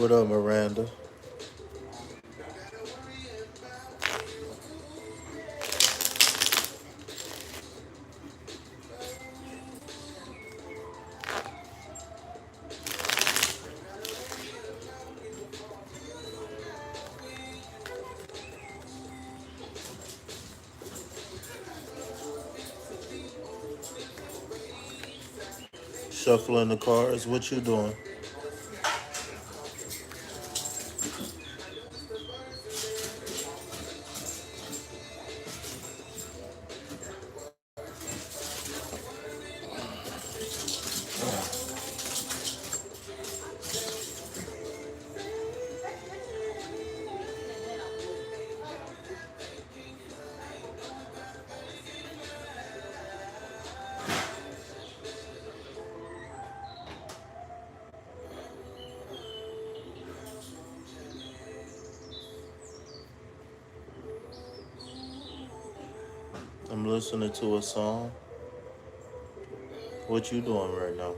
What up, Miranda? Shuffling the cards. What you doing? I'm listening to a song. What you doing right now?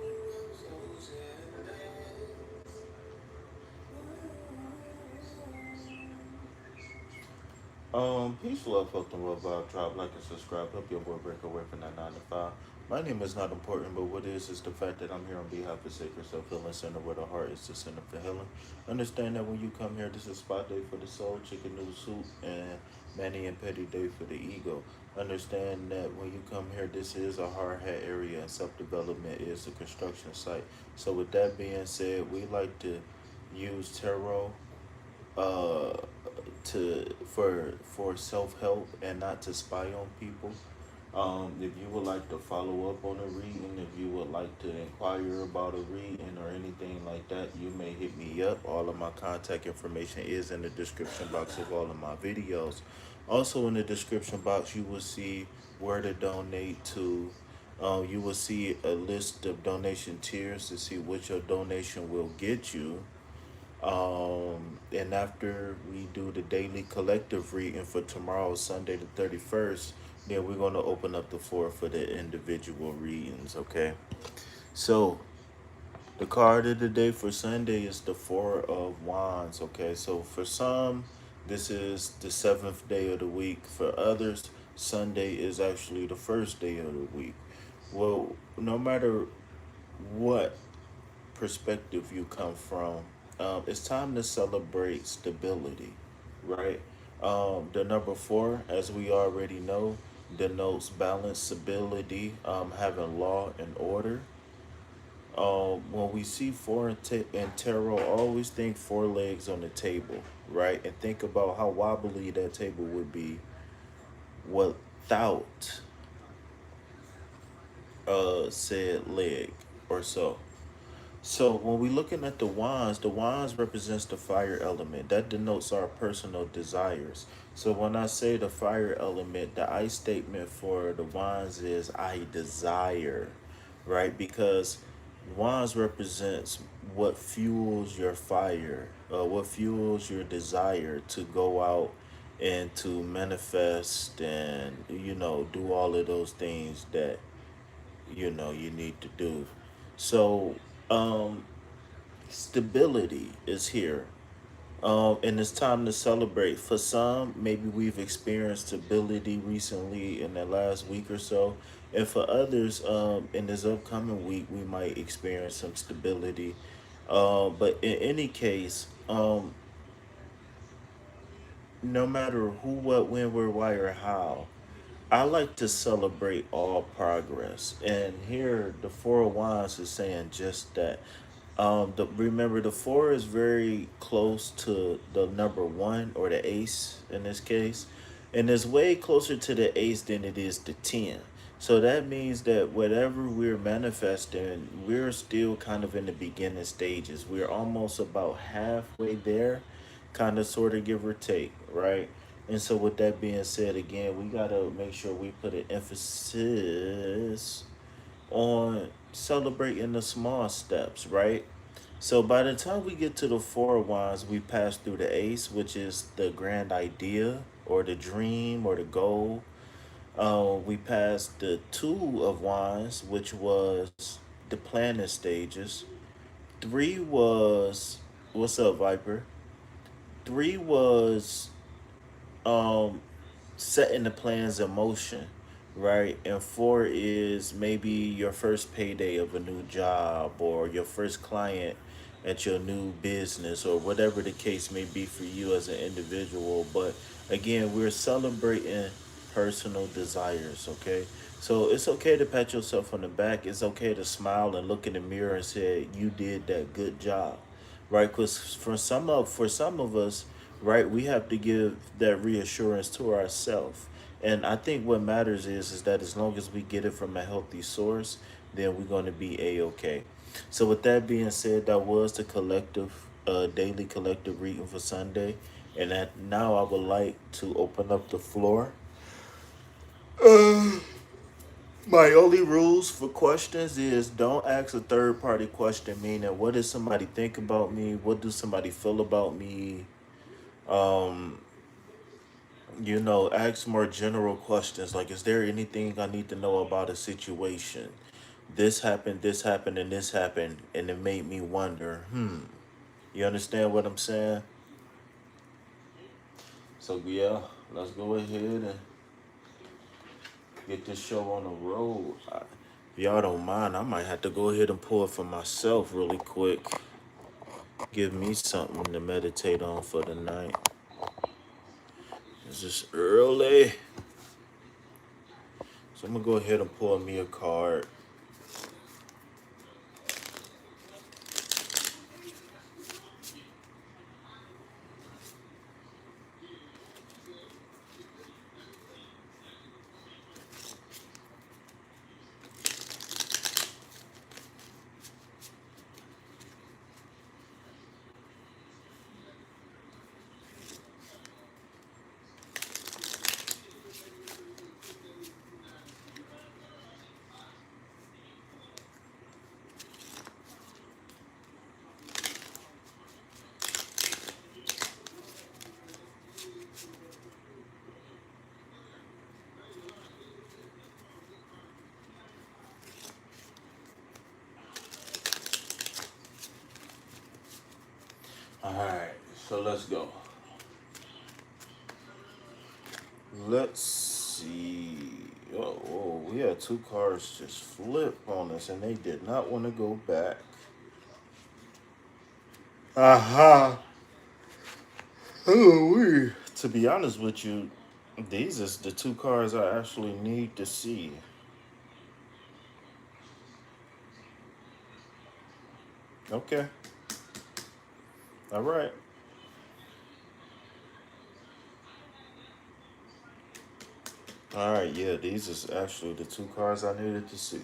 Peace, love, health, and well vibe. Drop like and subscribe. Help your boy break away from that 9 to 5. My name is not important, but what is the fact that I'm here on behalf of Sacred Self Healing Center, where the heart is the center for healing. Understand that when you come here, this is spot day for the soul, chicken noodle soup, and Manny and Petty day for the ego. Understand that when you come here, this is a hard hat area, and self development is a construction site. So, with that being said, we like to use tarot uh for self-help and not to spy on people. If you would like to follow up on a reading, if you would like to inquire about a reading or anything like that, you may hit me up. All of my contact information is in the description box of all of my videos. Also in the description box you will see where to donate to. You will see a list of donation tiers to see which your donation will get you. And after we do the daily collective reading for tomorrow, Sunday the 31st, then we're going to open up the floor for the individual readings, okay? So, the card of the day for Sunday is the Four of Wands, okay? So, for some, this is the seventh day of the week. For others, Sunday is actually the first day of the week. Well, no matter what perspective you come from, it's time to celebrate stability, right? The number four, as we already know, denotes balance, stability, having law and order. When we see four in tarot, always think four legs on the table, right? And think about how wobbly that table would be without said leg or so. So when we're looking at the wands represents the fire element. That denotes our personal desires. So when I say the fire element, the I statement for the wands is I desire, right? Because wands represents what fuels your fire, what fuels your desire to go out and to manifest and, do all of those things that, you need to do. So, um, stability is here. And it's time to celebrate. For some, maybe we've experienced stability recently in the last week or so. And for others, in this upcoming week, we might experience some stability. But in any case, no matter who, what, when, where, why, or how, I like to celebrate all progress. And here, the Four of Wands is saying just that. Remember, the four is very close to the number one or the ace in this case. And it's way closer to the ace than it is the 10. So that means that whatever we're manifesting, we're still kind of in the beginning stages. We're almost about halfway there, kind of, sort of, give or take, right? And so, with that being said, again, we got to make sure we put an emphasis on celebrating the small steps, right? So by the time we get to the Four of Wands, we pass through the Ace, which is the grand idea or the dream or the goal. We passed the Two of Wands, which was the planning stages. Three was What's up, Viper? 3 was um setting the plans in motion, right? And 4 is maybe your first payday of a new job or your first client at your new business or whatever the case may be for you as an individual. But again, we're celebrating personal desires, okay? So it's okay to pat yourself on the back. It's okay to smile and look in the mirror and say you did that good job, right? Because for some of us, right, we have to give that reassurance to ourselves. And I think what matters is that as long as we get it from a healthy source, then we're going to be a-okay. So with that being said, that was the daily collective reading for Sunday. And that now I would like to open up the floor. My only rules for questions is don't ask a third party question, meaning what does somebody think about me? What do somebody feel about me? Um, ask more general questions like, is there anything I need to know about a situation? This happened, and this happened, and it made me wonder, You understand what I'm saying? So, yeah, let's go ahead and get this show on the road. If y'all don't mind, I might have to go ahead and pull it for myself really quick. Give me something to meditate on for the night. It's just early. So I'm gonna go ahead and pull me a card. Alright, so let's go. Let's see. Oh, we had 2 cards just flip on us, and they did not want to go back. Aha. Oh, to be honest with you, these is the 2 cards I actually need to see. Okay. All right. All right. Yeah, these is actually the 2 cards I needed to see.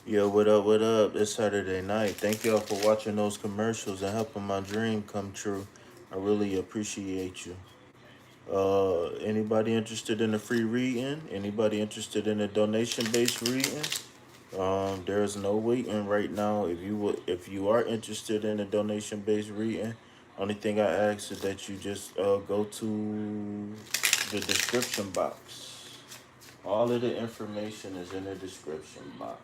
Yo, what up? What up? It's Saturday night. Thank y'all for watching those commercials and helping my dream come true. I really appreciate you. Anybody interested in a free reading? Anybody interested in a donation-based reading? There's no waiting right now. If you are interested in a donation-based reading, only thing I ask is that you just go to the description box. All of the information is in the description box.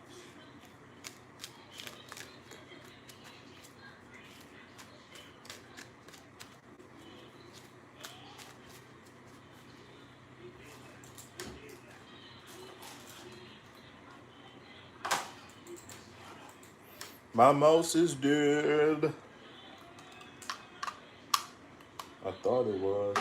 My mouse is dead. I thought it was.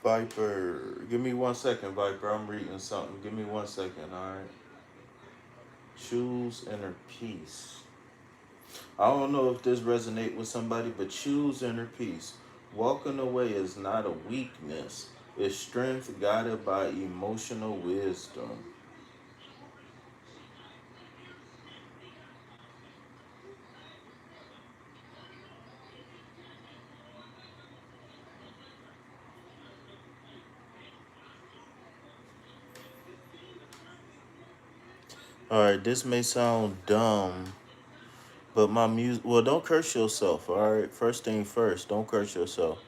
Viper, give me 1 second, Viper. I'm reading something. Give me 1 second, all right? Choose inner peace. I don't know if this resonate with somebody, but choose inner peace. Walking away is not a weakness. It's strength guided by emotional wisdom. All right, this may sound dumb, but my music. Well, don't curse yourself. All right, first thing first, don't curse yourself.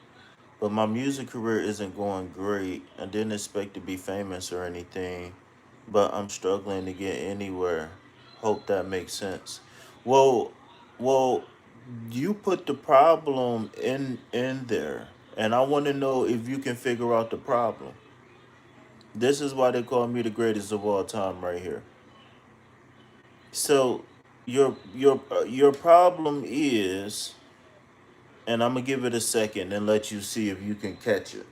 But my music career isn't going great. I didn't expect to be famous or anything, but I'm struggling to get anywhere. Hope that makes sense. Well, well, you put the problem in there, and I want to know if you can figure out the problem. This is why they call me the greatest of all time, right here. So, your problem is, and I'm gonna give it a second and let you see if you can catch it.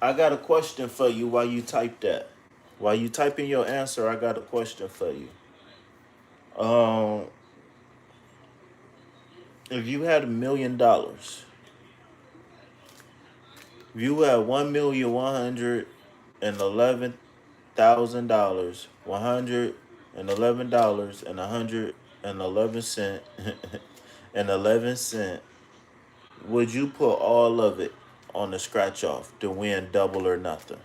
I got a question for you while you type that. While you typing your answer, I got a question for you. Um, if you had $1 million, if you had 1,111,000, $111 and 111 cent and 11 cent, would you put all of it on the scratch off to win double or nothing?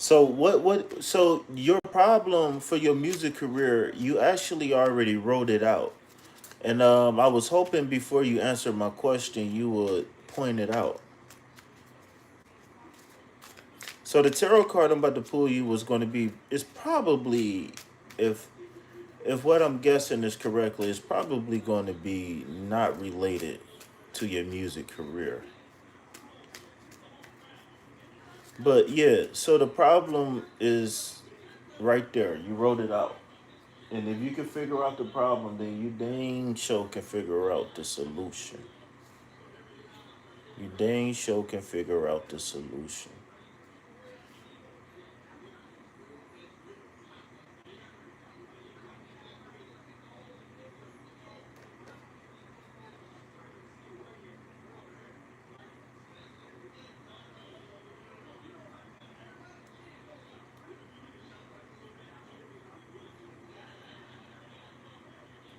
So so your problem for your music career, you actually already wrote it out. And I was hoping before you answer my question you would point it out. So the tarot card I'm about to pull you was going to be, it's probably, if if what I'm guessing is correctly, it's probably going to be not related to your music career. But yeah, so the problem is right there. You wrote it out. And if you can figure out the problem, then you dang sure can figure out the solution. You dang sure can figure out the solution.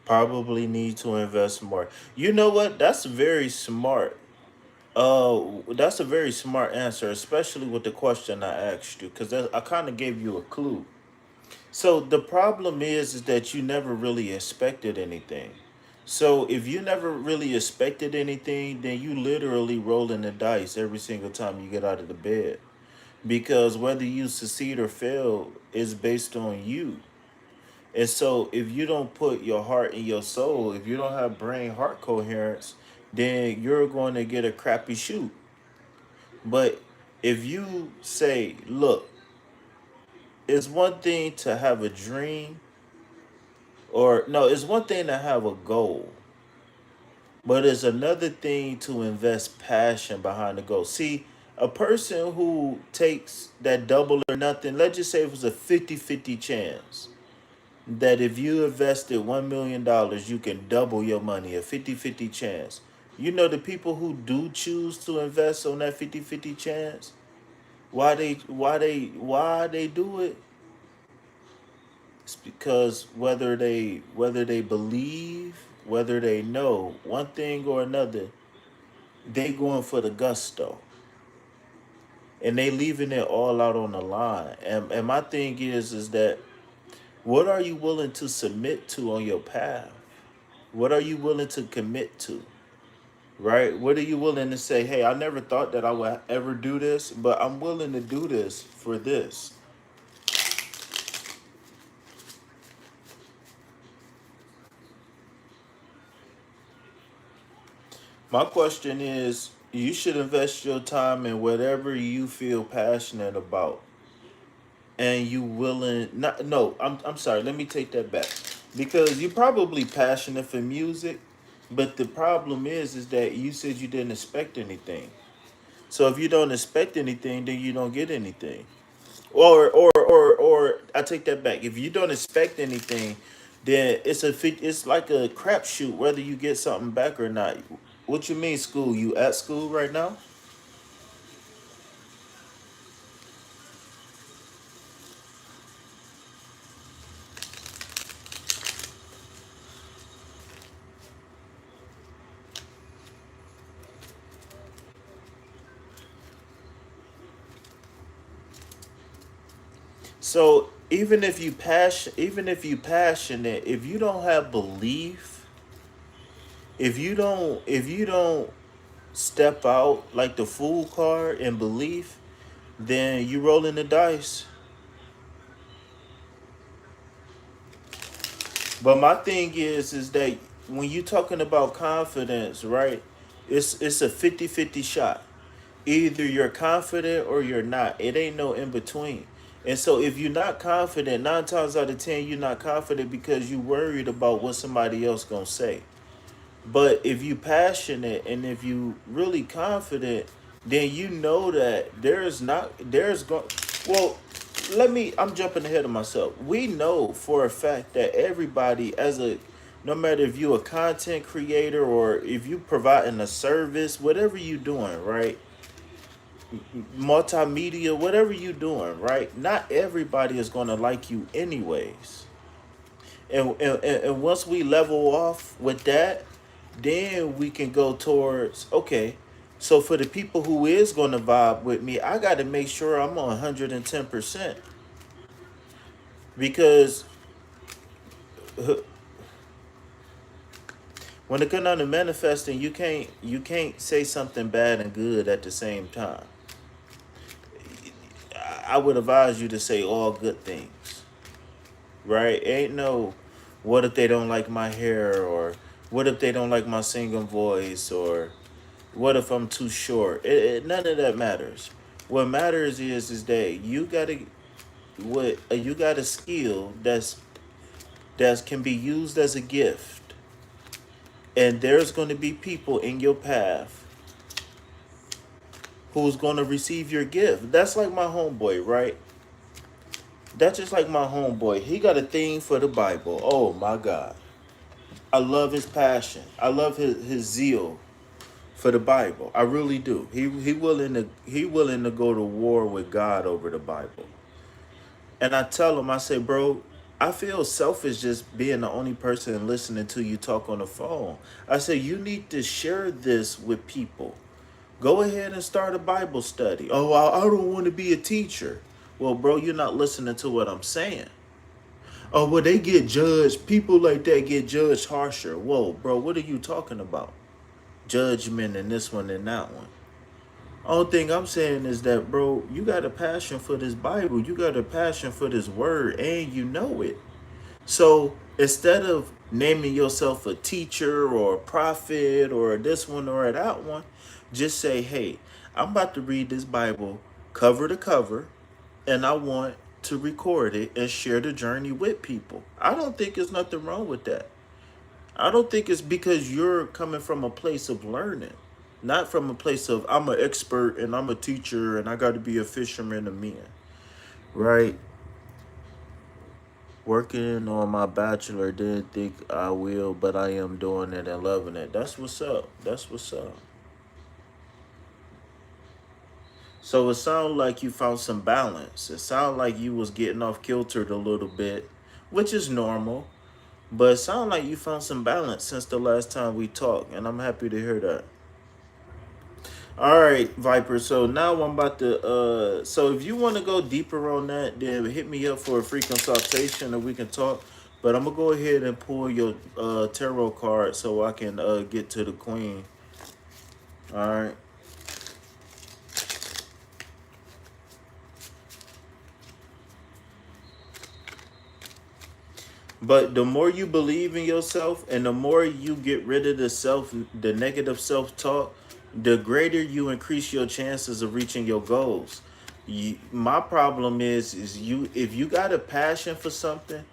Probably need to invest more. You know what? That's very smart. That's a very smart answer, especially with the question I asked you, because I kind of gave you a clue. So the problem is that you never really expected anything. So if you never really expected anything, then you literally rolling the dice every single time you get out of the bed. Because whether you succeed or fail is based on you. And so if you don't put your heart and your soul, if you don't have brain heart coherence, then you're going to get a crappy shoot. But if you say, look, it's one thing to have a dream, or no, it's one thing to have a goal, but it's another thing to invest passion behind the goal. See, a person who takes that double or nothing, let's just say it was a 50-50 chance that if you invested $1 million, you can double your money, a 50-50 chance. You know, the people who do choose to invest on that 50-50 chance, why they do it? It's because whether they believe, whether they know one thing or another, they going for the gusto. And they leaving it all out on the line. And my thing is that what are you willing to submit to on your path? What are you willing to commit to? Right? What are you willing to say, hey, I never thought that I would ever do this, but I'm willing to do this for this. My question is, you should invest your time in whatever you feel passionate about, and you willing. Not no. I'm sorry. Let me take that back, because you're probably passionate for music, but the problem is that you said you didn't expect anything. So if you don't expect anything, then you don't get anything. Or I take that back. If you don't expect anything, then it's like a crapshoot whether you get something back or not. What you mean school? You at school right now? So even if you passionate, if you don't have belief, if you don't step out like the fool card and belief, then you rolling the dice. But my thing is that when you talking about confidence, right? It's a 50-50 shot. Either you're confident or you're not. It ain't no in between. And so if you're not confident, 9 times out of 10 you're not confident because you worried about what somebody else gonna say. But if you passionate and if you really confident, then you know that there's going well, I'm jumping ahead of myself. We know for a fact that everybody as a no matter if you a content creator or if you providing a service, whatever you doing, right? Multimedia, whatever you doing, right? Not everybody is gonna like you anyways. And once we level off with that, then we can go towards okay. So for the people who is going to vibe with me, I got to make sure I'm on 110% because when it comes down to manifesting, you can't say something bad and good at the same time. I would advise you to say all good things, right? Ain't no what if they don't like my hair or what if they don't like my singing voice or what if I'm too short? None of that matters. What matters is that you got a skill that can be used as a gift, and there's going to be people in your path who's going to receive your gift. That's like my homeboy, right? That's just like my homeboy. He got a thing for the Bible. Oh my God, I love his passion. I love his zeal for the Bible. I really do. He willing to go to war with God over the Bible. And I tell him, I say, bro, I feel selfish just being the only person listening to you talk on the phone. I say, you need to share this with people. Go ahead and start a Bible study. Oh, I don't want to be a teacher. Well, bro, you're not listening to what I'm saying. Oh, well, they get judged. People like that get judged harsher. Whoa, bro, what are you talking about? Judgment and this one and that one. Only thing I'm saying is that, bro, you got a passion for this Bible. You got a passion for this word, and you know it. So instead of naming yourself a teacher or a prophet or this one or that one, just say, hey, I'm about to read this Bible cover to cover, and I want to record it and share the journey with people. I don't think there's nothing wrong with that. I don't think it's because you're coming from a place of learning, not from a place of I'm an expert and I'm a teacher and I got to be a fisherman of men, right? Working on my bachelor, didn't think I will, but I am doing it and loving it. That's what's up. That's what's up. So it sounded like you found some balance. It sounded like you was getting off kiltered a little bit, which is normal. But it sounded like you found some balance since the last time we talked, and I'm happy to hear that. All right, Viper. So now I'm about to. So if you want to go deeper on that, then hit me up for a free consultation, and we can talk. But I'm gonna go ahead and pull your tarot card so I can get to the queen. All right. But the more you believe in yourself and the more you get rid of the negative self-talk, the greater you increase your chances of reaching your goals. My problem is you if you got a passion for something,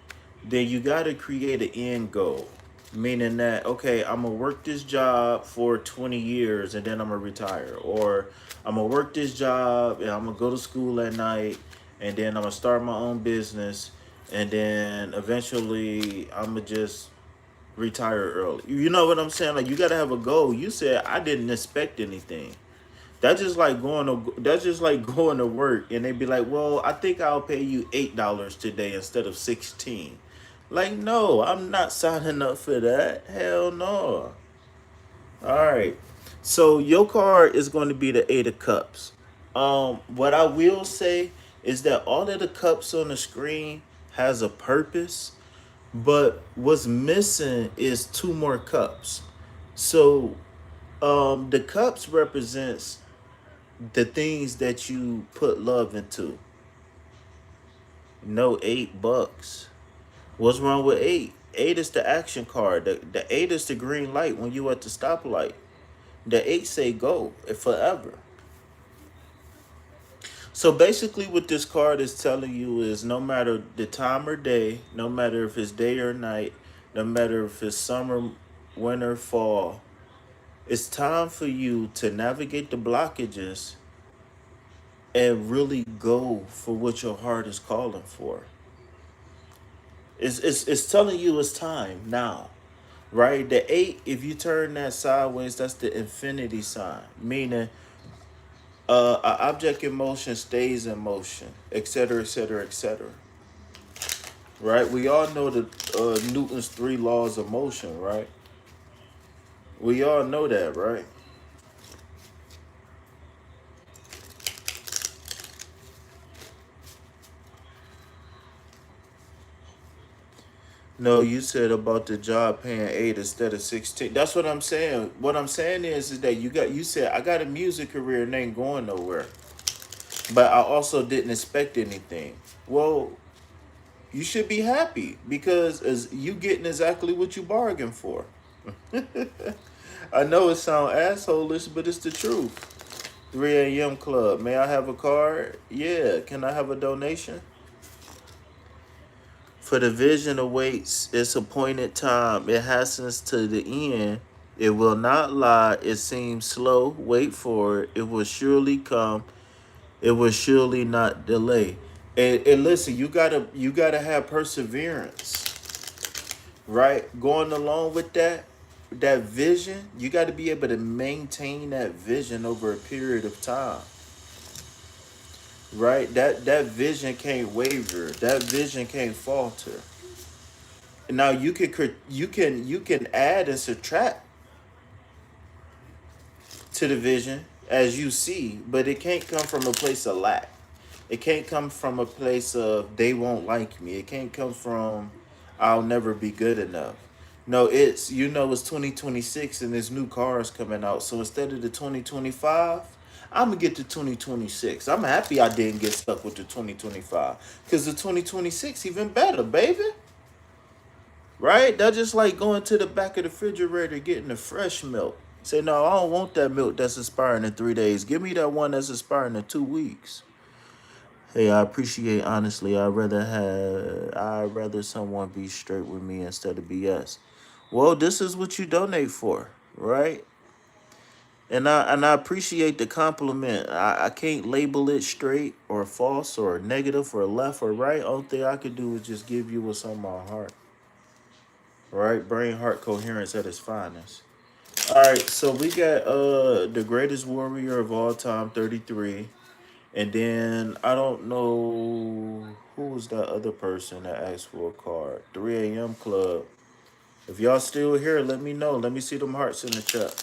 then you got to create an end goal. Meaning that, okay, I'm gonna work this job for 20 years and then I'm gonna retire, or I'm gonna work this job and I'm gonna go to school at night and then I'm gonna start my own business and then eventually I'm gonna just retire early. You know what I'm saying? Like, you gotta have a goal. You said I didn't expect anything. That's just like going to work and they be like, well, I think I'll pay you $8 today instead of 16. Like, no, I'm not signing up for that. Hell no. All right. So your card is going to be the Eight of Cups. What I will say is that all of the cups on the screen has a purpose, but what's missing is two more cups. So, the cups represents the things that you put love into. No, $8. What's wrong with eight? Eight is the action card. The eight is the green light when you at the stoplight. The eight say go forever. So basically, what this card is telling you is no matter the time or day, no matter if it's day or night, no matter if it's summer, winter, fall, it's time for you to navigate the blockages and really go for what your heart is calling for. It's telling you it's time now, right? The eight, if you turn that sideways, that's the infinity sign, meaning an object in motion stays in motion, etc., etc., etc. Right? We all know the Newton's three laws of motion, right? We all know that, right? No, you said about the job paying 8 instead of 16. That's what I'm saying. What I'm saying is that you said I got a music career and ain't going nowhere. But I also didn't expect anything. Well, you should be happy because as you getting exactly what you bargained for. I know it sounds assholeish, but it's the truth. 3 a.m. club. May I have a card? Yeah. Can I have a donation? For the vision awaits its appointed time. It hastens to the end. It will not lie. It seems slow. Wait for it. It will surely come. It will surely not delay. And listen, you gotta have perseverance, right? Going along with that vision, you got to be able to maintain that vision over a period of time, right? That vision can't waver. That vision can't falter. Now you can add and subtract to the vision as you see, but it can't come from a place of lack. It can't come from a place of they won't like me. It can't come from I'll never be good enough. No, it's 2026 and there's new cars coming out. So instead of the 2025, I'm gonna get the 2026. I'm happy I didn't get stuck with the 2025 because the 2026 even better, baby. Right? That's just like going to the back of the refrigerator getting the fresh milk. Say, no, I don't want that milk that's expiring in 3 days. Give me that one that's expiring in 2 weeks. Hey, I appreciate honestly. I'd rather someone be straight with me instead of BS. Well, this is what you donate for, right? And I appreciate the compliment. I can't label it straight or false or negative or left or right. Only thing I could do is just give you what's on my heart. Right? Brain heart coherence at its finest. Alright, so we got the greatest warrior of all time, 33. And then I don't know who was that other person that asked for a card. 3 a.m. club. If y'all still here, let me know. Let me see them hearts in the chat.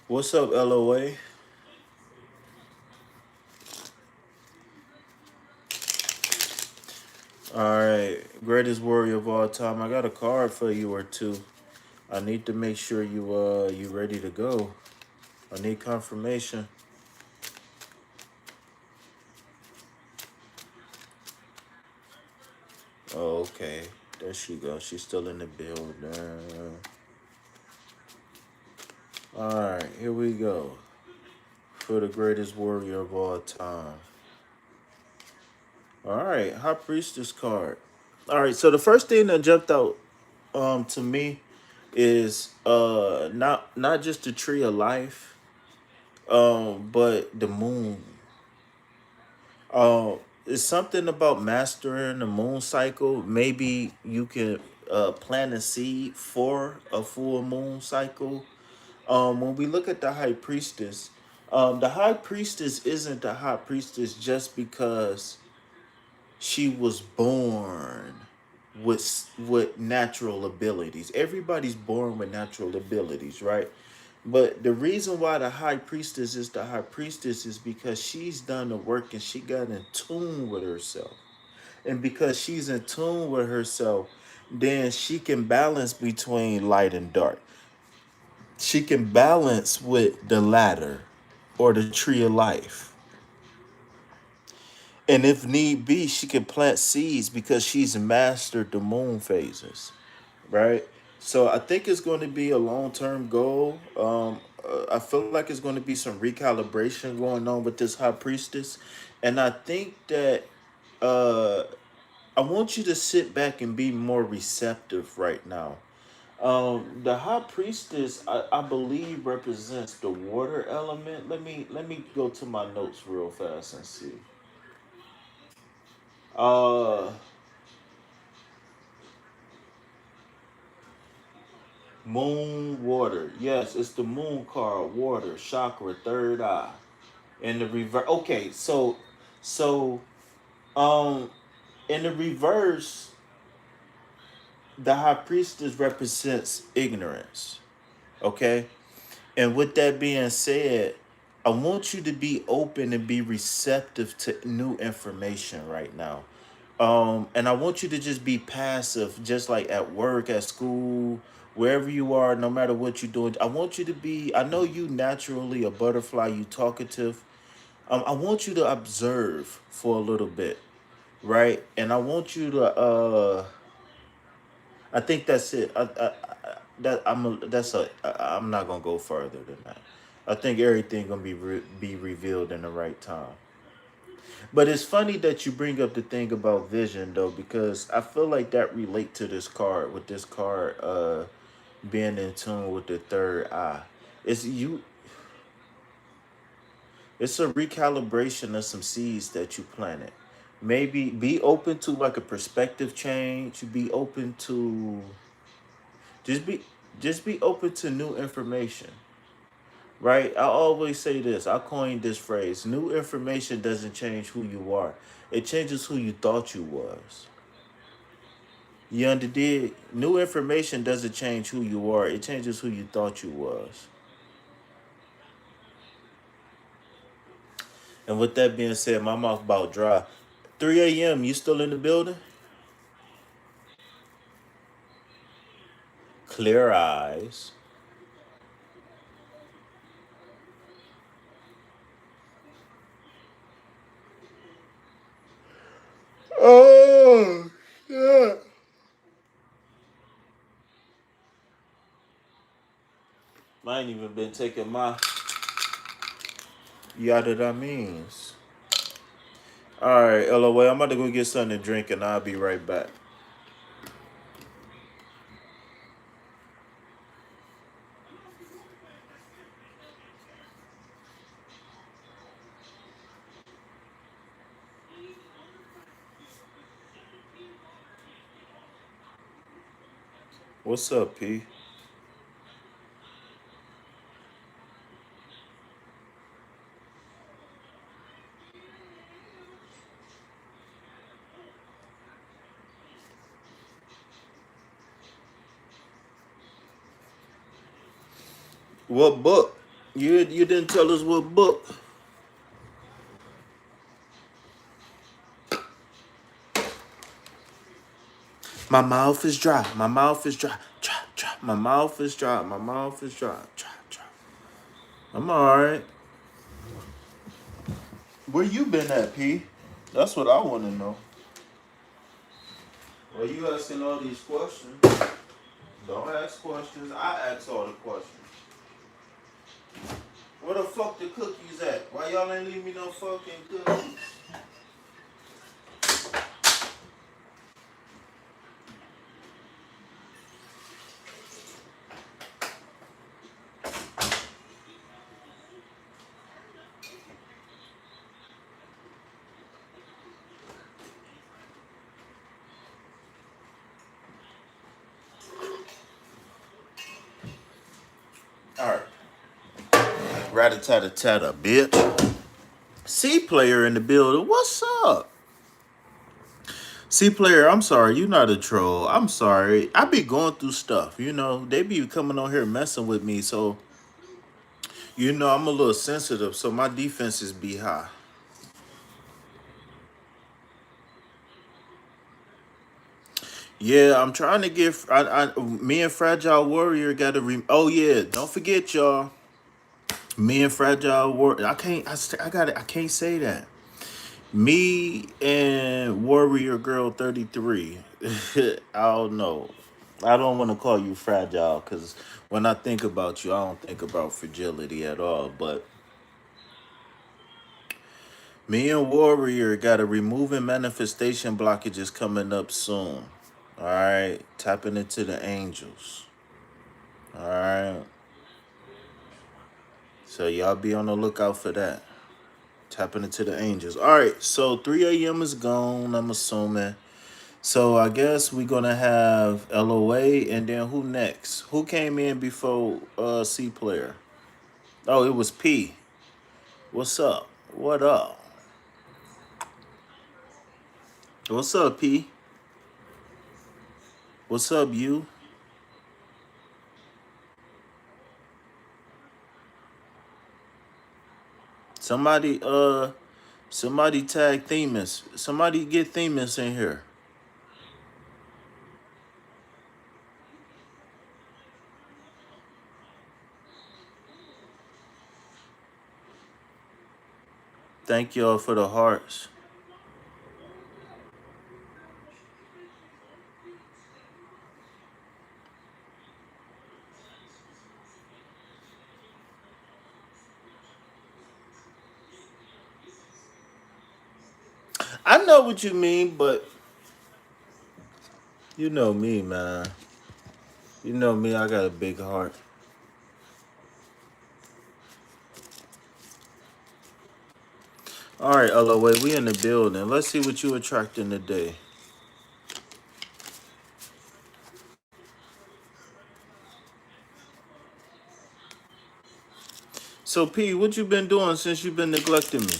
What's up, LOA? Alright. Greatest warrior of all time. I got a card for you or two. I need to make sure you ready to go. I need confirmation. Oh, okay. There she goes. She's still in the building. Alright, here we go. For the greatest warrior of all time. Alright, High Priestess card. Alright, so the first thing that jumped out to me is not just the tree of life, but the moon. It's something about mastering the moon cycle. Maybe you can plant a seed for a full moon cycle. When we look at the high priestess, the high priestess isn't the high priestess just because she was born with natural abilities. Everybody's born with natural abilities, right? But the reason why the high priestess is the high priestess is because she's done the work and she got in tune with herself. And because she's in tune with herself, then she can balance between light and dark. She can balance with the ladder or the tree of life. And if need be, she can plant seeds because she's mastered the moon phases, right? So I think it's going to be a long-term goal. I feel like it's going to be some recalibration going on with this high priestess, and I think that uh, I want you to sit back and be more receptive right now. The high priestess, I believe, represents the water element. Let me go to my notes real fast and see. Uh, Moon water. Yes, it's the moon card. Water chakra, third eye, and the reverse. Okay, so um, in the reverse, the high priestess represents ignorance. Okay, and with that being said, I want you to be open and be receptive to new information right now. And I want you to just be passive, just like at work, at school, wherever you are, no matter what you're doing. I want you to be, I know you naturally a butterfly, you talkative. I want you to observe for a little bit, right? And I want you to, I think that's it. I'm not gonna go further than that. I think everything gonna be revealed in the right time. But it's funny that you bring up the thing about vision though, because I feel like that relate to this card with this card being in tune with the third eye. It's you it's a recalibration of some seeds that you planted. Maybe be open to like a perspective change. Be open to just be just be open to new information. Right? I always say this. I coined this phrase. New information doesn't change who you are. It changes who you thought you was. You underdid? New information doesn't change who you are. It changes who you thought you was. And with that being said, my mouth about dry. 3 a.m. You still in the building? Clear eyes. Oh, yeah. I ain't even been taking my yada that means. All right, LOA. I'm about to go get something to drink, and I'll be right back. What's up, P? What book? You didn't tell us what book. My mouth is dry. My mouth is dry. Dry, dry. My mouth is dry. My mouth is dry. Dry, dry. I'm all right. Where you been at, P? That's what I want to know. Well, you asking all these questions. Don't ask questions. I ask all the questions. Where the fuck the cookies at? Why y'all ain't leave me no fucking cookies? Alright. Rat-a-tat-a-tat-a, bitch. C player in the building. What's up? C player, I'm sorry, you not a troll. I'm sorry. I be going through stuff, you know. They be coming on here messing with me, so you know I'm a little sensitive, so my defenses be high. Yeah, I'm trying to get. Me and Fragile Warrior got to. Oh yeah, don't forget y'all. Me and Fragile Warrior. I can't. I got it. I can't say that. Me and Warrior Girl 33. I don't know. I don't want to call you fragile because when I think about you, I don't think about fragility at all. But me and Warrior got a removing manifestation blockages coming up soon. All right, tapping into the angels. All right, so y'all be on the lookout for that. Tapping into the angels. All right, so 3 a.m. is gone. I'm assuming. So I guess we're gonna have LOA and then who next? Who came in before C player? Oh, it was P. What's up? What up? What's up, P? What's up, you? Somebody somebody tag Themis. Somebody get Themis in here. Thank y'all for the hearts. I know what you mean, but you know me, man. You know me, I got a big heart. All right, LOA, we in the building. Let's see what you attracting today. So P, what you been doing since you been neglecting me?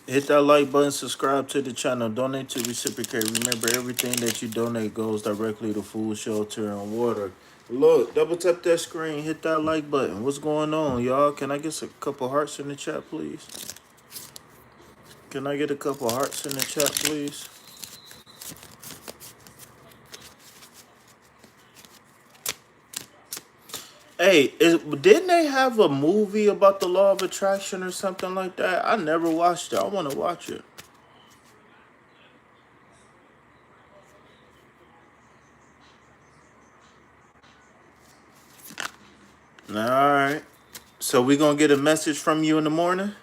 Hit that like button, subscribe to the channel, donate to reciprocate. Remember, everything that you donate goes directly to food, shelter, and water. Look, double tap that screen, hit that like button. What's going on, y'all? Can I get a couple hearts in the chat, please? Can I get a couple hearts in the chat, please? Hey, didn't they have a movie about the law of attraction or something like that? I never watched it. I want to watch it. All right. So we gonna get a message from you in the morning?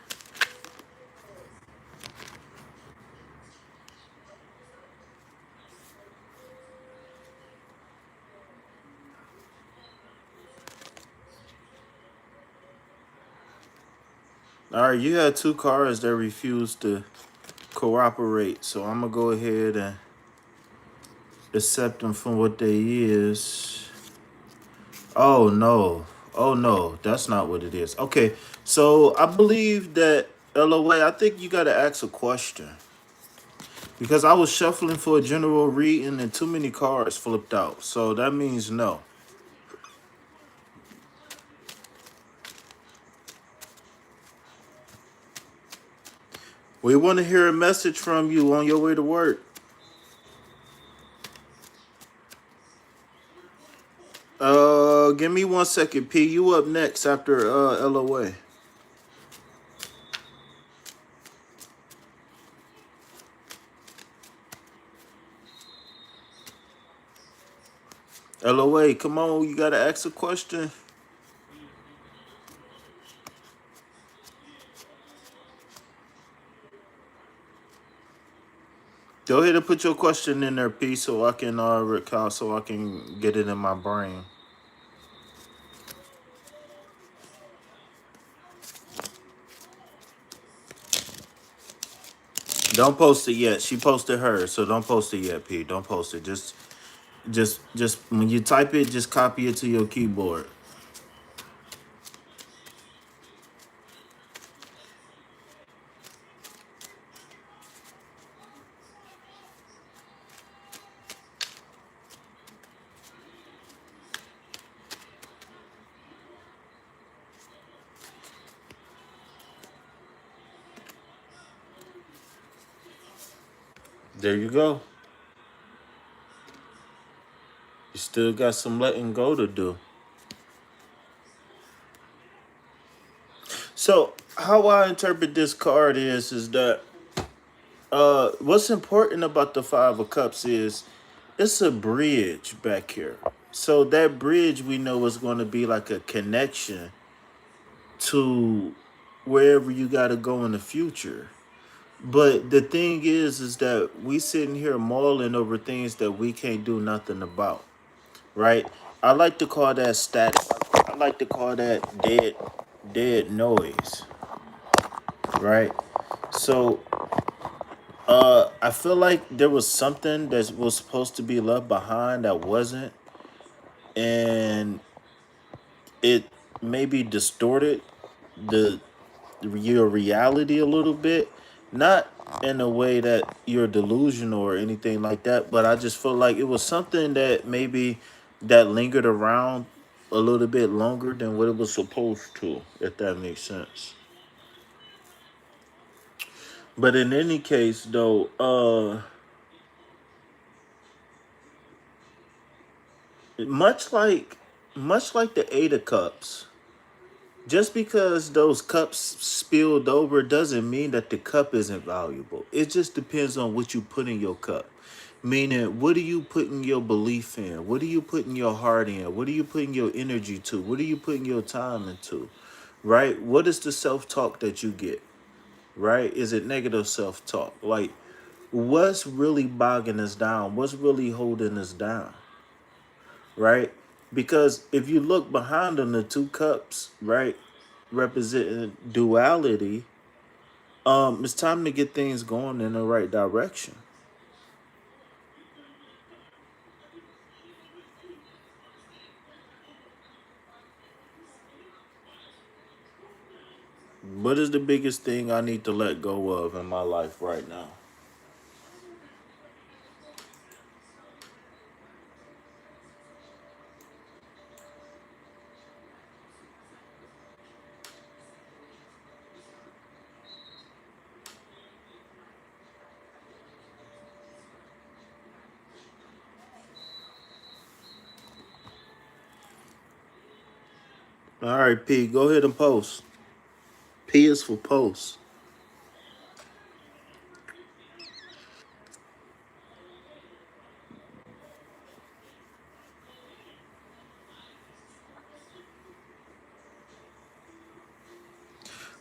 All right, you had two cards that refused to cooperate, so I'm gonna go ahead and accept them from what they is. Oh no, oh no, that's not what it is. Okay, so I believe that LOA. I think you gotta ask a question because I was shuffling for a general reading and too many cards flipped out, so that means no. We want to hear a message from you on your way to work. give me 1 second, P. You up next after LOA. LOA, come on, you gotta ask a question. Go ahead and put your question in there, P, so I can recall, so I can get it in my brain. Don't post it yet. She posted hers, so don't post it yet, P. Don't post it. Just when you type it, just copy it to your keyboard. There you go. You still got some letting go to do. So how I interpret this card is that what's important about the Five of Cups is it's a bridge back here. So that bridge we know is going to be like a connection to wherever you got to go in the future. But the thing is that we sitting here mulling over things that we can't do nothing about, right? I like to call that static. I like to call that dead noise, right? So I feel like there was something that was supposed to be left behind that wasn't, and it maybe distorted the your reality a little bit. Not in a way that you're delusional or anything like that, but I just feel like it was something that maybe that lingered around a little bit longer than what it was supposed to, if that makes sense. But in any case, though, much like much like the Eight of Cups, just because those cups spilled over doesn't mean that the cup isn't valuable. It just depends on what you put in your cup. Meaning, what are you putting your belief in? What are you putting your heart in? What are you putting your energy to? What are you putting your time into? Right? What is the self-talk that you get? Right? Is it negative self-talk? Like, what's really bogging us down? What's really holding us down? Right? Because if you look behind them, the two cups, right, representing duality, it's time to get things going in the right direction. What is the biggest thing I need to let go of in my life right now? All right, P, go ahead and post. P is for post.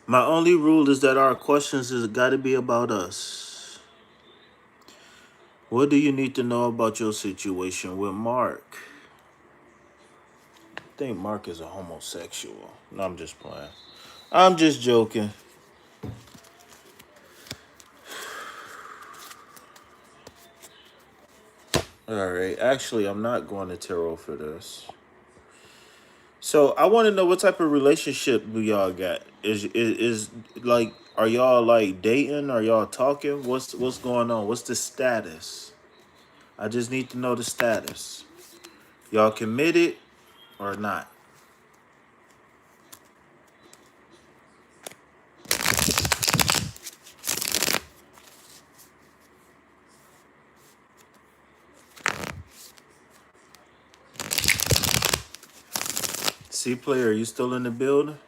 My only rule is that our questions has got to be about us. What do you need to know about your situation with Mark? I think Mark is a homosexual. No, I'm just playing. I'm just joking. All right. Actually, I'm not going to tarot for this. So I want to know what type of relationship do y'all got? Is like, are y'all like dating? Are y'all talking? What's going on? What's the status? I just need to know the status. Y'all committed or not? C player, are you still in the building?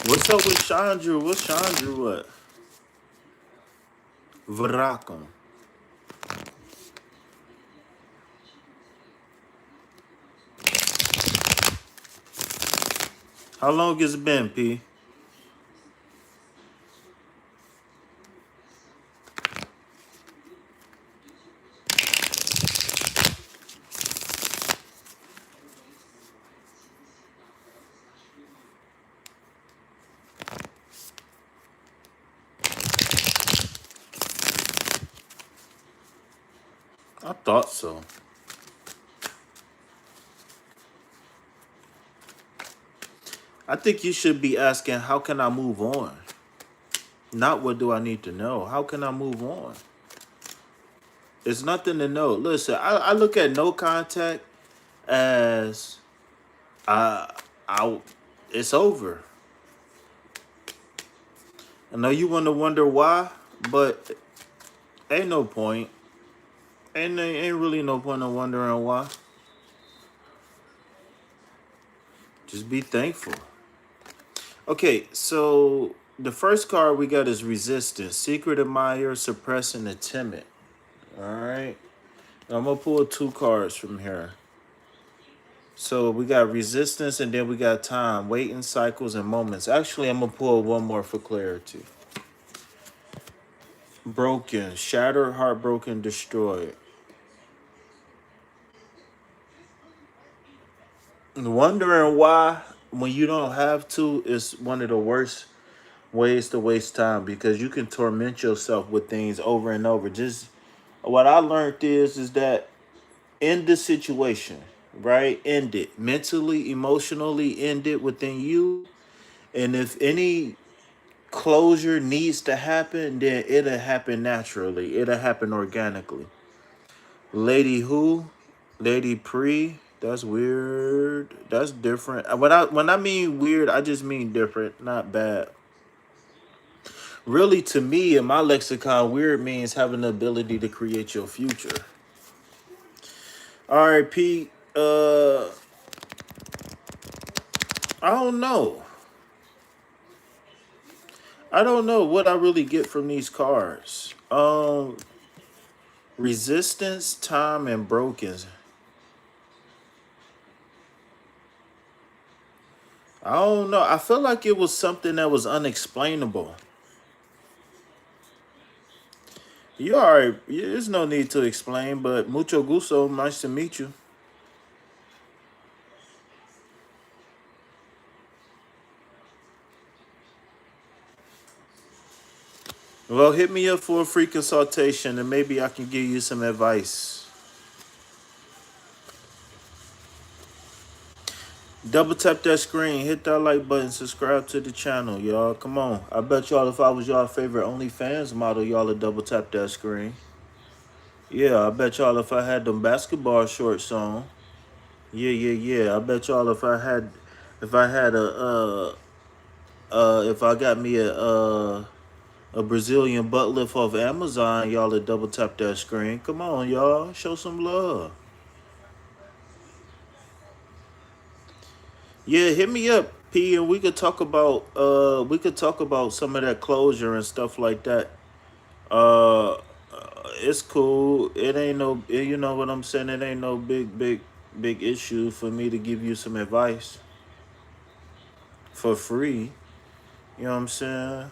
What's up with Chandra? What's Chandra what? Verakum. How long has it been, P? I thought so. I think you should be asking, how can I move on? Not what do I need to know. How can I move on? It's nothing to know. Listen, I look at no contact as I, I, it's over. I know you want to wonder why, but ain't no point. Ain't really no point in wondering why. Just be thankful. Okay, so the first card we got is resistance, secret admirer, suppressing the timid. All right, I'm gonna pull two cards from here. So we got resistance, and then we got time, waiting, cycles, and moments. Actually, I'm gonna pull one more for clarity. Broken, shattered, heartbroken, destroyed. Wondering why when you don't have to is one of the worst ways to waste time, because you can torment yourself with things over and over. Just what I learned is that end the situation, right? End it mentally, emotionally, end it within you. And if any closure needs to happen, then it'll happen naturally. It'll happen organically. Lady who? Lady Pre? That's weird. That's different. When I mean weird, I just mean different, not bad. Really, to me, in my lexicon, weird means having the ability to create your future. All right, Pete. I don't know. I don't know what I really get from these cards. Resistance, time, and broken. I don't know. I feel like it was something that was unexplainable. You alright. There's no need to explain, but mucho gusto. Nice to meet you. Well, hit me up for a free consultation and maybe I can give you some advice. Double tap that screen, hit that like button, subscribe to the channel, y'all. Come on. I bet y'all if I was y'all favorite OnlyFans model, y'all would double tap that screen. Yeah, I bet y'all if I had them basketball shorts on. Yeah. I bet y'all if I had if I got me a Brazilian butt lift off Amazon, y'all would double tap that screen. Come on, y'all. Show some love. Yeah, hit me up, P, and we could talk about some of that closure and stuff like that. Uh it's cool. It ain't no, you know what I'm saying? It ain't no big issue for me to give you some advice for free. You know what I'm saying?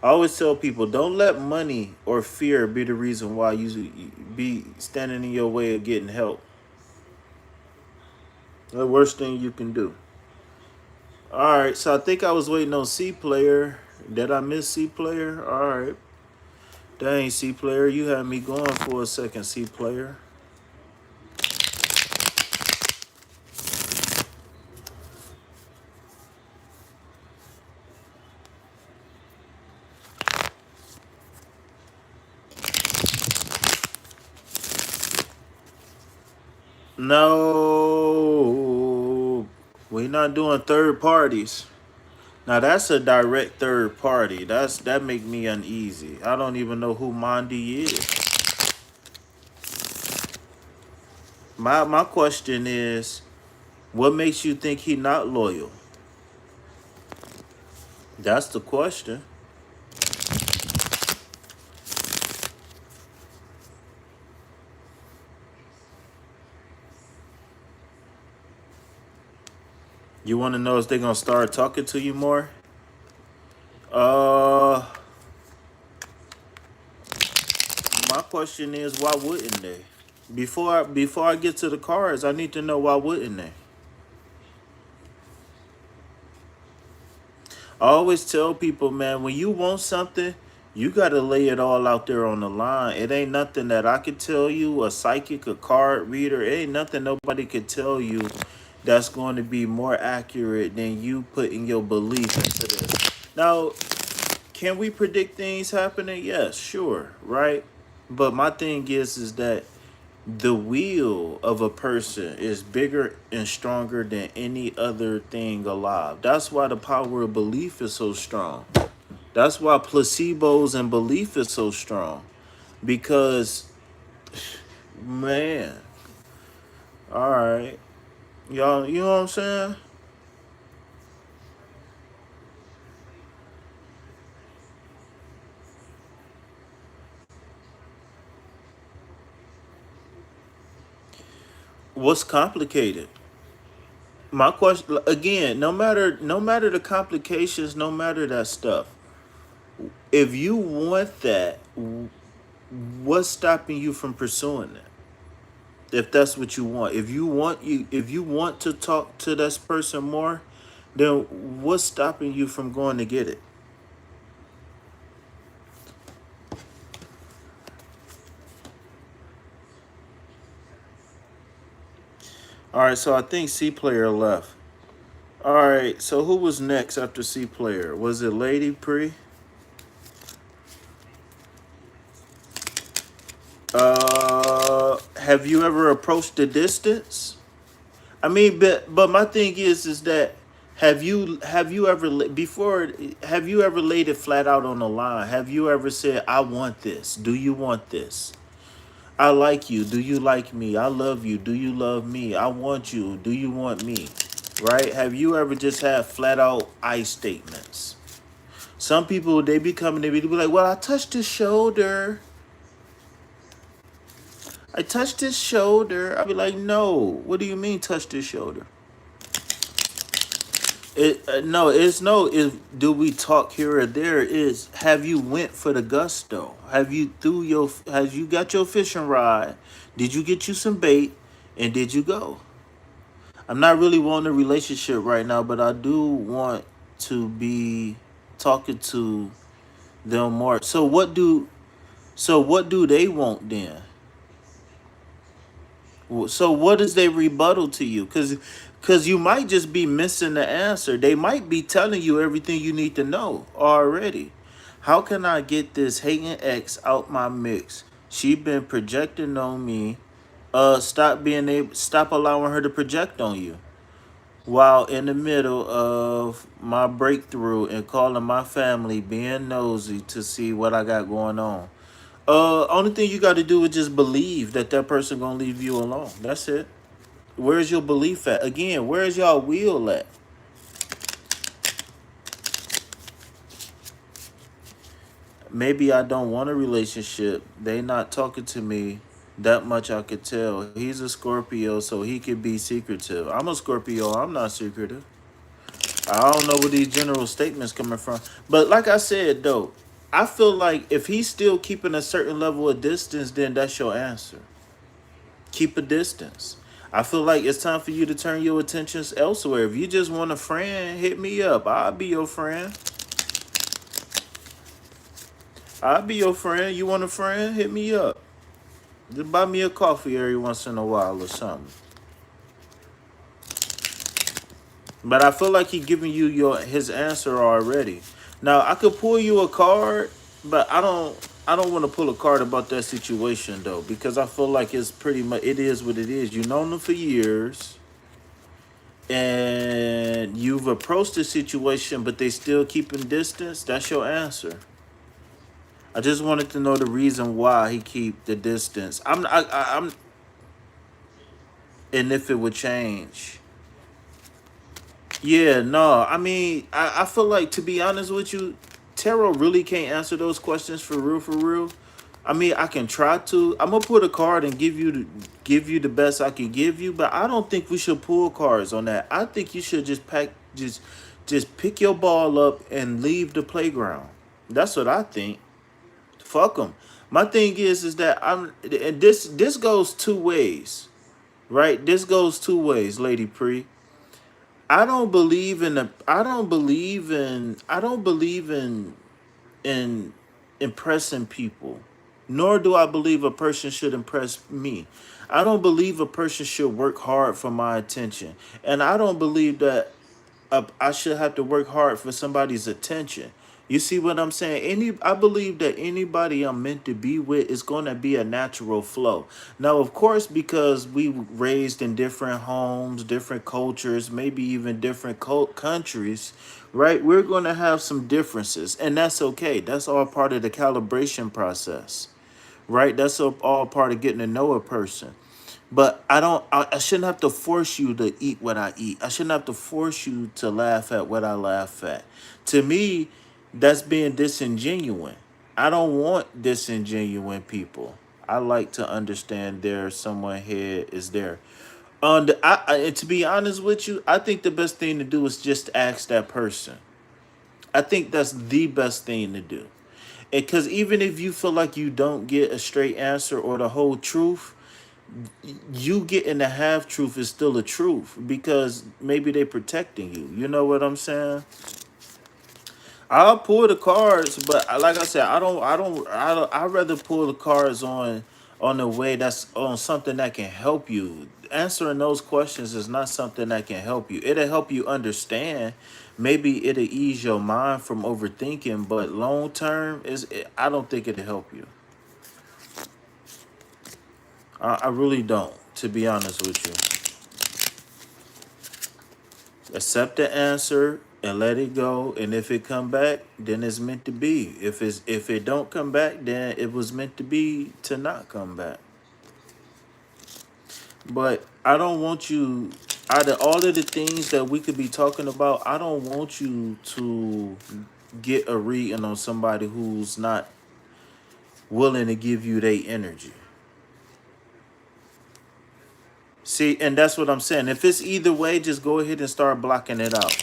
I always tell people, don't let money or fear be the reason why you be standing in your way of getting help. The worst thing you can do. All right, so I think I was waiting on C player. Did I miss C player? All right. Dang, C player, you had me going for a second, C player. No, we not doing third parties. Now that's a direct third party. That make me uneasy. I don't even know who Mondi is. My question is, what makes you think he not loyal? That's the question. You want to know if they gonna start talking to you more? Uh, my question is, why wouldn't they? Before I get to the cards, I need to know why wouldn't they? I always tell people, man, when you want something, you got to lay it all out there on the line. It ain't nothing that I could tell you, a psychic, a card reader. It ain't nothing nobody could tell you that's going to be more accurate than you putting your belief into this. Now, can we predict things happening? Yes, sure, right? But my thing is that the will of a person is bigger and stronger than any other thing alive. That's why the power of belief is so strong. That's why placebos and belief is so strong. Because, man, all right. Y'all, you know what I'm saying? What's complicated? My question again, no matter the complications, no matter that stuff. If you want that, what's stopping you from pursuing it? If that's what you want, if you want to talk to this person more, then what's stopping you from going to get it? All right, so I think C player left. All right, so who was next after C player? Was it Lady Pre? Have you ever approached the distance? I mean, but my thing is that have you ever before have you ever laid it flat out on the line? Have you ever said, "I want this. Do you want this? I like you. Do you like me? I love you. Do you love me? I want you. Do you want me?" Right? Have you ever just had flat out I statements? Some people they be coming, they be like, "Well, I touched his shoulder. I touched his shoulder." I'd be like, "No. What do you mean touched his shoulder?" It no, it's no. Is do we talk here or there? Is have you went for the gusto? Have you threw your? Have you got your fishing rod? Did you get you some bait? And did you go? I'm not really wanting a relationship right now, but I do want to be talking to them more. So what do they want then? So what is their rebuttal to you? Because you might just be missing the answer. They might be telling you everything you need to know already. How can I get this hating ex out my mix? She been projecting on me. Stop allowing her to project on you. While in the middle of my breakthrough and calling my family, being nosy to see what I got going on. Only thing you got to do is just believe that that person gonna leave you alone. That's it. Where's your belief at? Again, where's y'all will at? Maybe I don't want a relationship. They not talking to me that much. I could tell. He's a Scorpio, so he could be secretive. I'm a Scorpio. I'm not secretive. I don't know where these general statements coming from. But like I said, though, I feel like if he's still keeping a certain level of distance, then that's your answer. Keep a distance. I feel like it's time for you to turn your attentions elsewhere. If you just want a friend, hit me up. I'll be your friend. I'll be your friend. You want a friend? Hit me up. Just buy me a coffee every once in a while or something. But I feel like he giving you his answer already. Now I could pull you a card, but I don't want to pull a card about that situation though, because I feel like it's pretty much it is what it is. You've known them for years and you've approached the situation, but they still keeping distance. That's your answer. I just wanted to know the reason why he keep the distance. I'm and if it would change. Yeah, no, I mean, I feel like, to be honest with you, tarot really can't answer those questions for real, for real. I mean, I can try to. I'm gonna put a card and give you the best I can give you, but I don't think we should pull cards on that. I think you should just pick your ball up and leave the playground. That's what I think. Fuck them. My thing is that and this goes two ways, right? This goes two ways, Lady Pre. I don't believe in impressing people. Nor do I believe a person should impress me. I don't believe a person should work hard for my attention. And I don't believe that I should have to work hard for somebody's attention. You see what I'm saying? I believe that anybody I'm meant to be with is going to be a natural flow. Now, of course, because we raised in different homes, different cultures, maybe even different countries, right? We're going to have some differences, and that's okay. That's all part of the calibration process, right? That's all part of getting to know a person. But I shouldn't have to force you to eat what I eat. I shouldn't have to force you to laugh at what I laugh at. To me, that's being disingenuous. I don't want disingenuous people. I like to understand there's someone here is there. And to be honest with you, I think the best thing to do is just ask that person. I think that's the best thing to do. Because even if you feel like you don't get a straight answer or the whole truth, you getting the half truth is still a truth because maybe they protecting you. You know what I'm saying? I'll pull the cards, but like I said, I rather pull the cards on the way that's on something that can help you. Answering those questions is not something that can help you. It'll help you understand. Maybe it'll ease your mind from overthinking, but long term I don't think it'll help you. I really don't, to be honest with you. Accept the answer and let it go, and if it come back, then it's meant to be. If it don't come back, then it was meant to be to not come back. But I don't want you, out of all of the things that we could be talking about, I don't want you to get a reading on somebody who's not willing to give you their energy. See, and that's what I'm saying. If it's either way, just go ahead and start blocking it out.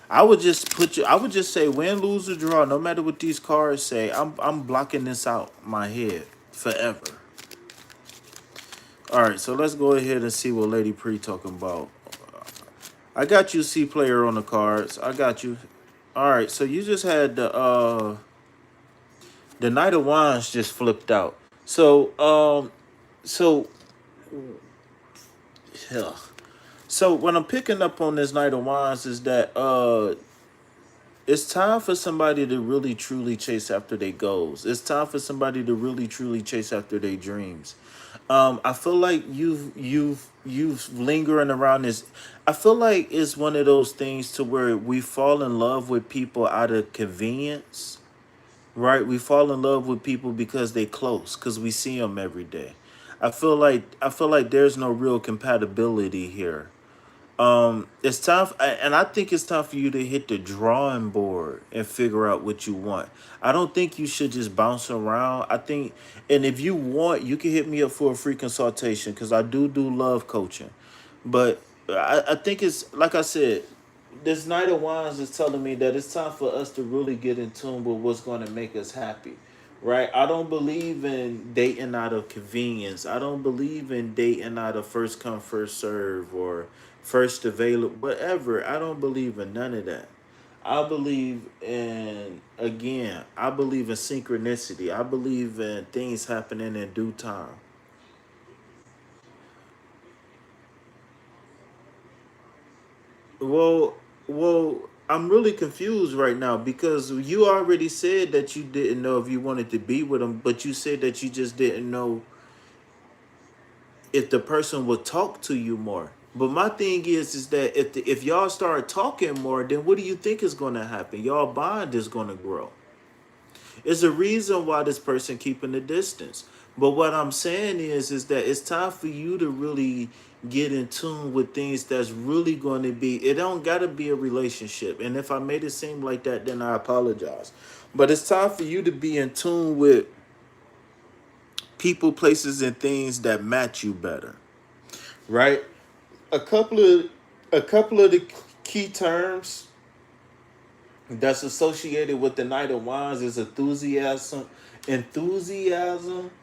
I would just say win, lose, or draw. No matter what these cards say, I'm blocking this out my head forever. All right, so let's go ahead and see what Lady Pre talking about. I got you, C player, on the cards. I got you. All right, so you just had the Knight of Wands just flipped out. So yeah. So what I'm picking up on this Knight of Wands is that it's time for somebody to really truly chase after their goals. It's time for somebody to really truly chase after their dreams. I feel like you've lingering around this. I feel like it's one of those things to where we fall in love with people out of convenience, right? We fall in love with people because they close, because we see them every day. I feel like there's no real compatibility here. It's time, and I think it's time for you to hit the drawing board and figure out what you want. I don't think you should just bounce around. I think, and if you want, you can hit me up for a free consultation because I do love coaching. But I think it's like I said, this Knight of Wands is telling me that it's time for us to really get in tune with what's going to make us happy. Right? I don't believe in dating out of convenience. I don't believe in dating out of first come, first serve or first available, whatever. I don't believe in none of that. I believe I believe in synchronicity. I believe in things happening in due time. Well, I'm really confused right now because you already said that you didn't know if you wanted to be with him, but you said that you just didn't know if the person would talk to you more. But my thing is that if y'all start talking more, then what do you think is going to happen? Y'all bond is going to grow. It's a reason why this person keeping the distance. But what I'm saying is that it's time for you to really get in tune with things that's really going to be. It don't got to be a relationship. And if I made it seem like that, then I apologize. But it's time for you to be in tune with people, places, and things that match you better, right? A couple of the key terms that's associated with the Knight of Wands is enthusiasm,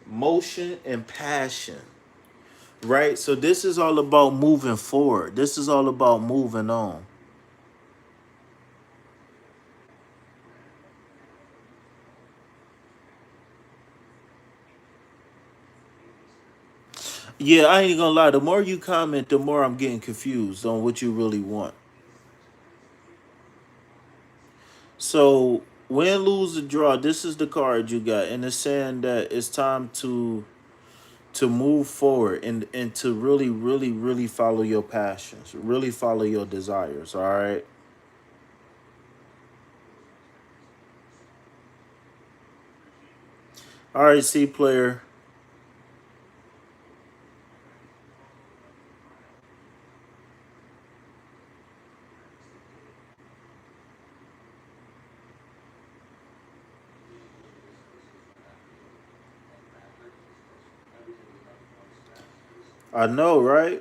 motion, and passion. Right? So this is all about moving forward. This is all about moving on. Yeah, I ain't gonna lie. The more you comment, the more I'm getting confused on what you really want. So win, lose, or draw. This is the card you got, and it's saying that it's time to move forward and to really, really, really follow your passions, really follow your desires. All right. All right, C player. I know, right?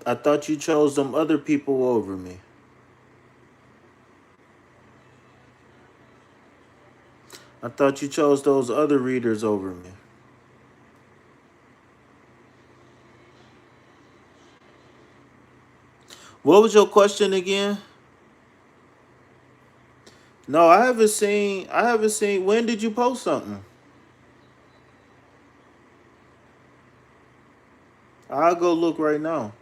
I thought you chose them other people over me. I thought you chose those other readers over me. What was your question again? No, I haven't seen. I haven't seen. When did you post something? I'll go look right now.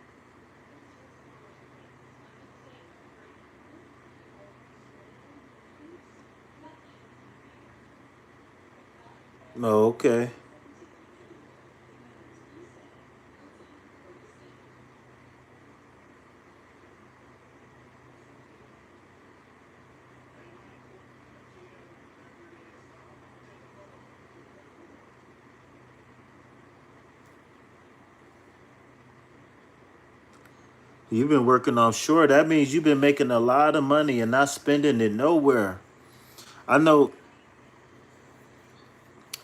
No, okay. You've been working offshore. That means you've been making a lot of money and not spending it nowhere. I know.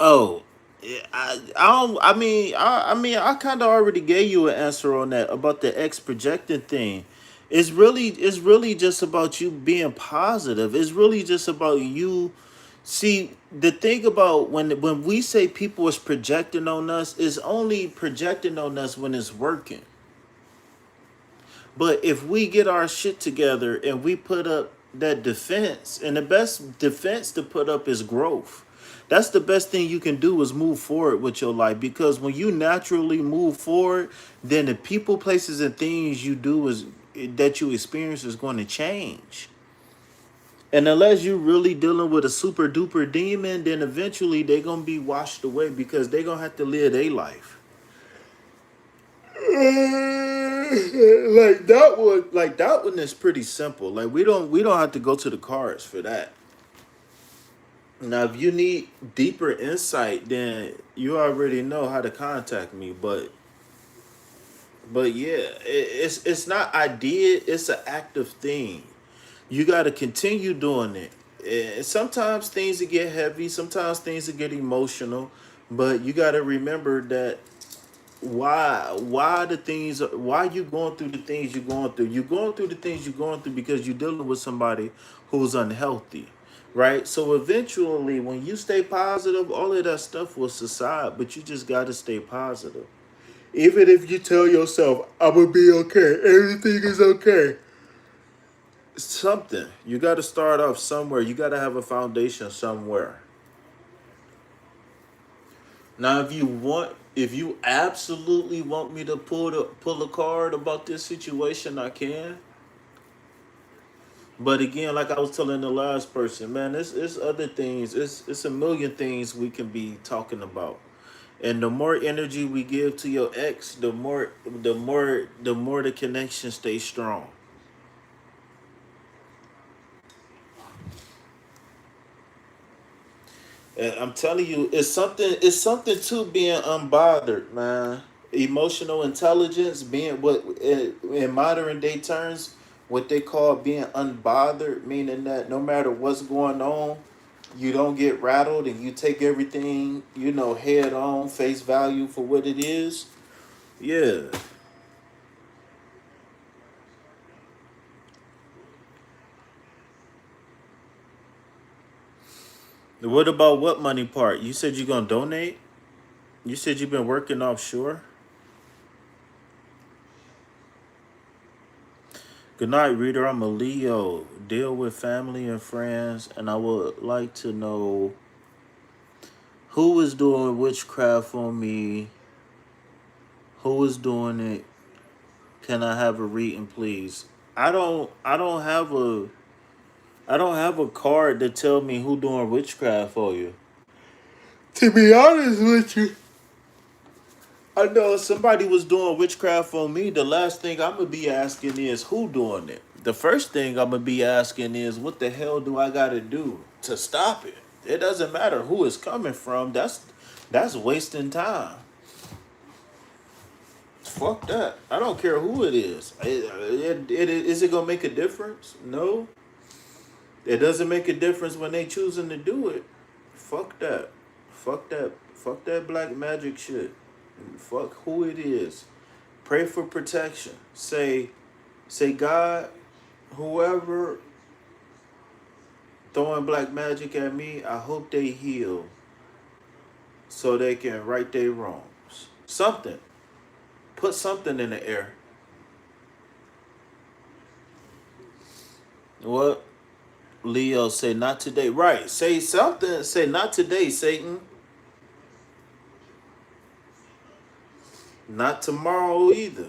Oh, yeah, I don't. I kind of already gave you an answer on that about the X projecting thing. It's really just about you being positive. It's really just about you. See, the thing about when we say people is projecting on us, is only projecting on us when it's working. But if we get our shit together and we put up that defense, and the best defense to put up is growth. That's the best thing you can do is move forward with your life, because when you naturally move forward, then the people, places, and things you do is that you experience is going to change. And unless you really dealing with a super duper demon, then eventually they're gonna be washed away because they're gonna have to live their life. Like that one is pretty simple. Like we don't have to go to the cards for that. Now if you need deeper insight, then you already know how to contact me. But yeah, it's not I did, it's an active thing. You got to continue doing it. And sometimes things will get heavy, sometimes things will get emotional, but you got to remember that why you going through the things you're going through the things you're going through because you're dealing with somebody who's unhealthy, right? So eventually when you stay positive, all of that stuff will subside, but you just got to stay positive. Even if you tell yourself I'm gonna be okay, everything is okay, something, you got to start off somewhere. You got to have a foundation somewhere. Now, if you absolutely want me to pull a card about this situation, I can. But again, like I was telling the last person, man, it's other things. It's a million things we can be talking about. And the more energy we give to your ex, the more the connection stays strong. And I'm telling you, it's something to being unbothered, man. Emotional intelligence, being what in modern day terms, what they call being unbothered, meaning that no matter what's going on, you don't get rattled and you take everything, head on, face value for what it is. Yeah. What about what money part? You said you're gonna donate? You said you've been working offshore? Good night, reader. I'm a Leo. Deal with family and friends, and I would like to know who is doing witchcraft on me, who is doing it. Can I have a reading, please? I don't have a card to tell me who doing witchcraft for you. To be honest with you, I know if somebody was doing witchcraft on me, the last thing I'm gonna be asking is who doing it. The first thing I'm gonna be asking is what the hell do I gotta do to stop it? It doesn't matter who it's coming from. That's wasting time. Fuck that. I don't care who it is. Is it gonna make a difference? No. It doesn't make a difference when they choosing to do it. Fuck that. Fuck that. Fuck that black magic shit. Fuck who it is. Pray for protection. Say God, whoever throwing black magic at me, I hope they heal so they can right their wrongs. Something. Put something in the air. What? Leo say not today. Right. Say something. Say not today, Satan. Not tomorrow either.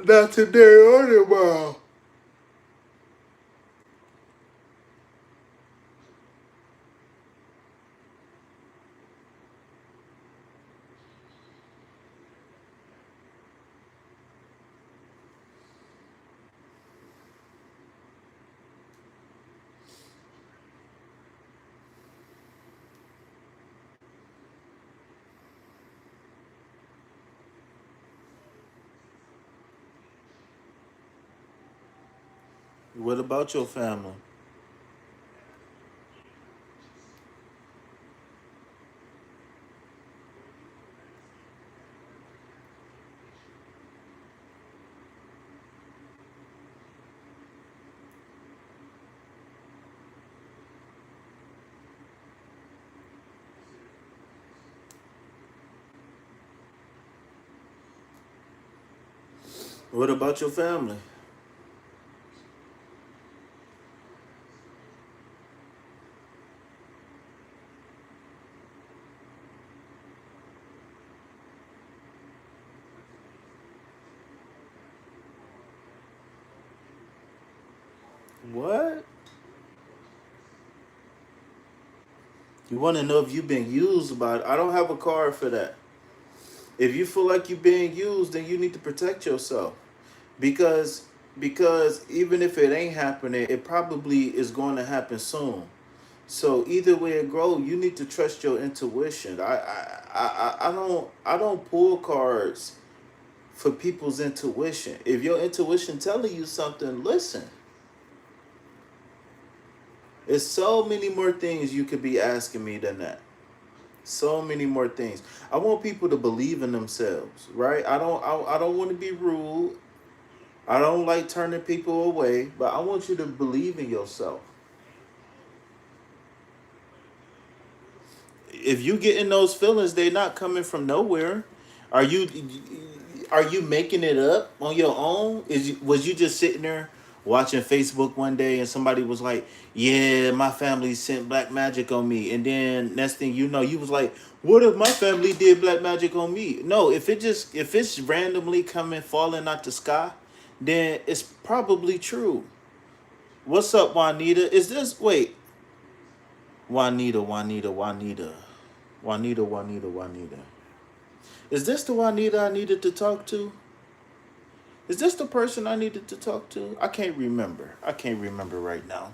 Not today or tomorrow. What about your family? What about your family? What? You want to know if you've been used by? I don't have a card for that. If you feel like you're being used, then you need to protect yourself because because even if it ain't happening, it probably is going to happen soon. So either way it grow, you need to trust your intuition. I don't pull cards for people's intuition. If your intuition telling you something, listen. There's so many more things you could be asking me than that. So many more things. I want people to believe in themselves, right? I don't want to be rude. I don't like turning people away, but I want you to believe in yourself. If you get in those feelings, they're not coming from nowhere. Are you making it up on your own? Was you just sitting there watching Facebook one day and somebody was like, "Yeah, my family sent black magic on me," and then next thing you know, you was like, "What if my family did black magic on me?" No, if it's randomly coming falling out the sky, then it's probably true. What's up, Juanita? Is this wait? Juanita, Juanita, Juanita, Juanita, Juanita, Juanita. Is this the Juanita I needed to talk to? Is this the person I needed to talk to? I can't remember. I can't remember right now.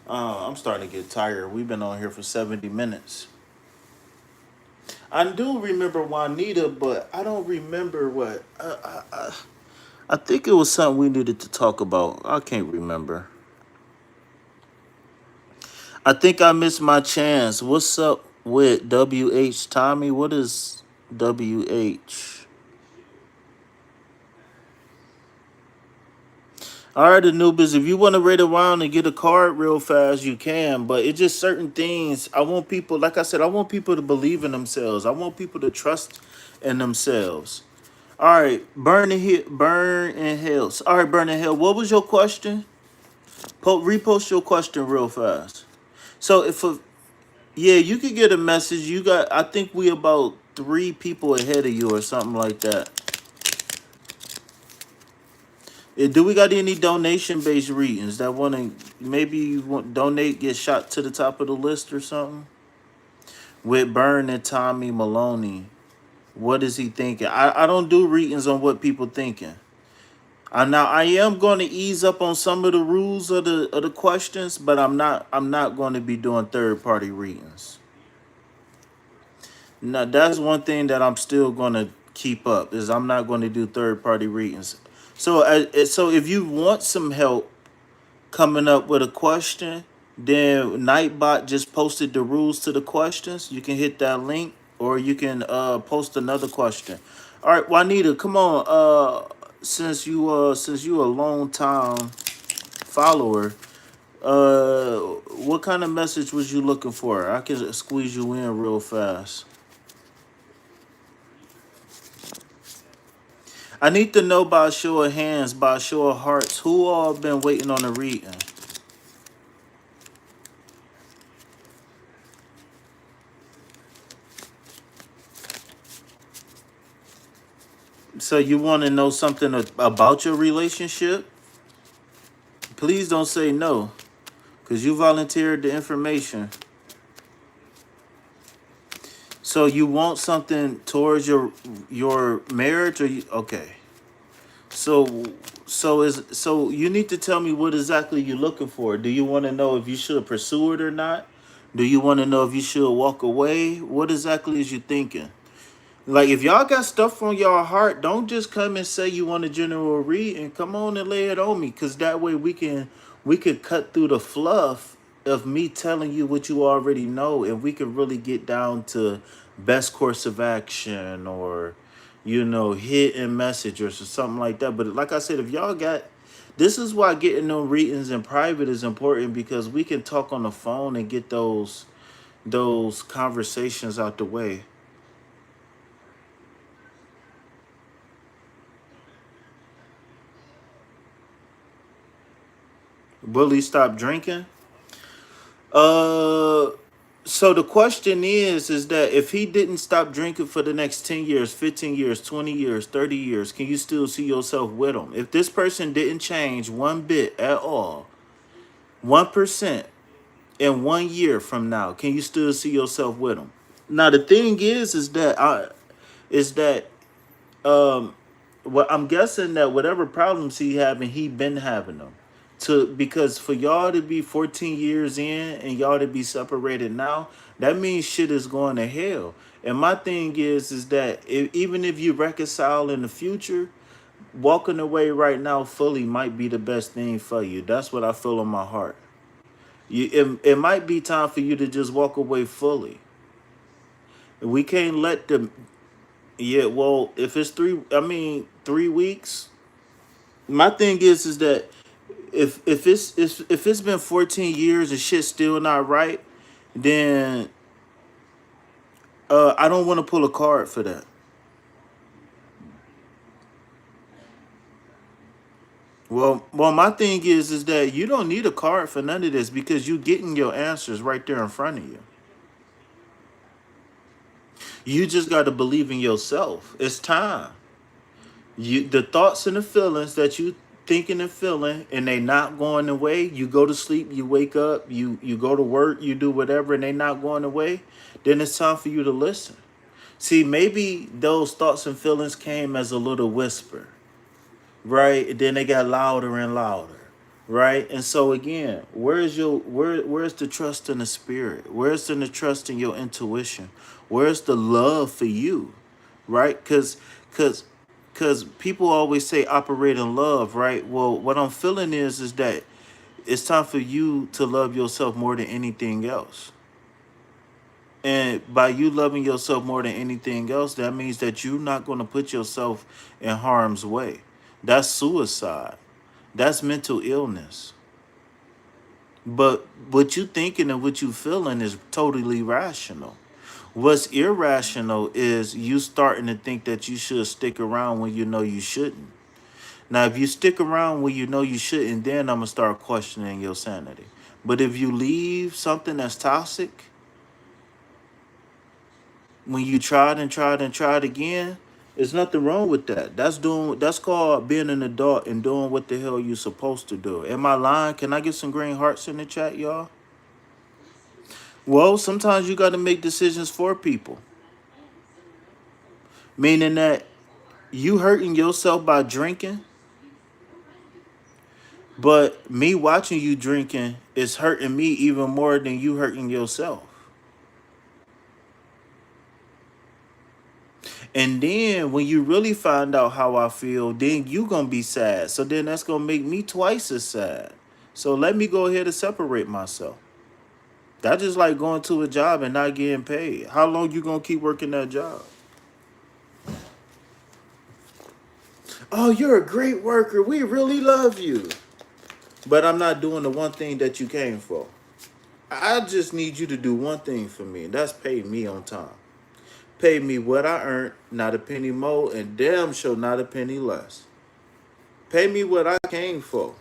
I'm starting to get tired. We've been on here for 70 minutes. I do remember Juanita, but I don't remember what. I think it was something we needed to talk about. I can't remember. I think I missed my chance. What's up with WH Tommy? What is WH? All right, Anubis, if you want to raid around and get a card real fast, you can. But it's just certain things. I want people, like I said, I want people to believe in themselves. I want people to trust in themselves. All right, burn in hell. All right, burn in hell. What was your question? Repost your question real fast. So yeah, you could get a message. You got, I think we about 3 people ahead of you or something like that. Do we got any donation based readings that want to maybe you want donate get shot to the top of the list or something? With Burn and Tommy Maloney, what is he thinking? I don't do readings on what people thinking. Now I am going to ease up on some of the rules of the questions, but I'm not going to be doing third party readings. Now that's one thing that I'm still going to keep up is I'm not going to do third party readings. So if you want some help coming up with a question, then Nightbot just posted the rules to the questions. You can hit that link, or you can post another question. All right, Juanita, come on. Since you a long time follower, what kind of message was you looking for? I can squeeze you in real fast. I need to know by a show of hands, by a show of hearts, who all been waiting on a reading. So you want to know something about your relationship? Please don't say no, because you volunteered the information. So you want something towards your marriage, or okay? So so you need to tell me what exactly you're looking for. Do you want to know if you should pursue it or not? Do you want to know if you should walk away? What exactly is you thinking? Like, if y'all got stuff on y'all heart, don't just come and say you want a general read and come on and lay it on me, because that way we could cut through the fluff of me telling you what you already know, and we could really get down to best course of action, or hidden message or something like that. But like I said, if y'all got, this is why getting them readings in private is important, because we can talk on the phone and get those conversations out the way. Will he stop drinking? Uh, so the question is that if he didn't stop drinking for the next 10 years, 15 years, 20 years, 30 years, can you still see yourself with him? If this person didn't change one bit at all, 1% in 1 year from now, can you still see yourself with him? Now the thing is that well, I'm guessing that whatever problems he having, he been having them. Because for y'all to be 14 years in and y'all to be separated now, that means shit is going to hell. And my thing is that even if you reconcile in the future, walking away right now fully might be the best thing for you. That's what I feel in my heart. It might be time for you to just walk away fully. We can't let them. Yeah, well, if it's 3 weeks. My thing is that if it's been 14 years and shit's still not right, then I don't want to pull a card for that. Well, my thing is that you don't need a card for none of this, because you getting your answers right there in front of you. You just got to believe in yourself. It's time. The thoughts and the feelings that you thinking and feeling, and they not going away. You go to sleep, you wake up, you go to work, you do whatever, and they not going away. Then it's time for you to listen. See, maybe those thoughts and feelings came as a little whisper. right? And then they got louder and louder, right? And so again, where's the trust in the spirit? Where's the trust in your intuition? Where's the love for you, right? Cause because people always say operate in love, right? Well, what I'm feeling is that it's time for you to love yourself more than anything else. And by you loving yourself more than anything else, that means that you're not going to put yourself in harm's way. That's suicide. That's mental illness. But what you thinking and what you feeling is totally rational. What's irrational is you starting to think that you should stick around when you know you shouldn't. Now, if you stick around when you know you shouldn't, then I'm gonna start questioning your sanity. But if you leave something that's toxic, when you tried and tried and tried again, there's nothing wrong with that. That's called being an adult and doing what the hell you supposed to do. Am I lying? Can I get some green hearts in the chat, y'all? Well, sometimes you got to make decisions for people, meaning that you hurting yourself by drinking, but me watching you drinking is hurting me even more than you hurting yourself. And then when you really find out how I feel, then you gonna be sad. So then that's gonna make me twice as sad. So let me go ahead and separate myself. That's just like going to a job and not getting paid. How long you gonna keep working that job? Oh, you're a great worker. We really love you. But I'm not doing the one thing that you came for. I just need you to do one thing for me, and that's pay me on time. Pay me what I earned, not a penny more, and damn sure not a penny less. Pay me what I came for.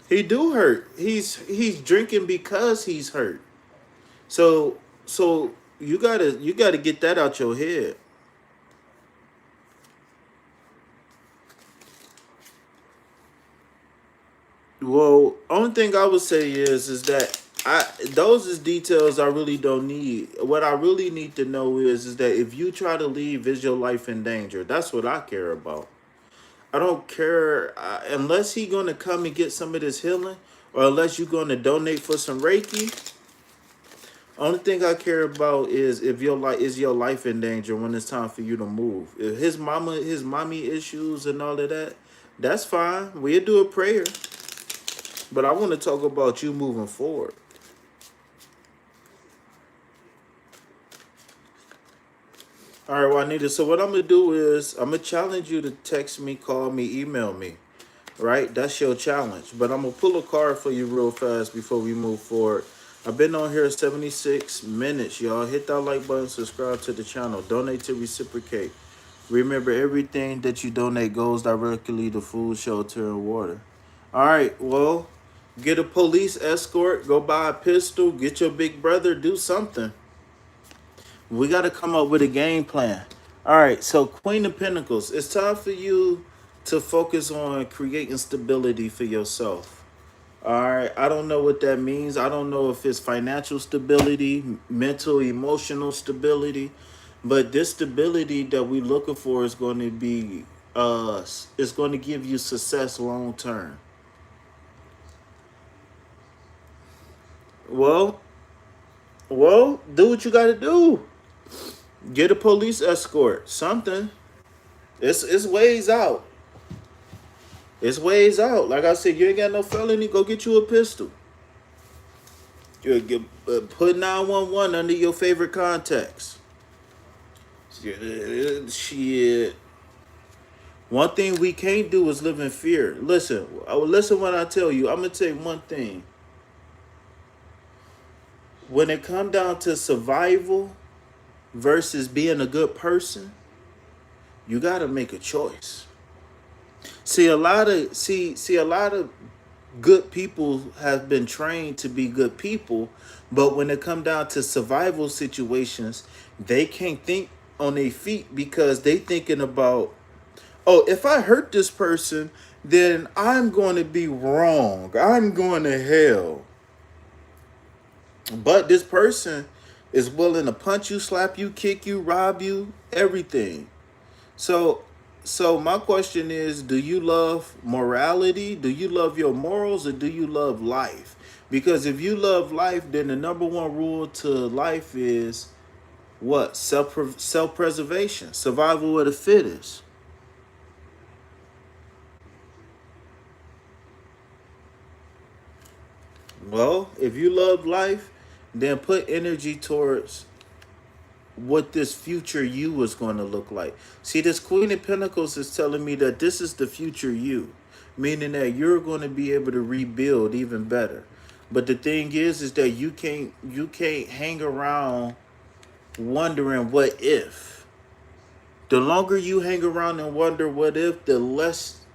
He do hurt. He's drinking because he's hurt. So you gotta get that out your head. Well, only thing I would say is that I those is details I really don't need. What I really need to know is that if you try to leave, is your life in danger? That's what I care about. I don't care unless he gonna come and get some of this healing, or unless you gonna donate for some Reiki. Only thing I care about is if your life in danger when it's time for you to move. If his mommy issues and all of that, that's fine. We'll do a prayer. But I want to talk about you moving forward. All right, Juanita. So what I'm gonna do is I'm gonna challenge you to text me, call me, email me. Right? That's your challenge. But I'm gonna pull a card for you real fast before we move forward. I've been on here 76 minutes, y'all. Hit that like button, subscribe to the channel, donate to reciprocate. Remember, everything that you donate goes directly to food, shelter, and water. All right, well, get a police escort, go buy a pistol, get your big brother, do something. We got to come up with a game plan. All right, so Queen of Pentacles, it's time for you to focus on creating stability for yourself. All right, I don't know what that means. I don't know if it's financial stability, mental, emotional stability, but this stability that we're looking for is going to be is going to give you success long term. Well, do what you got to do. Get a police escort, something. It's ways out. It's ways out. Like I said, you ain't got no felony. Go get you a pistol. You get put 911 under your favorite contacts. Shit. One thing we can't do is live in fear. Listen when I tell you. I'm gonna tell you one thing. When it come down to survival versus being a good person, you gotta make a choice. See a lot of good people have been trained to be good people, but when it come down to survival situations, they can't think on their feet because they thinking about, oh, if I hurt this person, then I'm going to be wrong. I'm going to hell. But this person is willing to punch you, slap you, kick you, rob you, everything. So so my question is, do you love morality? Do you love your morals, or do you love life? Because if you love life, then the number one rule to life is what? Self preservation, survival of the fittest. Well, if you love life, then put energy towards what this future you is going to look like. See, this Queen of Pentacles is telling me that this is the future you, meaning that you're going to be able to rebuild even better. But the thing is that you can't hang around wondering what if. The longer you hang around and wonder what if, the less,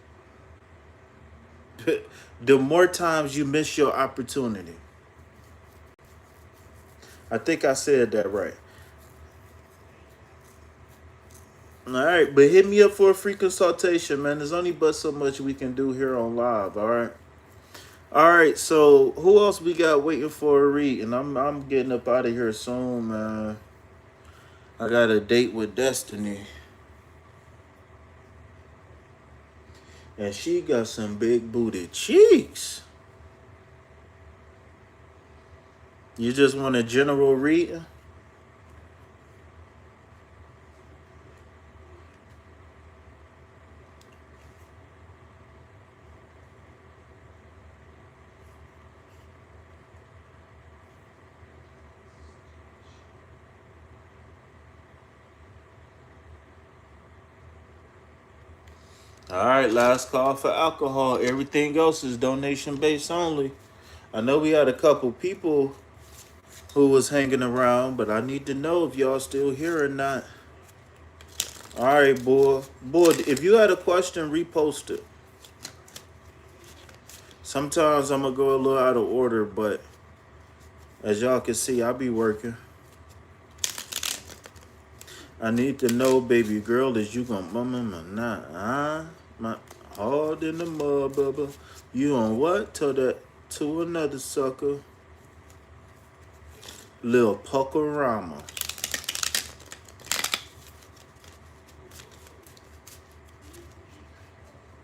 the more times you miss your opportunity. I think I said that right. All right, but hit me up for a free consultation, man. There's only but so much we can do here on live. All right. All right. So who else we got waiting for a read? And I'm getting up out of here soon, man. I got a date with Destiny, and she got some big booty cheeks. You just want a general read? All right, last call for alcohol. Everything else is donation based only. I know we had a couple people who was hanging around, but I need to know if y'all still here or not. All right, boy. Boy, if you had a question, repost it. Sometimes I'm going to go a little out of order, but as y'all can see, I be working. I need to know, baby girl, is you going to mama my nah, my hard in the mud, bubba. You on what? Tell that to another sucker. Lil Puckarama.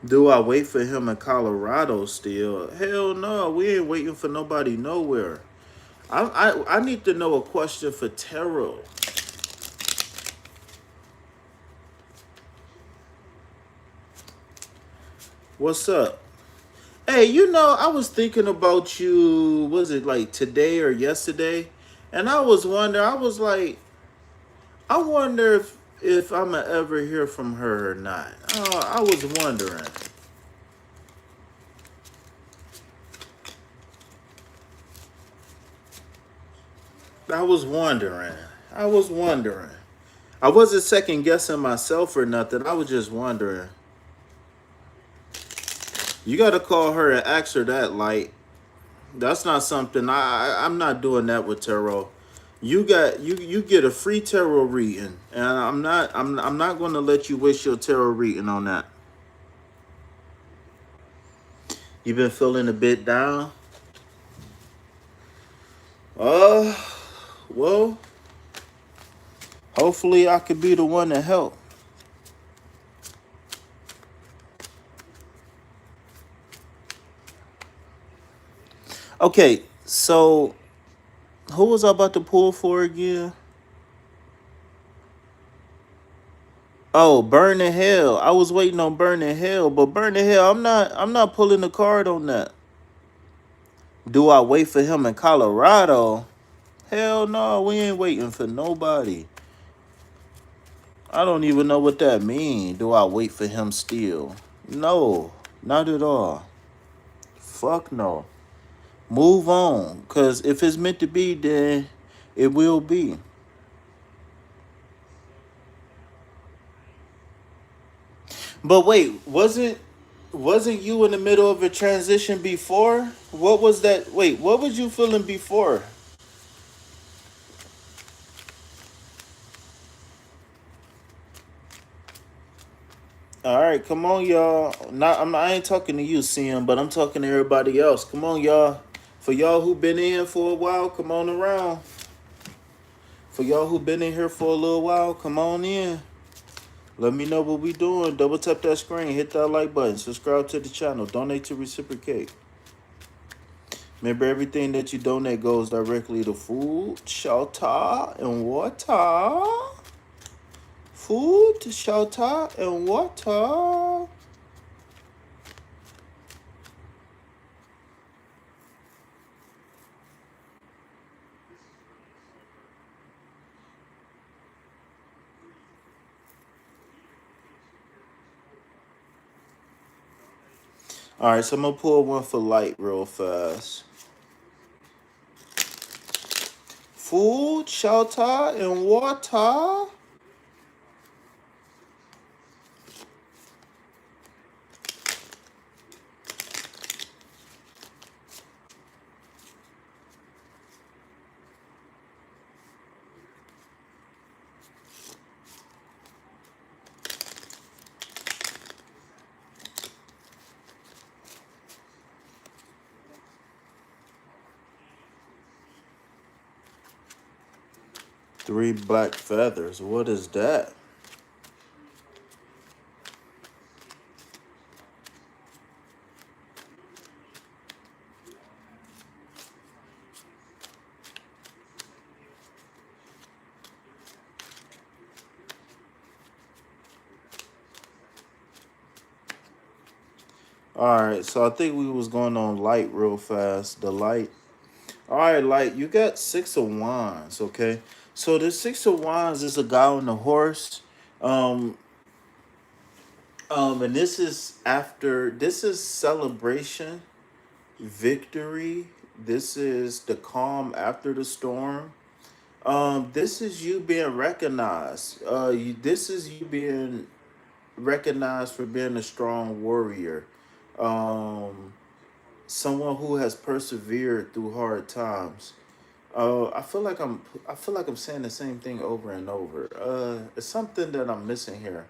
Do I wait for him in Colorado still? Hell no, we ain't waiting for nobody nowhere. I need to know a question for tarot. What's up? Hey, I was thinking about you, was it like today or yesterday? And I was wondering, I was like, I wonder if I'm going to ever hear from her or not. I was wondering. I was wondering. I was wondering. I wasn't second guessing myself or nothing. I was just wondering. You got to call her and ask her that. Like, that's not something I'm not doing that with tarot. You get a free tarot reading, and I'm not going to let you waste your tarot reading on that. You been feeling a bit down? Well, hopefully I could be the one to help. Okay, so who was I about to pull for again? Oh, Burning Hell. I was waiting on Burning Hell, but Burning Hell, I'm not pulling the card on that. Do I wait for him in Colorado? Hell no, we ain't waiting for nobody. I don't even know what that means. Do I wait for him still? No, not at all. Fuck no. Move on. Cause if it's meant to be, then it will be. But wait, wasn't you in the middle of a transition before? What was that? Wait, what was you feeling before? All right, come on, y'all. I ain't talking to you, Sim, but I'm talking to everybody else. Come on, y'all. For y'all who been in for a while, come on around. For y'all who been in here for a little while, come on in. Let me know what we doing. Double tap that screen, hit that like button, subscribe to the channel, donate to reciprocate. Remember, everything that you donate goes directly to food, shelter, and water. Food, shelter, and water. All right, so I'm gonna pull one for light real fast. Food, shelter, and water. 3 black feathers. What is that? All right, so I think we was going on light real fast. The light. All right, light. You got 6 of Wands. Okay, so the 6 of Wands is a guy on a horse. Um, and this is after. This is celebration, victory. This is the calm after the storm. This is you being recognized. This is you being recognized for being a strong warrior. Um, Someone who has persevered through hard times. I feel like I'm saying the same thing over and over. It's something that I'm missing here.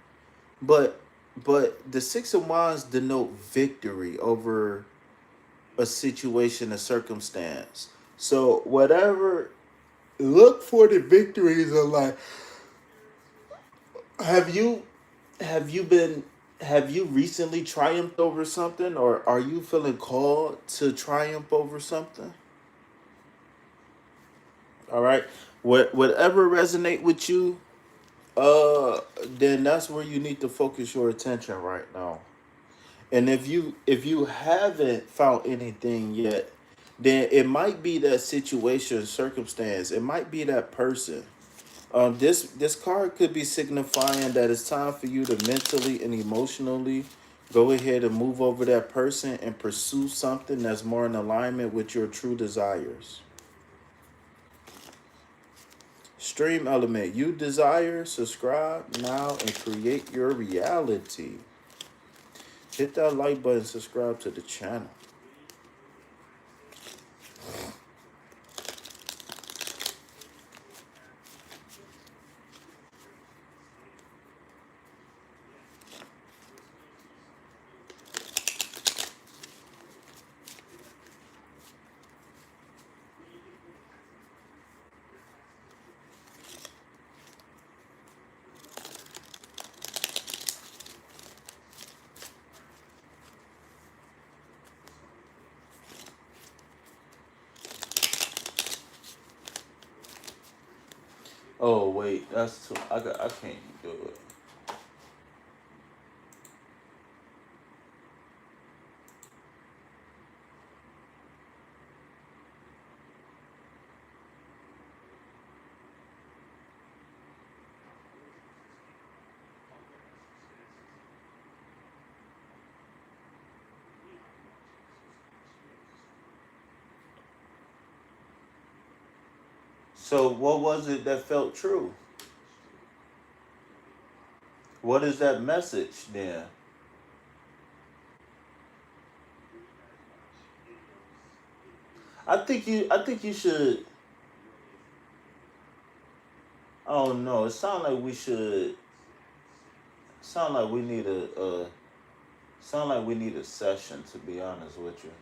But but the 6 of Wands denote victory over a situation, a circumstance. So whatever, look for the victories of life. Have you have you been have you recently triumphed over something, or are you feeling called to triumph over something? All right. Whatever resonate with you, then that's where you need to focus your attention right now. And if you haven't found anything yet, then it might be that situation, circumstance. It might be that person. This card could be signifying that it's time for you to mentally and emotionally go ahead and move over that person and pursue something that's more in alignment with your true desires. Stream element. You desire, subscribe now and create your reality. Hit that like button, subscribe to the channel. Oh wait, that's too. I can't do it. So what was it that felt true? What is that message then? I think you should. Oh no, it sounds like we should. Sound like we need a. Sound like we need a session. To be honest with you.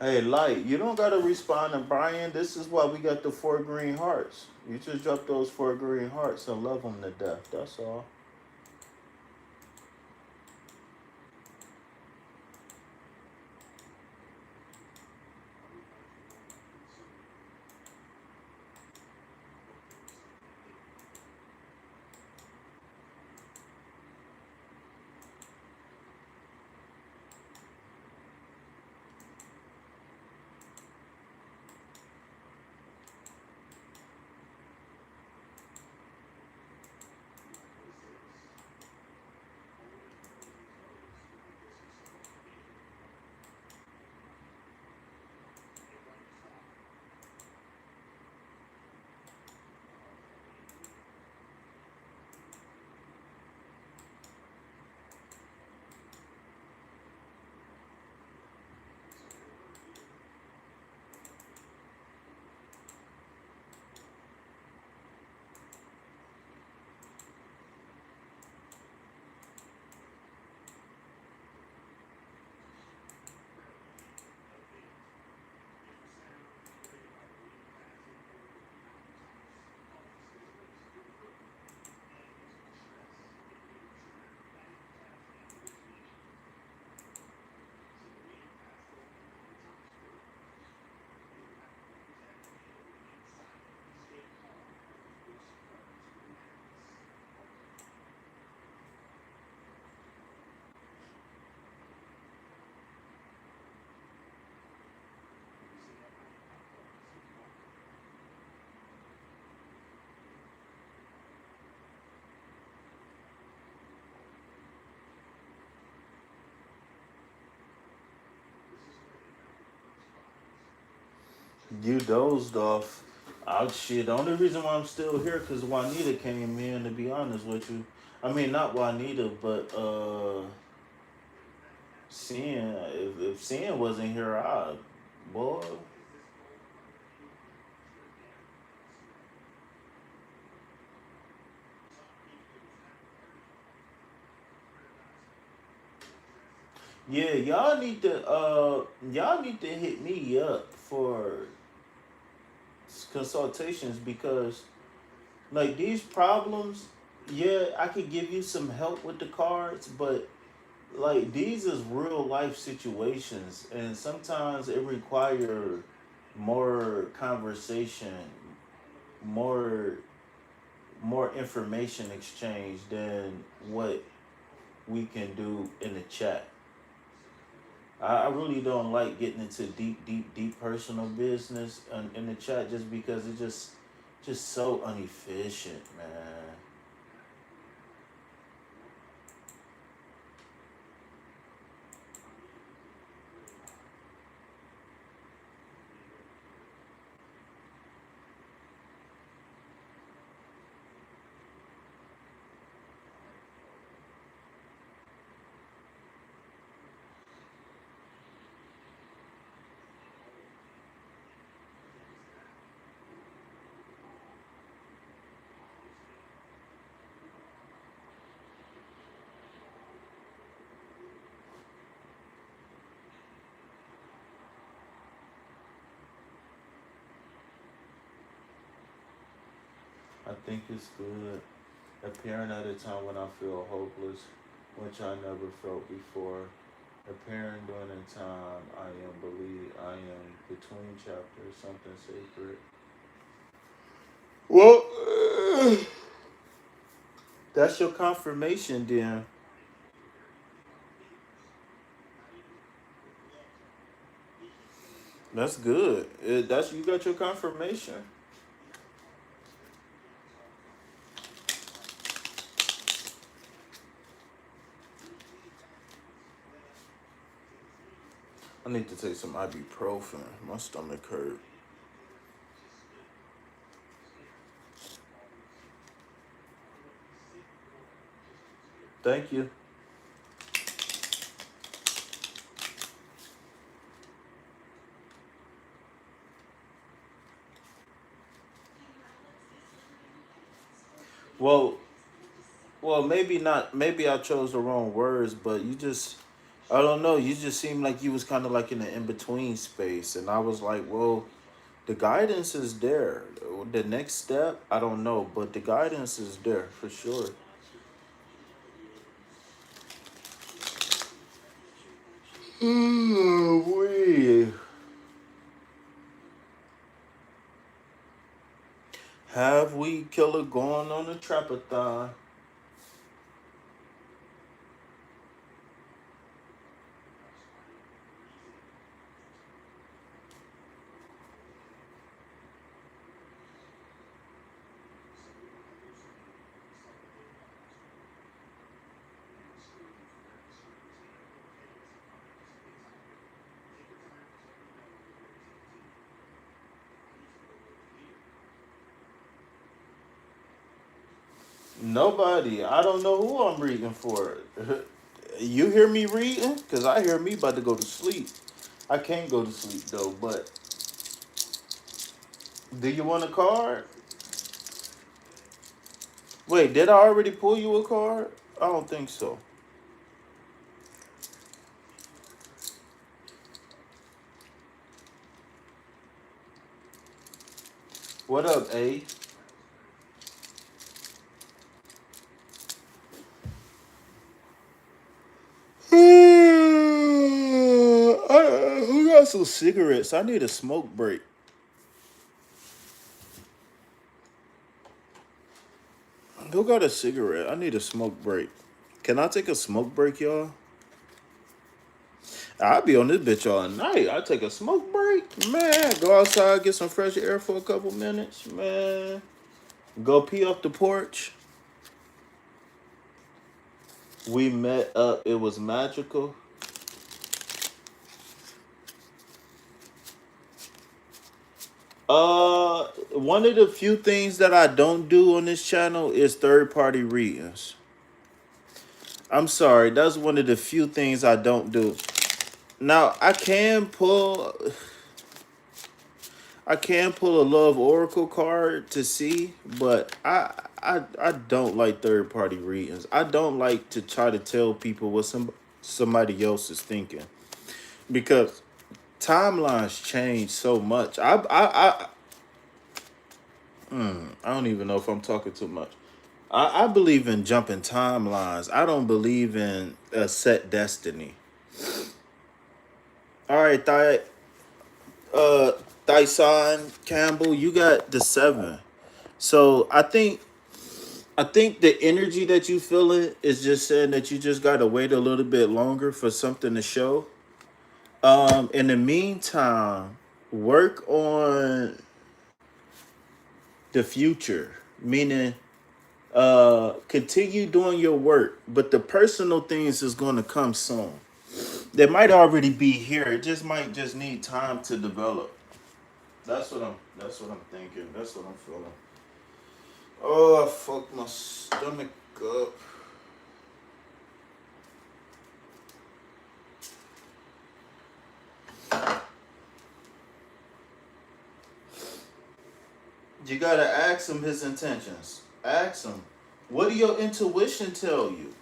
Hey, Light, you don't gotta respond to Brian. This is why we got the four green hearts. You just drop those four green hearts and love them to death. That's all. You dozed off. Oh shit. The only reason why I'm still here because Juanita came in. To be honest with you, I mean not Juanita, but Sin. If Sin wasn't here, I boy. Yeah, y'all need to hit me up for consultations because like these problems, yeah, I could give you some help with the cards, but like these is real life situations and sometimes it require more conversation, more more information exchange than what we can do in the chat. I really don't like getting into deep personal business in the chat just because it's just so inefficient, man. I think it's good. Appearing at a time when I feel hopeless, which I never felt before. Appearing during a time I am believe I am between chapters, something sacred. Well, that's your confirmation, then. That's good. That's you got your confirmation. I need to take some ibuprofen. My stomach hurt. Thank you. Well, well, maybe not. Maybe I chose the wrong words, but you just I don't know. You just seemed like you was kind of like in the in between space, and I was like, well, the guidance is there. The next step, I don't know, but the guidance is there for sure. Oh, we have we killer going on a trapathon. Nobody. I don't know who I'm reading for. You hear me reading? Cause I hear me about to go to sleep. I can't go to sleep though. But do you want a card? Wait, did I already pull you a card? I don't think so. What up, A? Who got some cigarettes? I need a smoke break. Who got a cigarette? I need a smoke break. Can I take a smoke break, y'all? I'll be on this bitch all night. I take a smoke break, man. Go outside, get some fresh air for a couple minutes, man. Go pee off the porch. We met up. It was magical. One of the few things that I don't do on this channel is third party readings. I'm sorry, that's one of the few things I don't do. Now I can pull a love oracle card to see, but I don't like third party readings. I don't like to try to tell people what somebody else is thinking because timelines change so much. I don't even know if I'm talking too much. I believe in jumping timelines. I don't believe in a set destiny. All right, uh, Dyson Campbell, you got the 7. So I think the energy that you feeling is just saying that you just gotta wait a little bit longer for something to show. In the meantime, work on the future, meaning continue doing your work, but the personal things is gonna come soon. They might already be here. It just might just need time to develop. That's what I'm thinking. That's what I'm feeling. Oh, I fucked my stomach up. You gotta ask him his intentions. Ask him. What do your intuition tell you?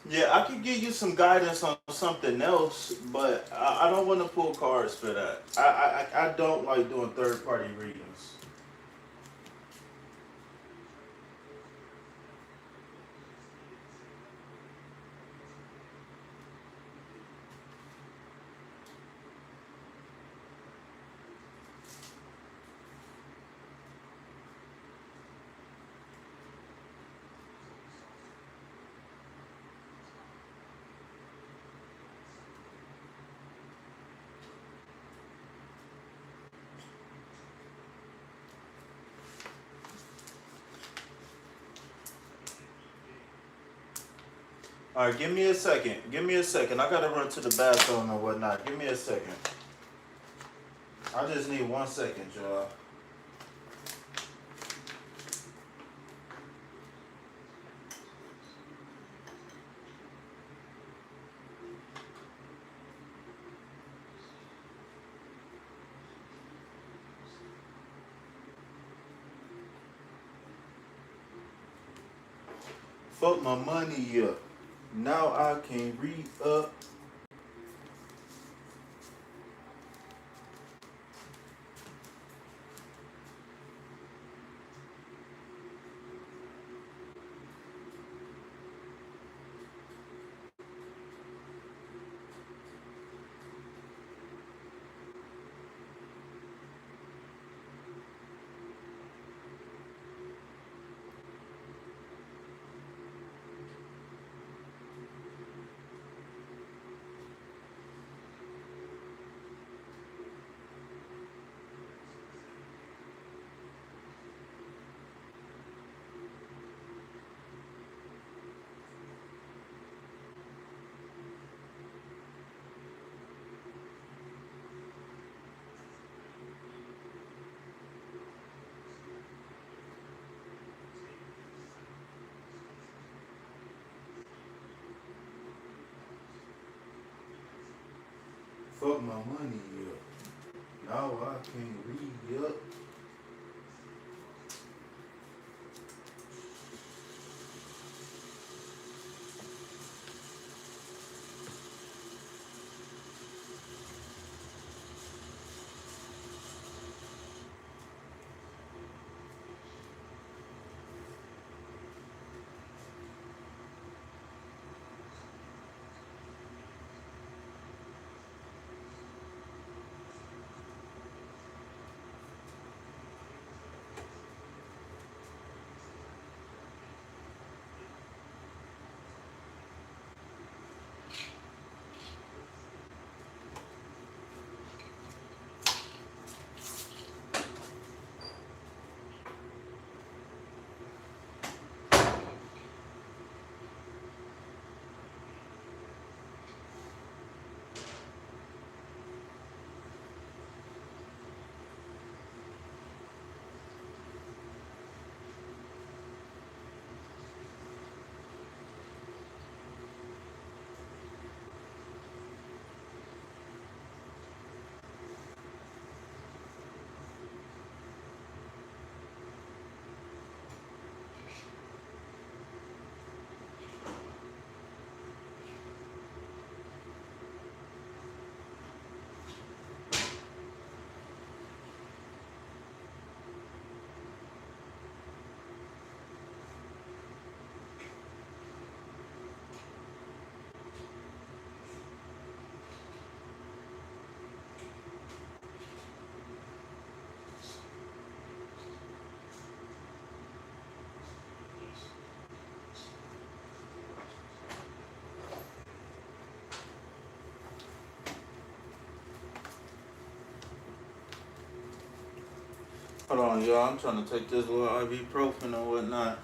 Yeah, I could give you some guidance on something else, but I don't want to pull cards for that. I don't like doing third party readings. All right, give me a second. Give me a second. I gotta run to the bathroom and whatnot. Give me a second. I just need 1 second, y'all. Fuck my money up. Now I can read up. Fuck my money up. Now I can read up. Hold on, y'all. I'm trying to take this little ibuprofen or whatnot.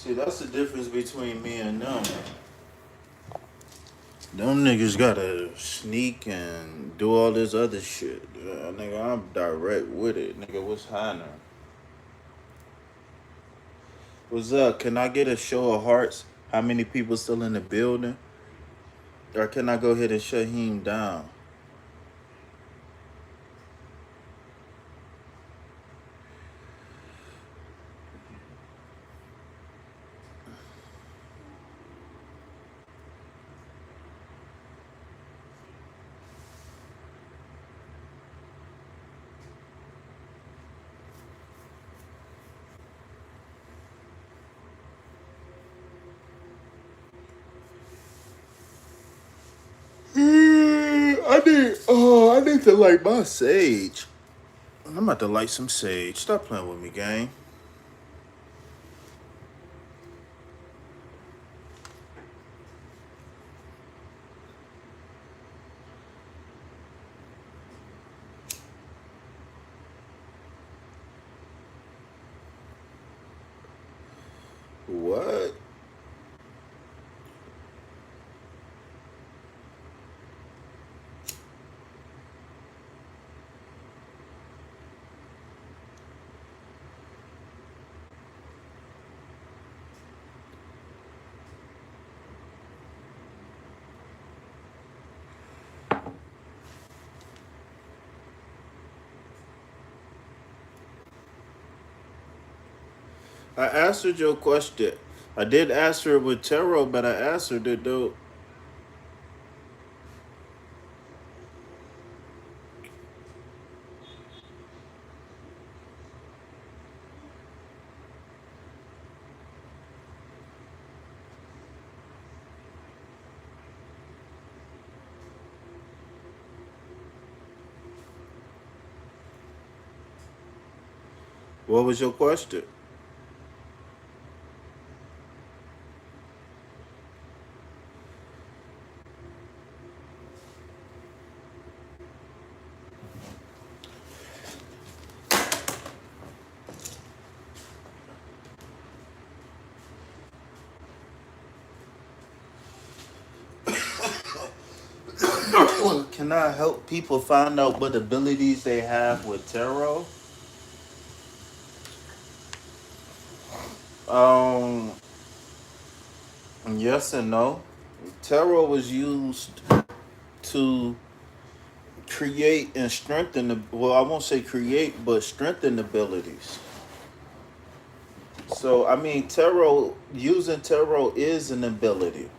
See, that's the difference between me and them. Them niggas gotta sneak and do all this other shit. Nigga, I'm direct with it. Nigga, what's happening? What's up? Can I get a show of hearts? How many people still in the building? Or can I go ahead and shut him down? I need to light my sage. I'm about to light some sage. Stop playing with me, gang. What? I answered your question. I did answer it with tarot, but I answered it though. What was your question? Can I help people find out what abilities they have with tarot? Um, yes and no. Tarot was used to create and strengthen the, well, I won't say create, but strengthen abilities. So I mean, tarot, using tarot is an ability.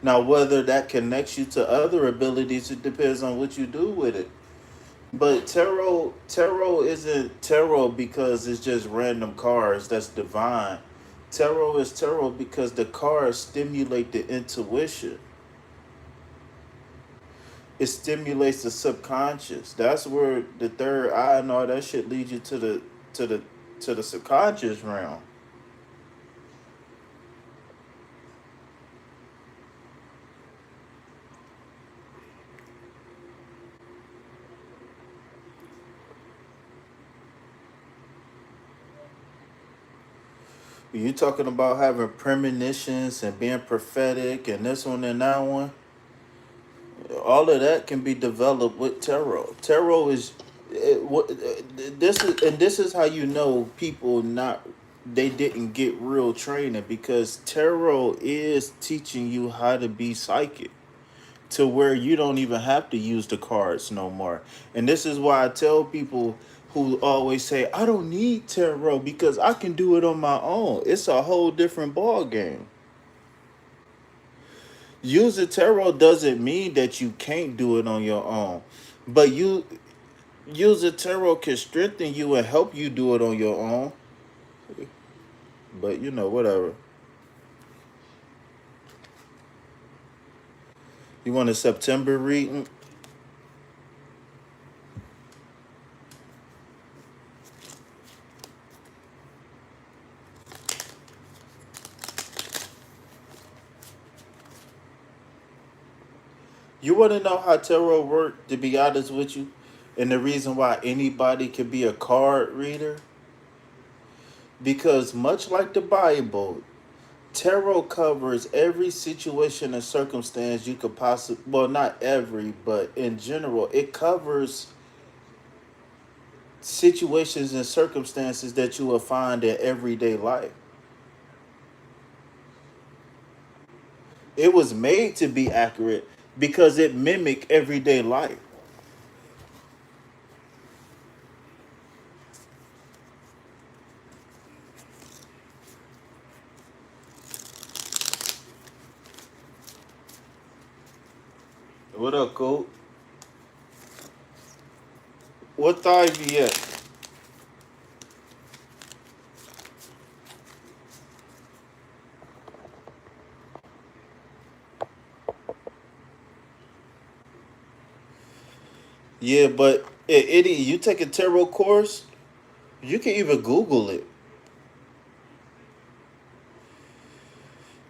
Now, whether that connects you to other abilities, it depends on what you do with it. But tarot isn't tarot because it's just random cards that's divine. Tarot is tarot because the cards stimulate the intuition. It stimulates the subconscious. That's where the third eye and all that shit leads you to the to the subconscious realm. You talking about having premonitions and being prophetic and this one and that one. All of that can be developed with tarot. Tarot is this is, and this is how you know people not, they didn't get real training, because tarot is teaching you how to be psychic to where you don't even have to use the cards no more. And this is why I tell people who always say I don't need tarot because I can do it on my own. It's a whole different ball game. Using tarot doesn't mean that you can't do it on your own, but you using tarot can strengthen you and help you do it on your own. But you know, whatever. You want a September reading? You want to know how tarot work? To be honest with you, and the reason why anybody can be a card reader, Because much like the Bible, tarot covers every situation and circumstance you could possibly, well, not every, but in general, it covers situations and circumstances that you will find in everyday life. It was made to be accurate because it mimicked everyday life. What up, Colt? What Ivy at? Yeah, but idiot, you take a tarot course, you can even Google it.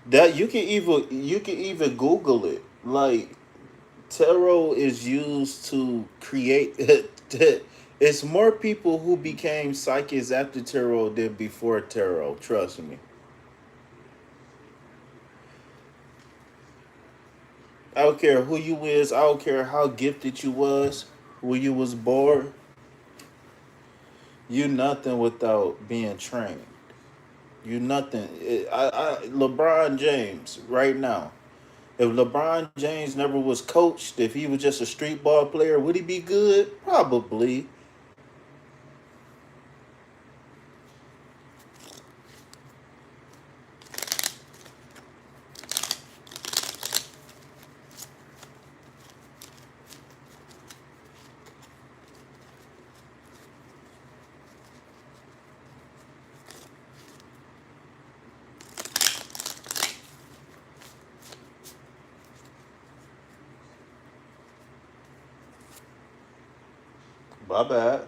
That you can even Google it. Like tarot is used to create. It's more people who became psychics after tarot than before tarot. Trust me. I don't care who you is. I don't care how gifted you was when you was born. You nothing without being trained. You nothing. LeBron James right now. If LeBron James never was coached, if he was just a street ball player, would he be good? Probably. My bad.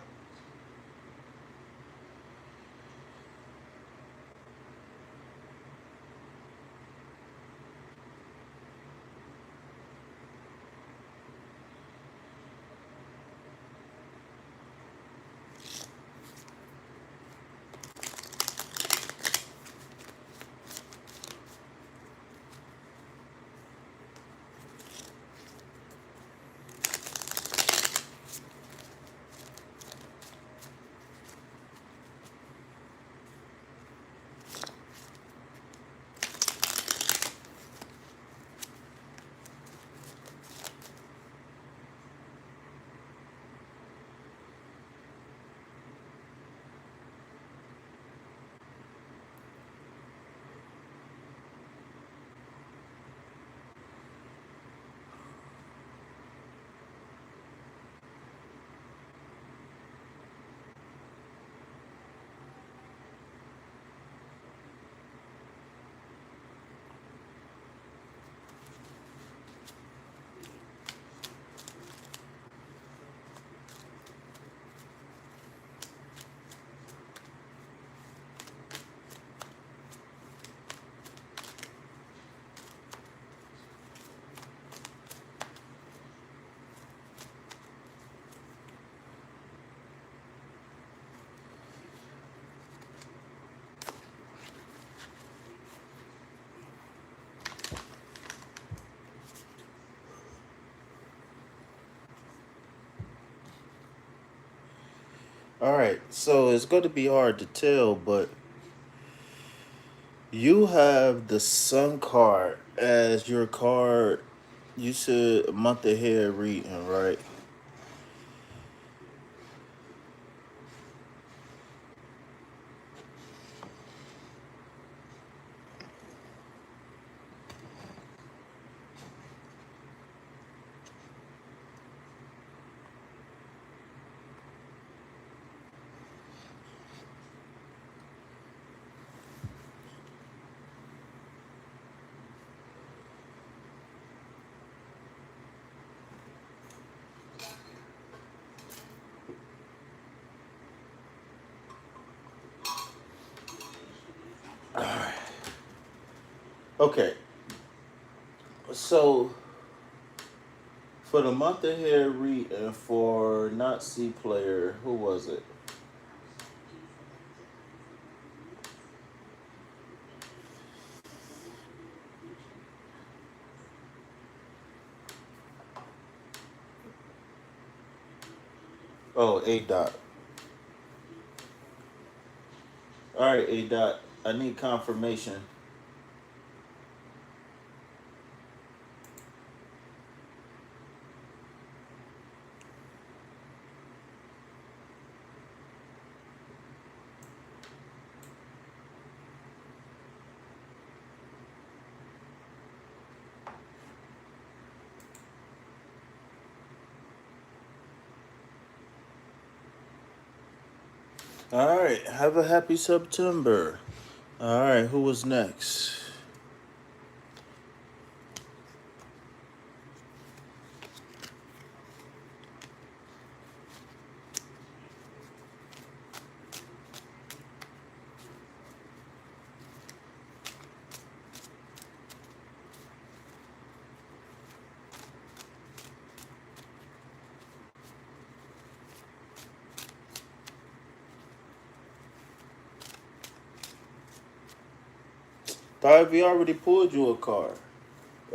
All right, so it's going to be hard to tell, but you have the Sun card as your card. You said a month ahead reading, right? Okay, so for the month ahead reading for not C player, who was it? Oh, A dot. All right, A dot. I need confirmation. All right, have a happy September. All right, who was next? Ivy already pulled you a card.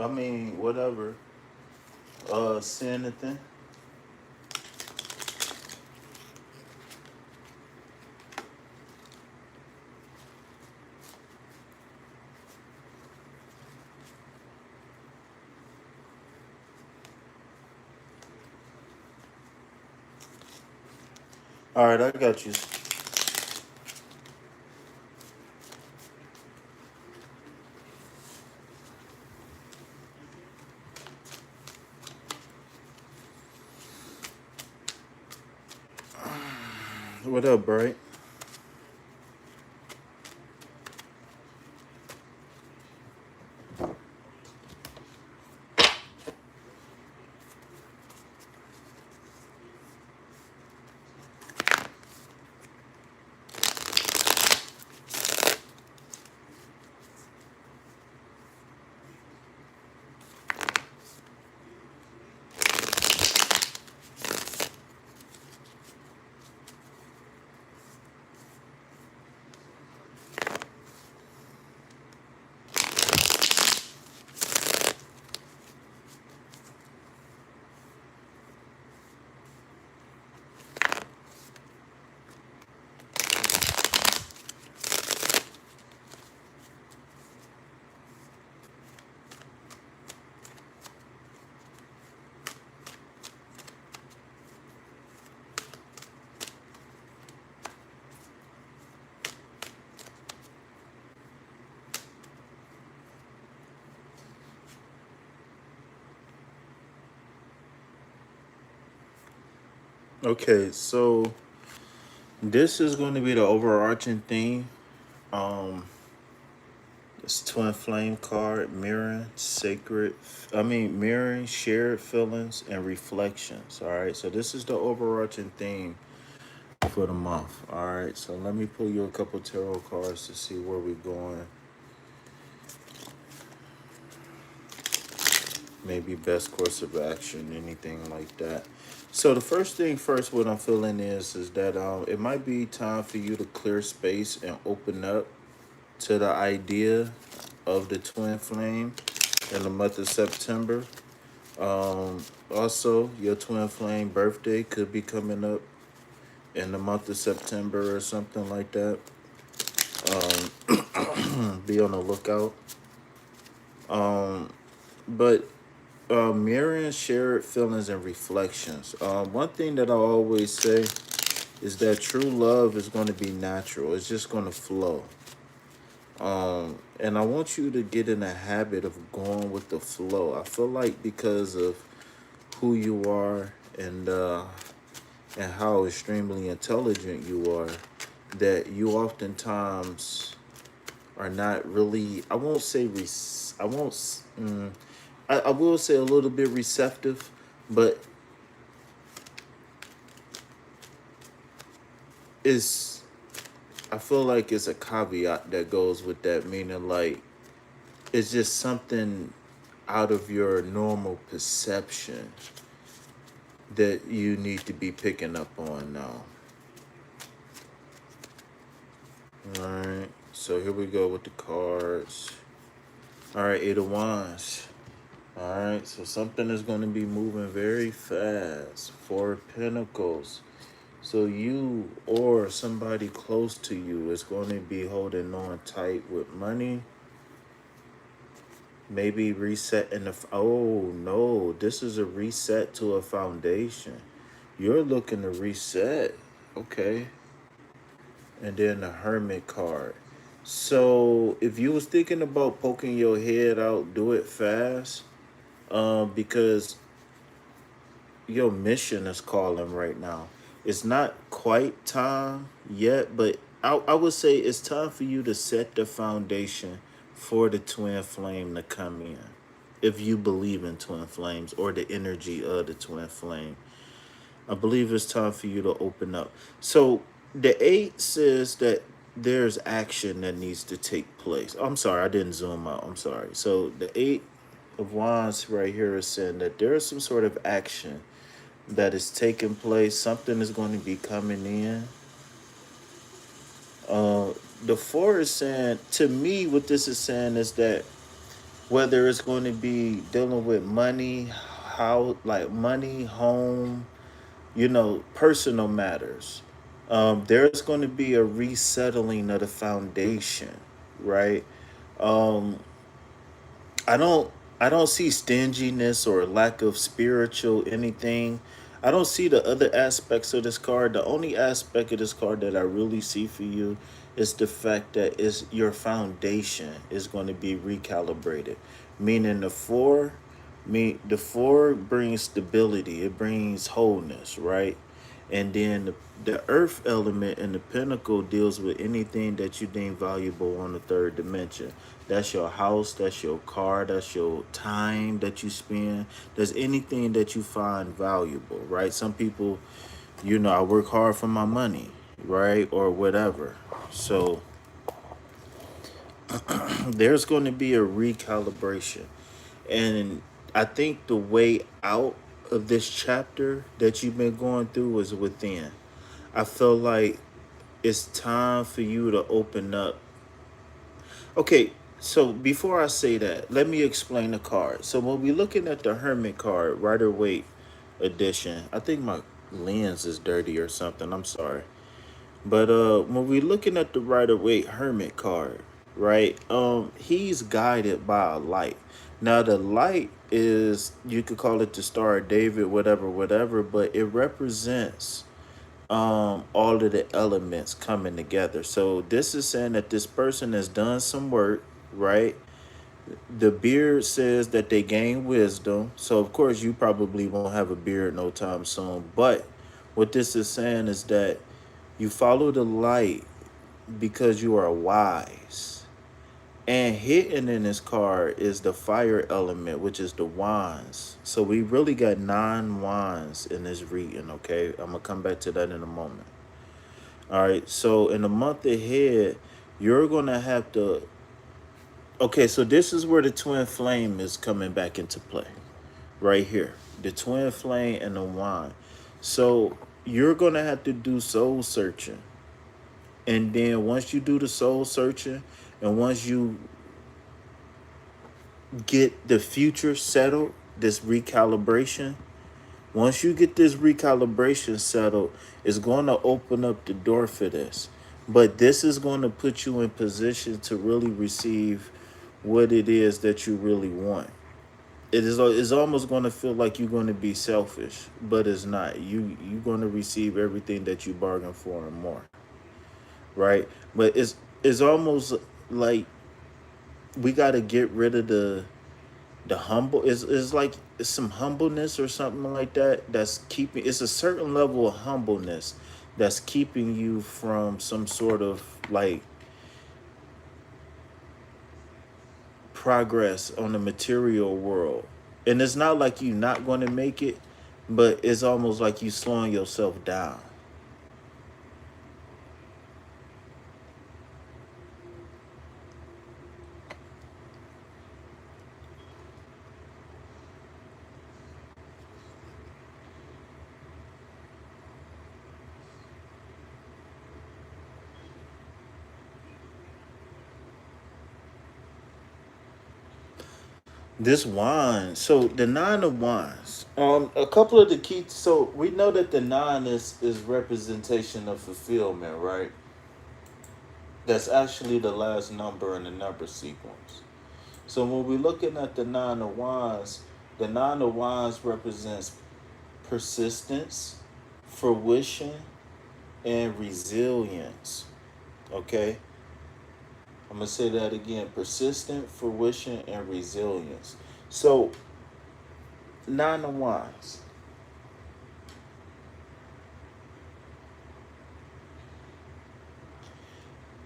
I mean, whatever. See anything? All right, I got you. What up, Bright? Okay, so this is going to be the overarching theme. Um, it's twin flame card, mirroring shared feelings and reflections. All right, so this is the overarching theme for the month. All right, so let me pull you a couple tarot cards to see where we're going. Maybe best course of action, anything like that. So the first thing first, what I'm feeling is that it might be time for you to clear space and open up to the idea of the twin flame in the month of September. Also, your twin flame birthday could be coming up in the month of September or something like that. Be on the lookout. But mirroring shared feelings and reflections. One thing that I always say is that true love is going to be natural. It's just going to flow. And I want you to get in a habit of going with the flow. I feel like because of who you are and how extremely intelligent you are, that you oftentimes are not really. I won't say I won't. I will say a little bit receptive, but it's. I feel like it's a caveat that goes with that, meaning like it's just something out of your normal perception that you need to be picking up on now. All right, so here we go with the cards. All right, Eight of Wands. All right, so something is going to be moving very fast. Four of Pentacles. So you or somebody close to you is going to be holding on tight with money. Maybe resetting oh no, this is a reset to a foundation. You're looking to reset. Okay. And then the hermit card. So if you was thinking about poking your head out, do it fast. Because your mission is calling right now. It's not quite time yet, but I would say it's time for you to set the foundation for the twin flame to come in. If you believe in twin flames or the energy of the twin flame, I believe it's time for you to open up. So the 8 says that there's action that needs to take place. I'm sorry, I didn't zoom out. I'm sorry. So the 8 of Wands right here is saying that there is some sort of action that is taking place. Something is going to be coming in. Uh, the 4 is saying, to me, what this is saying is that whether it's going to be dealing with money, how like money, home, personal matters. There's going to be a resettling of the foundation, right? Um, I don't I don't see stinginess or lack of spiritual anything. I don't see the other aspects of this card. The only aspect of this card that I really see for you is the fact that is your foundation is going to be recalibrated. Meaning the 4 brings stability, it brings wholeness, right? And then the earth element and the pinnacle deals with anything that you deem valuable on the third dimension. That's your house, that's your car, that's your time that you spend. There's anything that you find valuable, right? Some people, I work hard for my money, right? Or whatever. So there's going to be a recalibration. And I think the way out of this chapter that you've been going through is within. I feel like it's time for you to open up. Okay, so before I say that, let me explain the card. So when we're looking at the Hermit card, Rider Waite edition, I think my lens is dirty or something. I'm sorry. But when we're looking at the Rider Waite Hermit card, right? He's guided by a light. Now the light is, you could call it the Star of David, whatever, whatever, but it represents all of the elements coming together. So this is saying that this person has done some work, right? The beard says that they gain wisdom. So of course you probably won't have a beard no time soon. But what this is saying is that you follow the light because you are wise. And hidden in this card is the fire element, which is the wands. So we really got 9 wands in this reading, okay? I'm going to come back to that in a moment. All right, so in the month ahead, you're going to have to... Okay, so this is where the twin flame is coming back into play. Right here. The twin flame and the wand. So you're going to have to do soul searching. And then once you do the soul searching, and once you get the future settled, this recalibration, once you get this recalibration settled, it's going to open up the door for this. But this is going to put you in position to really receive what it is that you really want. It's almost going to feel like you're going to be selfish, but it's not. You're going to receive everything that you bargained for and more. Right? But it's almost like we got to get rid of the humble is like it's some humbleness or something like that that's keeping, it's a certain level of humbleness that's keeping you from some sort of like progress on the material world. And it's not like you're not going to make it, but it's almost like you slowing yourself down. This wine. So the nine of wands. A couple of the key. So we know that the nine is representation of fulfillment, right? That's actually the last number in the number sequence. So when we're looking at the nine of wands represents persistence, fruition, and resilience. Okay, I'm gonna say that again: persistent, fruition, and resilience. So nine of wands.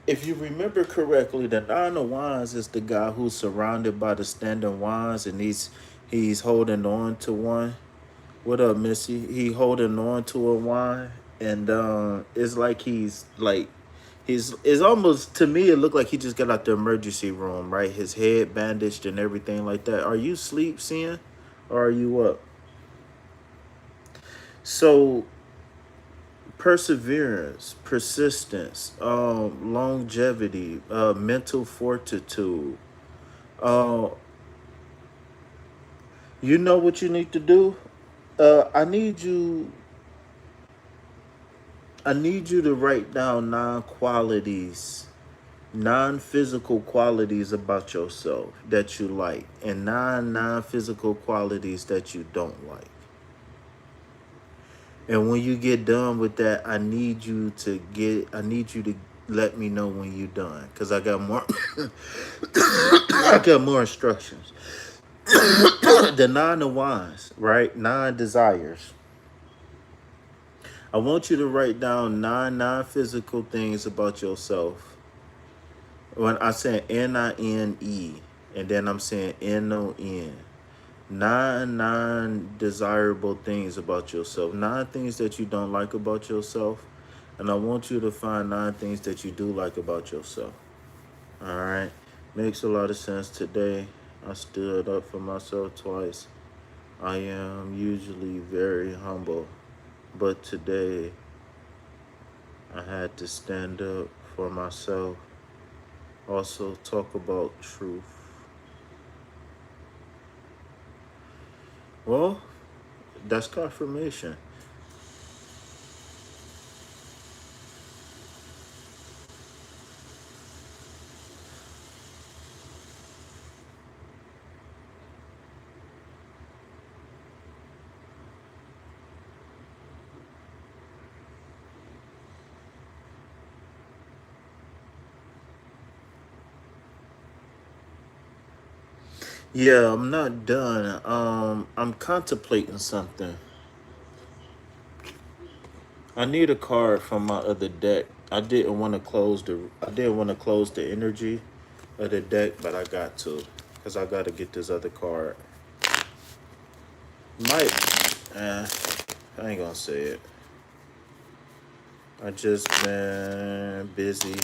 If you remember correctly, the nine of wands is the guy who's surrounded by the standing wands, and he's holding on to one. What up, Missy? He holding on to a wand, and it's like he's it's almost to me. It looked like he just got out the emergency room, right? His head bandaged and everything like that. Are you sleep seeing, or are you up? So perseverance, persistence, longevity, mental fortitude. Uh, you know what you need to do. I need you I need you to write down nine qualities, nine physical qualities about yourself that you like, and nine non-physical qualities that you don't like. And when you get done with that, I need you to let me know when you're done, cause I got more. I got more instructions. The nine of wands, right? Nine desires. I want you to write down nine non-physical things about yourself. When I say NINE, and then I'm saying NON. Nine non-desirable things about yourself. Nine things that you don't like about yourself. And I want you to find nine things that you do like about yourself. All right. Makes a lot of sense today. I stood up for myself twice. I am usually very humble, but today I had to stand up for myself. Also, talk about truth. Well, that's confirmation. Yeah, I'm not done. I'm contemplating something. I need a card from my other deck. I didn't want to close the energy of the deck, but I got to, cause I got to get this other card. Might, I ain't gonna say it. I just been busy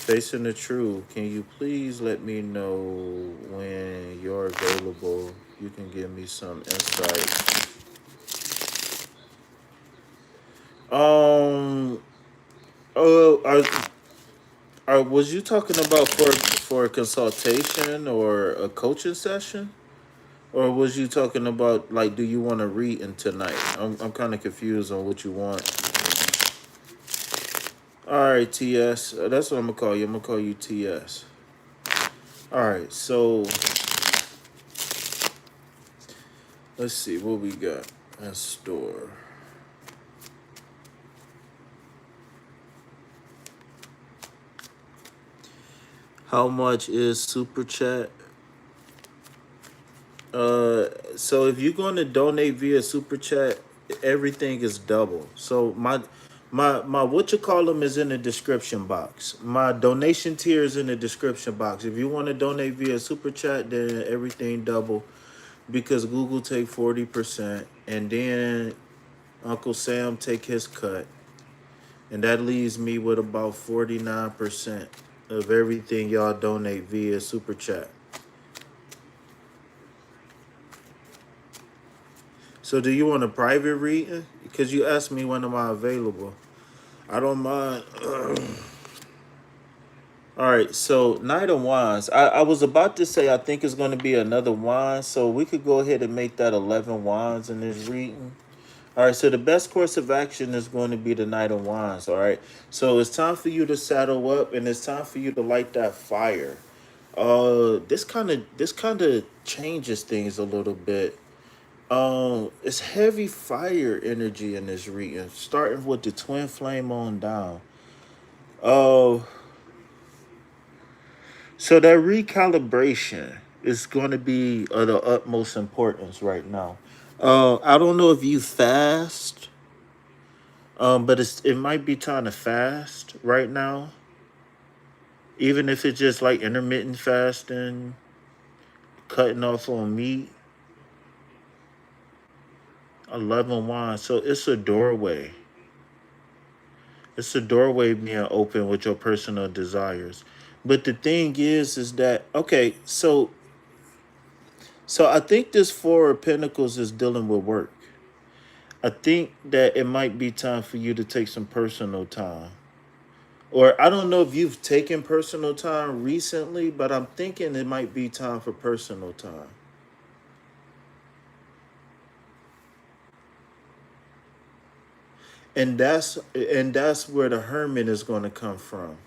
facing the truth. Can you please let me know when you're available? You can give me some insight. Um. Was you talking about for a consultation or a coaching session, or was you talking about like, do you want to read in tonight? I'm kind of confused on what you want. All right, TS. That's what I'm gonna call you. I'm gonna call you TS. All right. So let's see what we got in store. How much is super chat? So if you're going to donate via super chat, everything is double. So my what you call them is in the description box. My donation tier is in the description box. If you want to donate via super chat, then everything double, because Google take 40%, and then Uncle Sam take his cut, and that leaves me with about 49% of everything y'all donate via super chat. So do you want a private reading? Because you asked me when am I available. I don't mind. All right, so Knight of Wands. I was about to say I think it's going to be another wand, so we could go ahead and make that 11 wands in this reading. All right, so the best course of action is going to be the Knight of Wands. All right, so it's time for you to saddle up, and it's time for you to light that fire. This kind of changes things a little bit. It's heavy fire energy in this reading, starting with the twin flame on down. Uh, so that recalibration is going to be of the utmost importance right now. I don't know if you fast, but it might be time to fast right now. Even if it's just like intermittent fasting, cutting off on meat, 11 wine. So it's a doorway. It's a doorway being open with your personal desires. But the thing is that okay, so I think this Four of Pentacles is dealing with work. I think that it might be time for you to take some personal time. Or I don't know if you've taken personal time recently, but I'm thinking it might be time for personal time. And that's where the hermit is going to come from.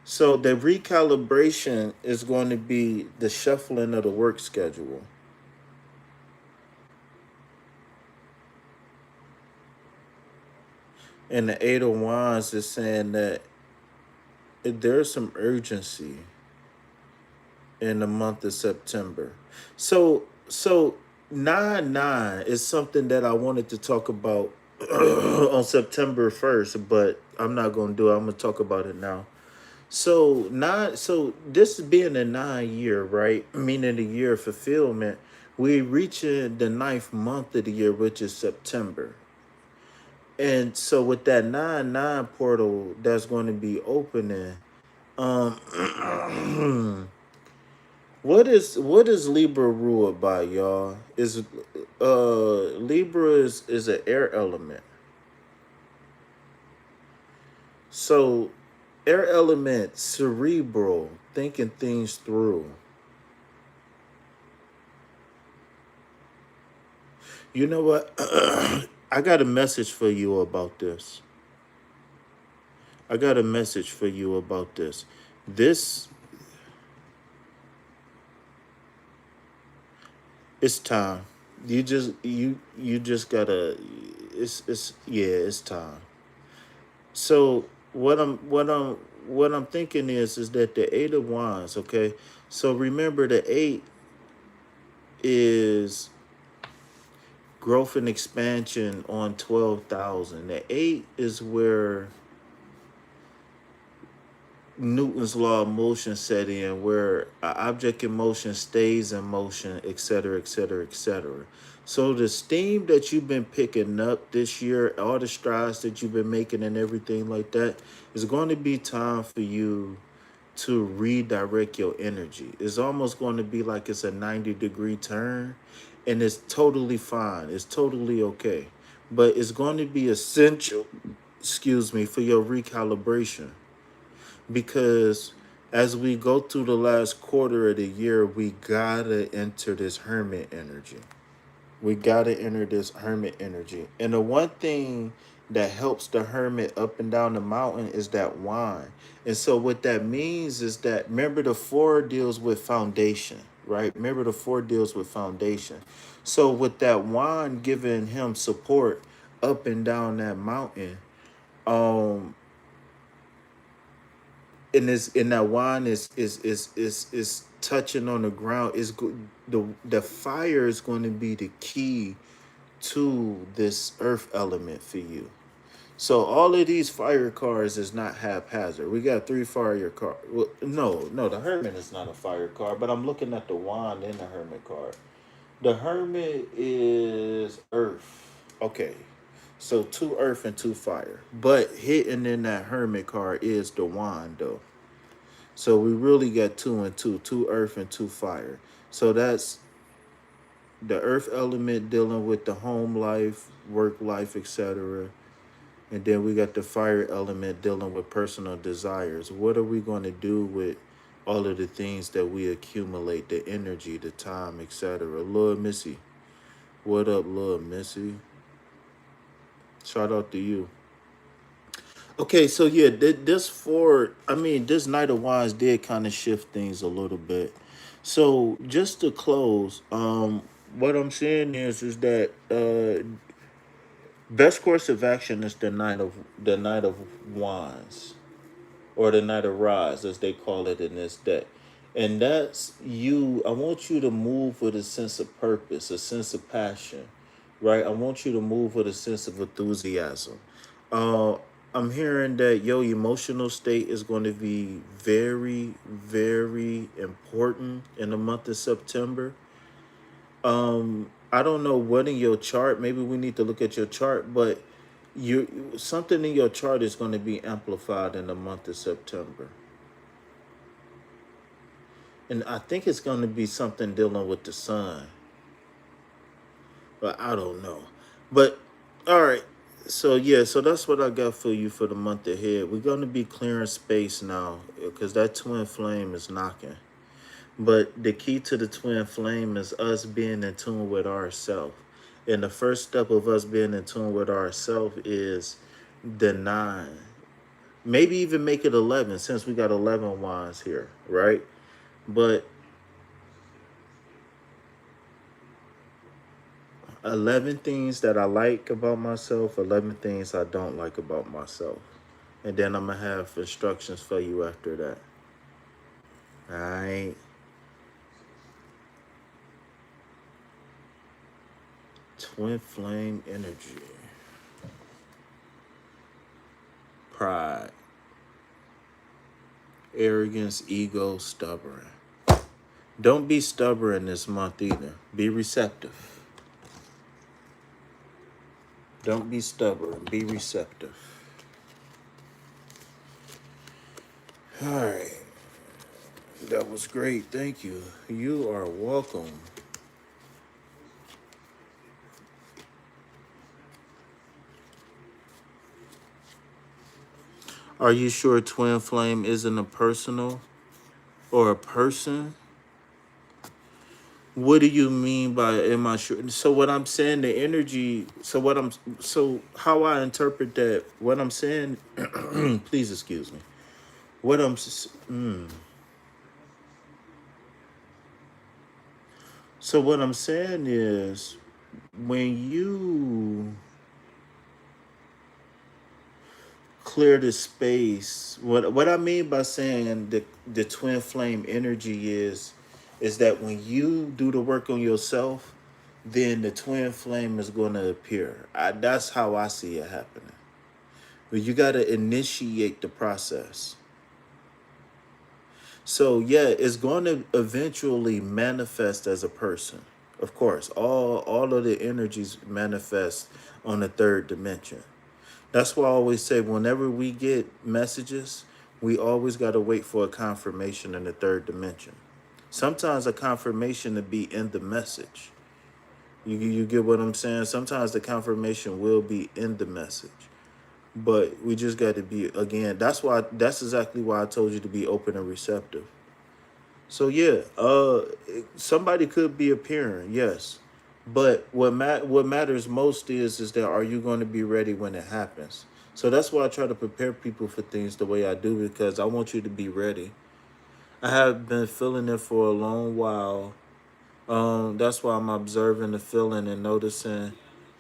So the recalibration is going to be the shuffling of the work schedule. And the Eight of Wands is saying that there's some urgency in the month of September. So 9-9 is something that I wanted to talk about on September 1st, but I'm not gonna do it. I'm gonna talk about it now. So this being a 9 year, right? Meaning the year of fulfillment, we reaching the ninth month of the year, which is September. And so with that 9-9 portal that's going to be opening, um what is Libra ruled by, y'all? Is Libra is an air element. So air element, cerebral, thinking things through. You know what? I got a message for you about this. I got a message for you about this. This it's time. You just gotta. It's yeah. It's time. So what I'm thinking is that the Eight of Wands. Okay. So remember the eight is growth and expansion on 12,000. The eight is where Newton's law of motion set in, where an object in motion stays in motion, etc., etc., etc. So the steam that you've been picking up this year, all the strides that you've been making and everything like that, is going to be time for you to redirect your energy. It's almost going to be like it's a 90-degree turn, and it's totally fine. It's totally okay. But it's going to be essential, excuse me, for your recalibration, because as we go through the last quarter of the year, we gotta enter this hermit energy. We gotta enter this hermit energy. And the one thing that helps the hermit up and down the mountain is that wine. And so what that means is that, remember, the four deals with foundation, right? Remember, the four deals with foundation. So with that wine giving him support up and down that mountain, um and this and that wine is touching on the ground, the fire is going to be the key to this earth element for you. So all of these fire cards is not haphazard. We got three fire cards. Well, no, the hermit is not a fire card, but I'm looking at the wand in the hermit card. The hermit is earth. Okay. So two earth and two fire. But hidden in that hermit card is the wand though. So we really got two and two, two earth and two fire. So that's the earth element dealing with the home life, work life, etc. And then we got the fire element dealing with personal desires. What are we going to do with all of the things that we accumulate, the energy, the time, etc.? Lord Missy. What up, Lord Missy? Shout out to you. Okay, so yeah, this Night of Wands did kind of shift things a little bit. So just to close, what I'm saying is that best course of action is the Night of Wands, or the Night of Rise, as they call it in this deck. And that's you. I want you to move with a sense of purpose, a sense of passion, right? I want you to move with a sense of enthusiasm. Uh, I'm hearing that your emotional state is going to be very, very important in the month of September. I don't know what in your chart. Maybe we need to look at your chart, but something in your chart is going to be amplified in the month of September. And I think it's going to be something dealing with the sun, but I don't know. But all right, so yeah, so that's what I got for you for the month ahead. We're going to be clearing space now because that twin flame is knocking. But the key to the twin flame is us being in tune with ourselves. And the first step of us being in tune with ourselves is the 9. Maybe even make it 11, since we got 11 wands here, right? But 11 things that I like about myself, 11 things I don't like about myself. And then I'm going to have instructions for you after that. All right. Twin flame energy. Pride. Arrogance, ego, stubborn. Don't be stubborn this month either. Be receptive. Don't be stubborn. Be receptive. All right. That was great. Thank you. You are welcome. Are you sure twin flame isn't a personal or a person? What do you mean by am I sure? So what I'm saying, the energy. So how I interpret that. What I'm saying. Please excuse me. What I'm. So what I'm saying is, when you clear the space, what I mean by saying the twin flame energy is that when you do the work on yourself, then the twin flame is going to appear. That's how I see it happening. But you got to initiate the process. So yeah, it's going to eventually manifest as a person. Of course, all of the energies manifest on the third dimension. That's why I always say whenever we get messages, we always got to wait for a confirmation in the third dimension. Sometimes a confirmation to be in the message. You get what I'm saying? Sometimes the confirmation will be in the message. But we just got to be, again, that's exactly why I told you to be open and receptive. So yeah, somebody could be appearing, yes. But what matters most is that are you going to be ready when it happens? So that's why I try to prepare people for things the way I do, because I want you to be ready. I have been feeling it for a long while. That's why I'm observing the feeling and noticing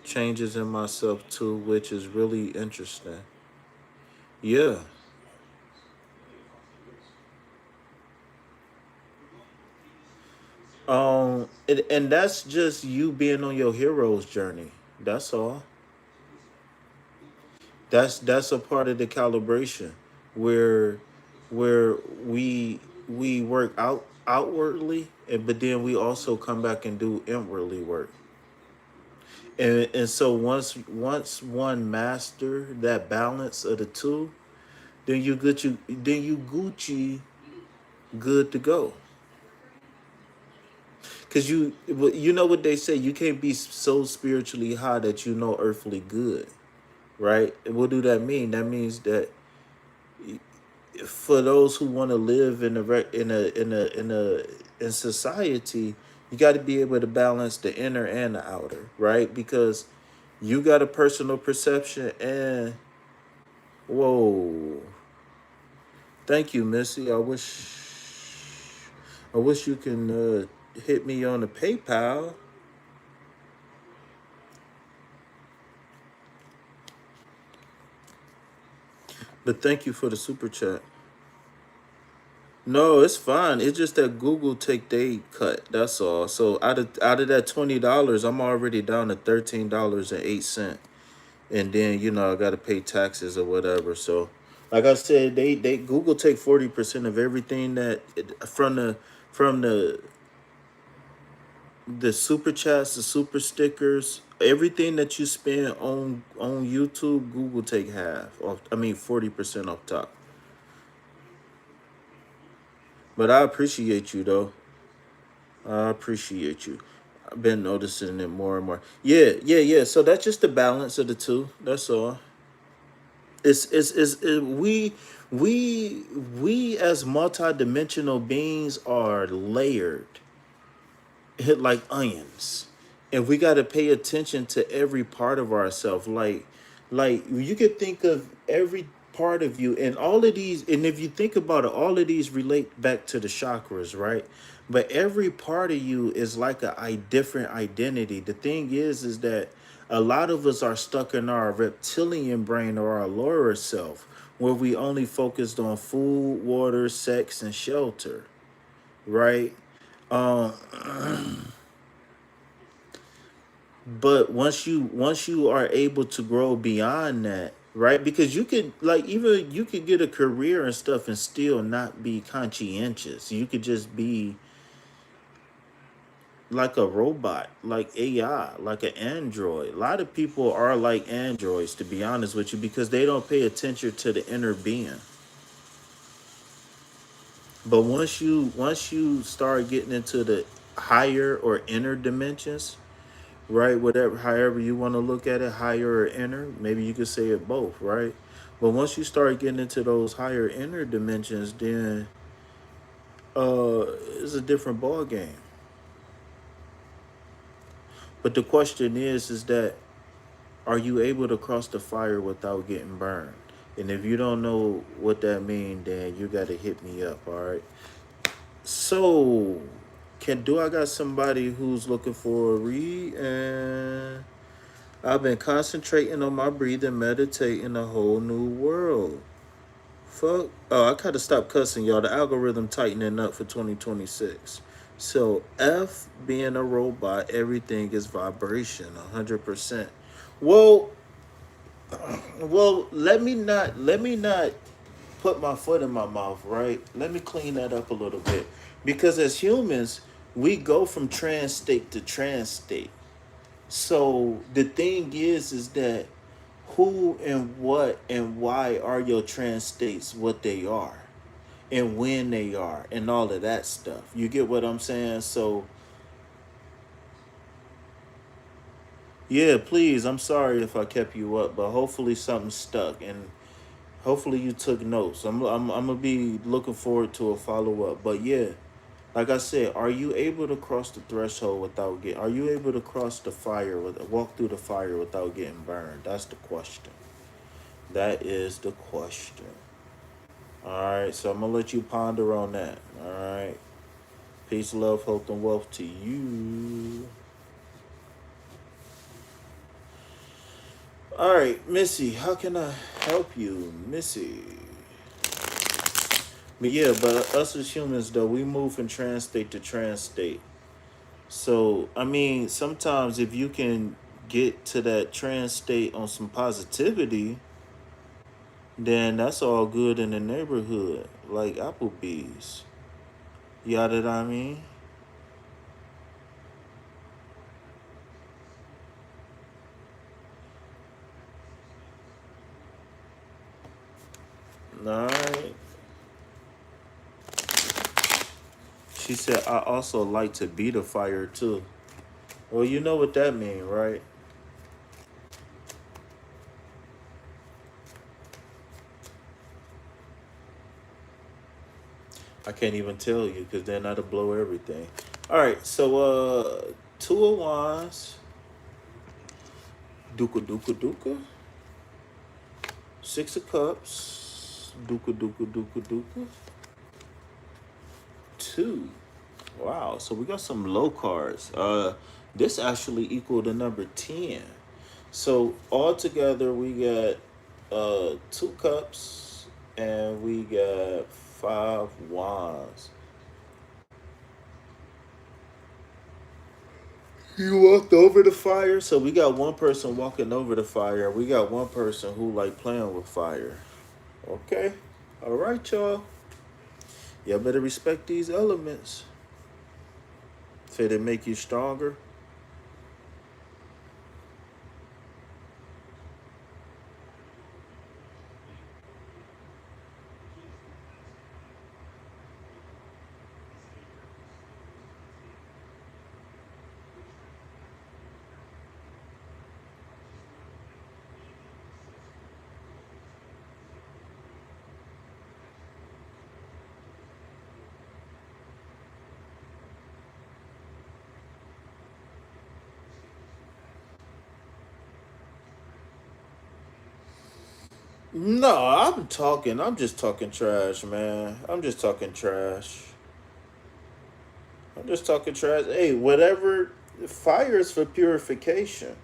changes in myself too, which is really interesting. Yeah. And that's just you being on your hero's journey. That's all. That's a part of the calibration where where we work outwardly, but then we also come back and do inwardly work. And so once one master that balance of the two, then you Gucci good to go. Cause you know what they say, you can't be so spiritually high that you know earthly good. right? And what do that mean? That means that for those who want to live in in society, you got to be able to balance the inner and the outer, right? Because you got a personal perception and whoa, thank you, Missy. I wish you can hit me on the PayPal, but thank you for the super chat. No, it's fine. It's just that Google take they cut. That's all. So out of that $20, I'm already down to $13.08, and then I got to pay taxes or whatever. So, like I said, they Google take 40% of everything from the super chats, the super stickers, everything that you spend on YouTube. Google take half off. I mean 40% off top. But I appreciate you though. I appreciate you. I've been noticing it more and more. Yeah, yeah, yeah. So that's just the balance of the two. That's all. We we as multidimensional beings are layered, hit like onions, and we got to pay attention to every part of ourselves. Like you could think of every part of you, and all of these. And if you think about it, all of these relate back to the chakras, right? But every part of you is like a different identity. The thing is that a lot of us are stuck in our reptilian brain or our lower self, where we only focused on food, water, sex, and shelter, right? Um, but once you are able to grow beyond that, right? Because you could like even you could get a career and stuff and still not be conscientious. You could just be like a robot, like AI, like an android. A lot of people are like androids, to be honest with you, because they don't pay attention to the inner being. But once you start getting into the higher or inner dimensions, right? Whatever, however you want to look at it, higher or inner, maybe you could say it both, right? But once you start getting into those higher inner dimensions, then it's a different ball game. But the question is that are you able to cross the fire without getting burned? And if you don't know what that means, then you got to hit me up, all right? So, do I got somebody who's looking for a read? And I've been concentrating on my breathing, meditating a whole new world. Fuck. Oh, I gotta stop cussing, y'all. The algorithm tightening up for 2026. So F being a robot, everything is vibration, 100%. Well, let me not put my foot in my mouth, right? Let me clean that up a little bit. Because as humans, we go from trans state to trans state. So the thing is that who and what and why are your trans states what they are and when they are and all of that stuff. You get what I'm saying? So yeah, please, I'm sorry if I kept you up, but hopefully something stuck and hopefully you took notes. I'm gonna be looking forward to a follow up. But yeah, like I said, are you able to cross the threshold without getting? Are you able to cross the fire walk through the fire without getting burned? That's the question. That is the question. All right, so I'm gonna let you ponder on that. All right, peace, love, hope, and wealth to you. All right, Missy, how can I help you, Missy? But yeah, but us as humans though, we move from trans state to trans state. So I mean, sometimes if you can get to that trans state on some positivity, then that's all good in the neighborhood, like Applebee's. You know what I mean? All right. She said, I also like to be the fire too. Well, you know what that means, right? I can't even tell you because then that'll blow everything. All right, so two of wands, duka duka duka, six of cups, duka duka duka duka, two. Wow, so we got some low cards. This actually equal the number 10. So altogether we got two cups and we got five wands. You walked over the fire, so we got one person walking over the fire. We got one person who like playing with fire. Okay, all right, y'all. Y'all better respect these elements. Say they make you stronger. No, I'm talking. I'm just talking trash, man. I'm just talking trash. I'm just talking trash. Hey, whatever. Fire is for purification.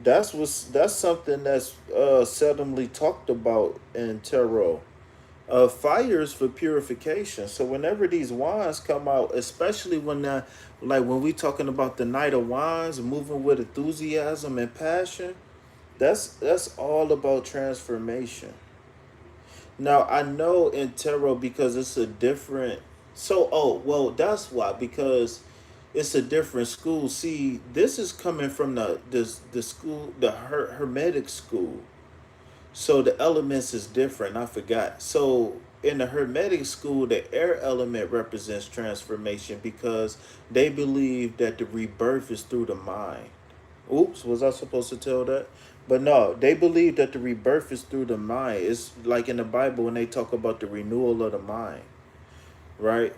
That's something that's seldomly talked about in tarot. Fire is for purification. So whenever these wands come out, especially when like when we talking about the Knight of Wands, moving with enthusiasm and passion, that's all about transformation. Now I know in tarot because it's a different. So well that's why because it's a different school. See, this is coming from the school the Hermetic school. So the elements is different. I forgot. So in the Hermetic school, the air element represents transformation because they believe that the rebirth is through the mind. Oops, was I supposed to tell that? But no, they believe that the rebirth is through the mind. It's like in the Bible when they talk about the renewal of the mind, right?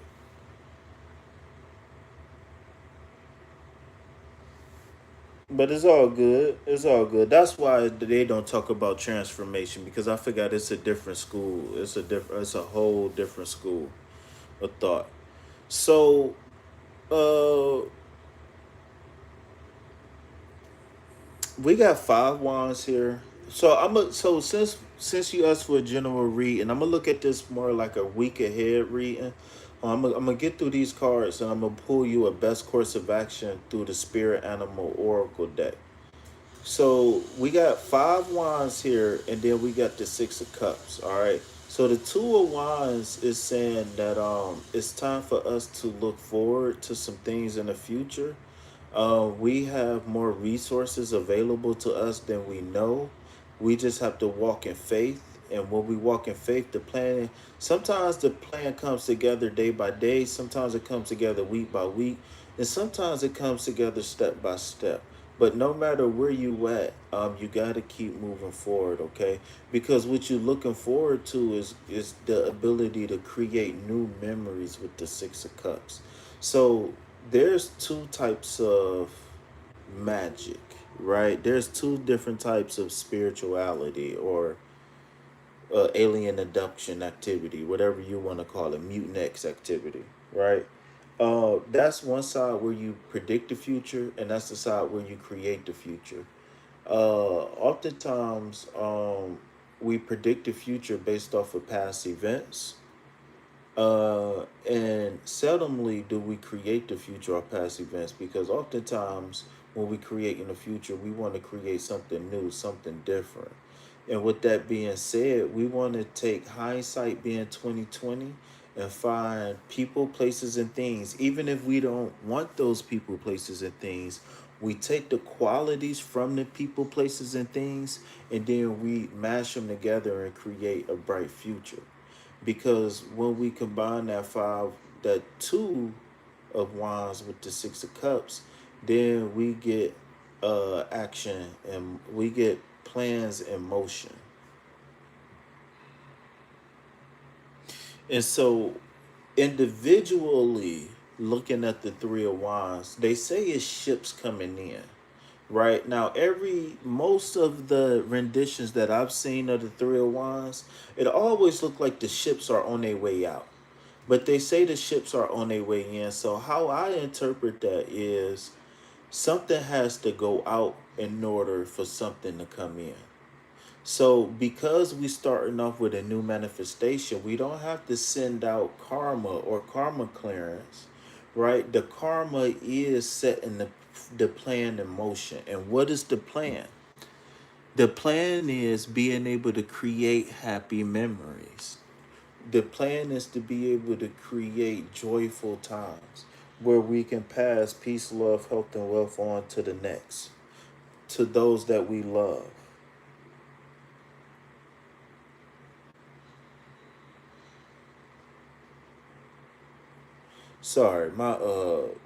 But it's all good. It's all good. That's why they don't talk about transformation because I forgot it's a different school. It's a whole different school of thought. So, uh, we got five wands here. So since you asked for a general read, and I'm gonna look at this more like a week ahead reading. I'm gonna get through these cards and I'm gonna pull you a best course of action through the Spirit Animal Oracle deck. So we got five wands here, and then we got the six of cups. All right. So the two of wands is saying that it's time for us to look forward to some things in the future. We have more resources available to us than we know. We just have to walk in faith. And when we walk in faith, the plan, sometimes the plan comes together day by day. Sometimes it comes together week by week. And sometimes it comes together step by step. But no matter where you at, you got to keep moving forward, okay? Because what you're looking forward to is the ability to create new memories with the Six of Cups. So there's two types of magic, right? There's two different types of spirituality or alien abduction activity, whatever you want to call it, mutant X activity, right? That's one side where you predict the future, and that's the side where you create the future. Oftentimes, we predict the future based off of past events, and seldomly do we create the future or past events because oftentimes when we create in the future, we want to create something new, something different. And with that being said, we want to take hindsight being 2020 and find people, places, and things. Even if we don't want those people, places, and things, we take the qualities from the people, places, and things, and then we mash them together and create a bright future because when we combine that two of wands with the six of cups, then we get action and we get plans in motion. And so, individually, looking at the Three of Wands, they say it's ships coming in. Right now, most of the renditions that I've seen of the Three of Wands, it always looked like the ships are on their way out. But they say the ships are on their way in. So how I interpret that is something has to go out in order for something to come in. So because we starting off with a new manifestation, we don't have to send out karma or karma clearance, right? The karma is setting the plan in motion. And what is the plan? The plan is being able to create happy memories. The plan is to be able to create joyful times where we can pass peace, love, health, and wealth on to the next, to those that we love. Sorry, my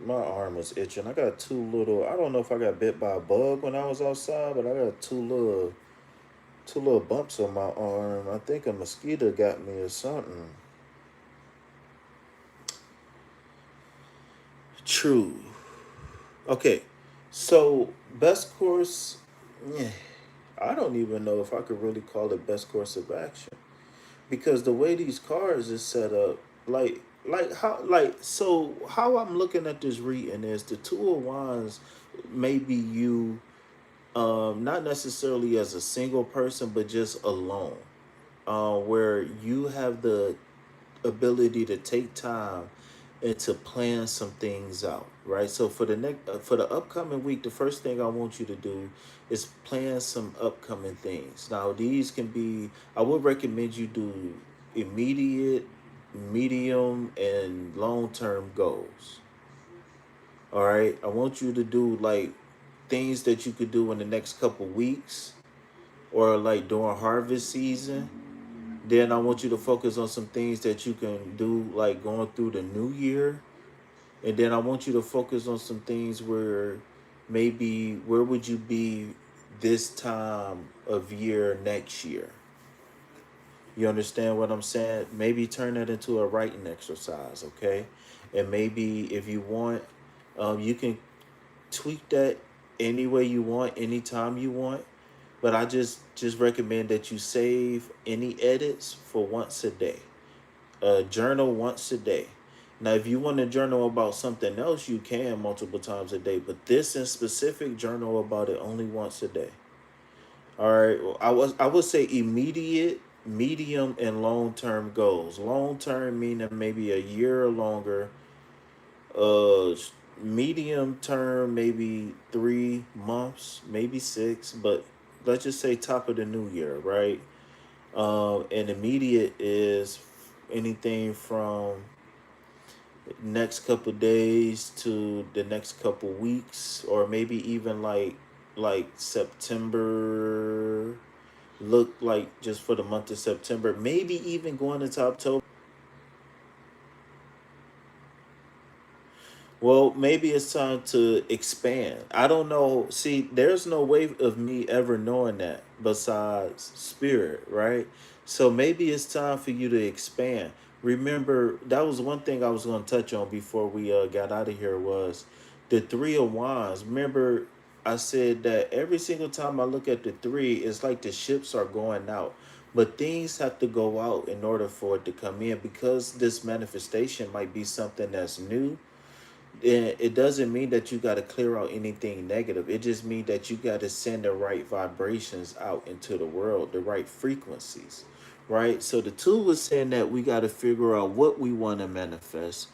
arm is itching. I got I don't know if I got bit by a bug when I was outside, but I got two little bumps on my arm. I think a mosquito got me or something. True. Okay. So best course, yeah, I don't even know if I could really call it best course of action. Because the way these cards is set up, how I'm looking at this reading is the Two of Wands maybe you not necessarily as a single person but just alone, where you have the ability to take time and to plan some things out, right? So for the upcoming week, the first thing I want you to do is plan some upcoming things. Now these can be, I would recommend you do immediate, medium, and long-term goals. All right, I want you to do like things that you could do in the next couple weeks or like during harvest season. Then I want you to focus on some things that you can do like going through the new year. And then I want you to focus on some things where maybe where would you be this time of year next year? You understand what I'm saying? Maybe turn that into a writing exercise, okay? And maybe if you want, you can tweak that any way you want, anytime you want. But I just recommend that you save any edits for once a day. Journal once a day. Now, if you want to journal about something else, you can multiple times a day. But this in specific, journal about it only once a day. All right. Well, I would say immediate, medium, and long term goals. Long term meaning maybe a year or longer. Uh, Medium term maybe 3 months, maybe six. But let's just say top of the new year, right? And immediate is anything from next couple days to the next couple weeks, or maybe even like September. Look like just for the month of September, maybe even going into October. Well, maybe it's time to expand. I don't know. See, there's no way of me ever knowing that besides spirit, right? So maybe it's time for you to expand. Remember, that was one thing I was going to touch on before we got out of here was the Three of Wands. Remember, I said that every single time I look at the three, it's like the ships are going out. But things have to go out in order for it to come in because this manifestation might be something that's new. It doesn't mean that you got to clear out anything negative. It just means that you got to send the right vibrations out into the world, the right frequencies, right? So the two was saying that we got to figure out what we want to manifest.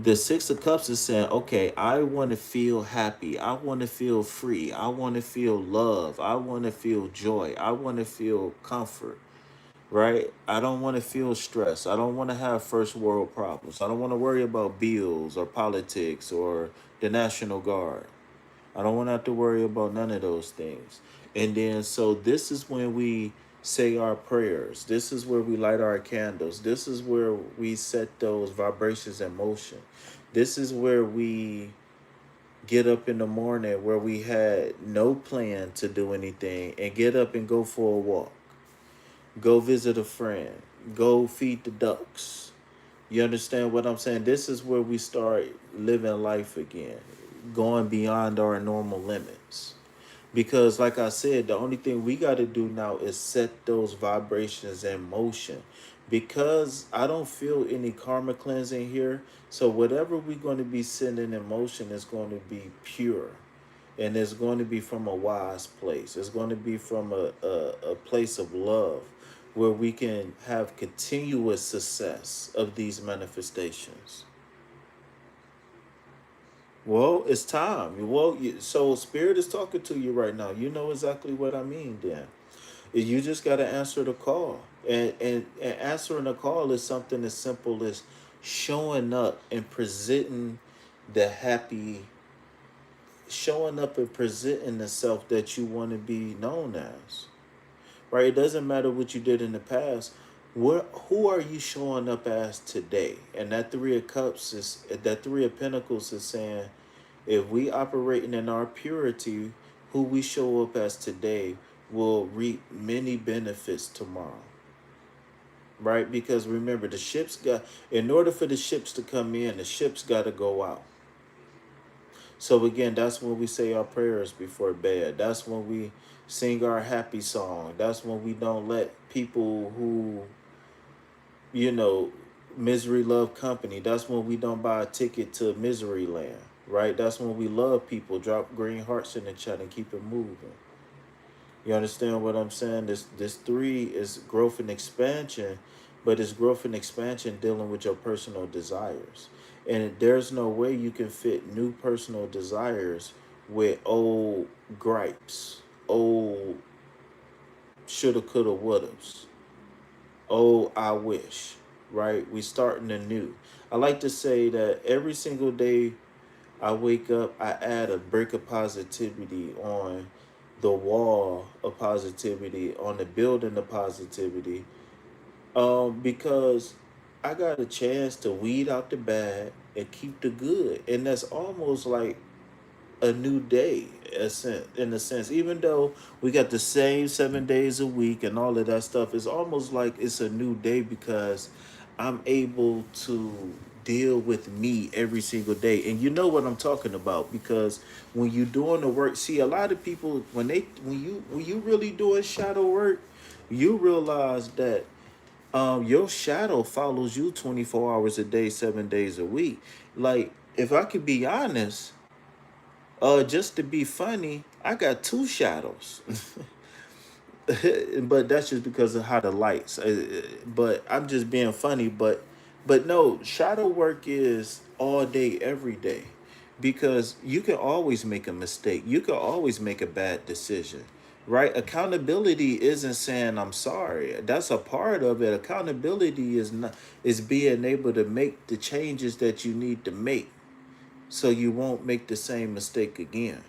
The Six of Cups is saying, okay, I want to feel happy. I want to feel free. I want to feel love. I want to feel joy. I want to feel comfort, right? I don't want to feel stress. I don't want to have first world problems. I don't want to worry about bills or politics or the National Guard. I don't want to have to worry about none of those things. And then, so this is when we say our prayers. This is where we light our candles. This is where we set those vibrations in motion. This is where we get up in the morning where we had no plan to do anything and get up and go for a walk, go visit a friend, Go feed the ducks. You understand what I'm saying? This is where we start living life again, going beyond our normal limits. Because, like I said, the only thing we got to do now is set those vibrations in motion. Because I don't feel any karma cleansing here. So, whatever we're going to be sending in motion is going to be pure. And it's going to be from a wise place. It's going to be from a place of love where we can have continuous success of these manifestations. Well, it's time. Well, so Spirit is talking to you right now. You know exactly what I mean then. You just got to answer the call. And answering the call is something as simple as showing up and presenting the happy, showing up and presenting the self that you want to be known as. Right? It doesn't matter what you did in the past. Who are you showing up as today? And that Three of Cups is, that Three of Pentacles is saying, if we operating in our purity, who we show up as today will reap many benefits tomorrow. Right? Because remember, the ships got, in order for the ships to come in, the ships got to go out. So again, that's when we say our prayers before bed. That's when we sing our happy song. That's when we don't let people who, you know, misery love company. That's when we don't buy a ticket to misery land, right? That's when we love people, drop green hearts in the chat and keep it moving. You understand what I'm saying? This three is growth and expansion, but it's growth and expansion dealing with your personal desires. And there's no way you can fit new personal desires with old gripes, old shoulda, coulda, wouldas, old I wish, right? We starting anew. I like to say that every single day I wake up, I add a brick of positivity on the wall of positivity, on the building of positivity, because I got a chance to weed out the bad and keep the good. And that's almost like a new day, in a sense. Even though we got the same 7 days a week and all of that stuff, it's almost like it's a new day because I'm able to deal with me every single day. And you know what I'm talking about, because when you're doing the work, see, a lot of people, when you really doing shadow work, you realize that your shadow follows you 24 hours a day, 7 days a week. Like, if I could be honest, just to be funny, I got two shadows. But that's just because of how the lights. But I'm just being funny. But no, shadow work is all day, every day, because you can always make a mistake. You can always make a bad decision, right? Accountability isn't saying I'm sorry. That's a part of it. Accountability is not, is being able to make the changes that you need to make, so you won't make the same mistake again.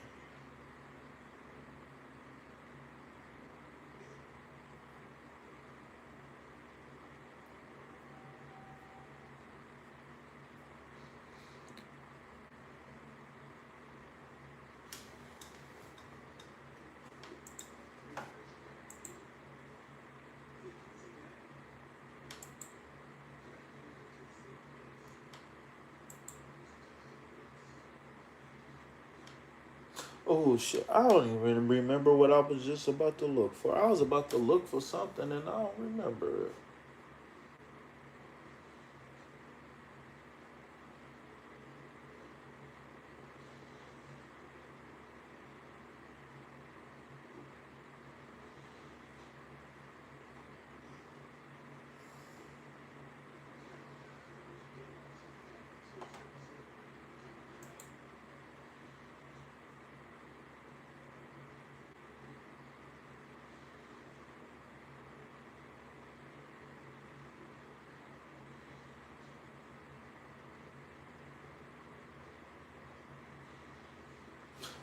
Oh shit! I don't even remember what I was just about to look for. I was about to look for something and I don't remember it.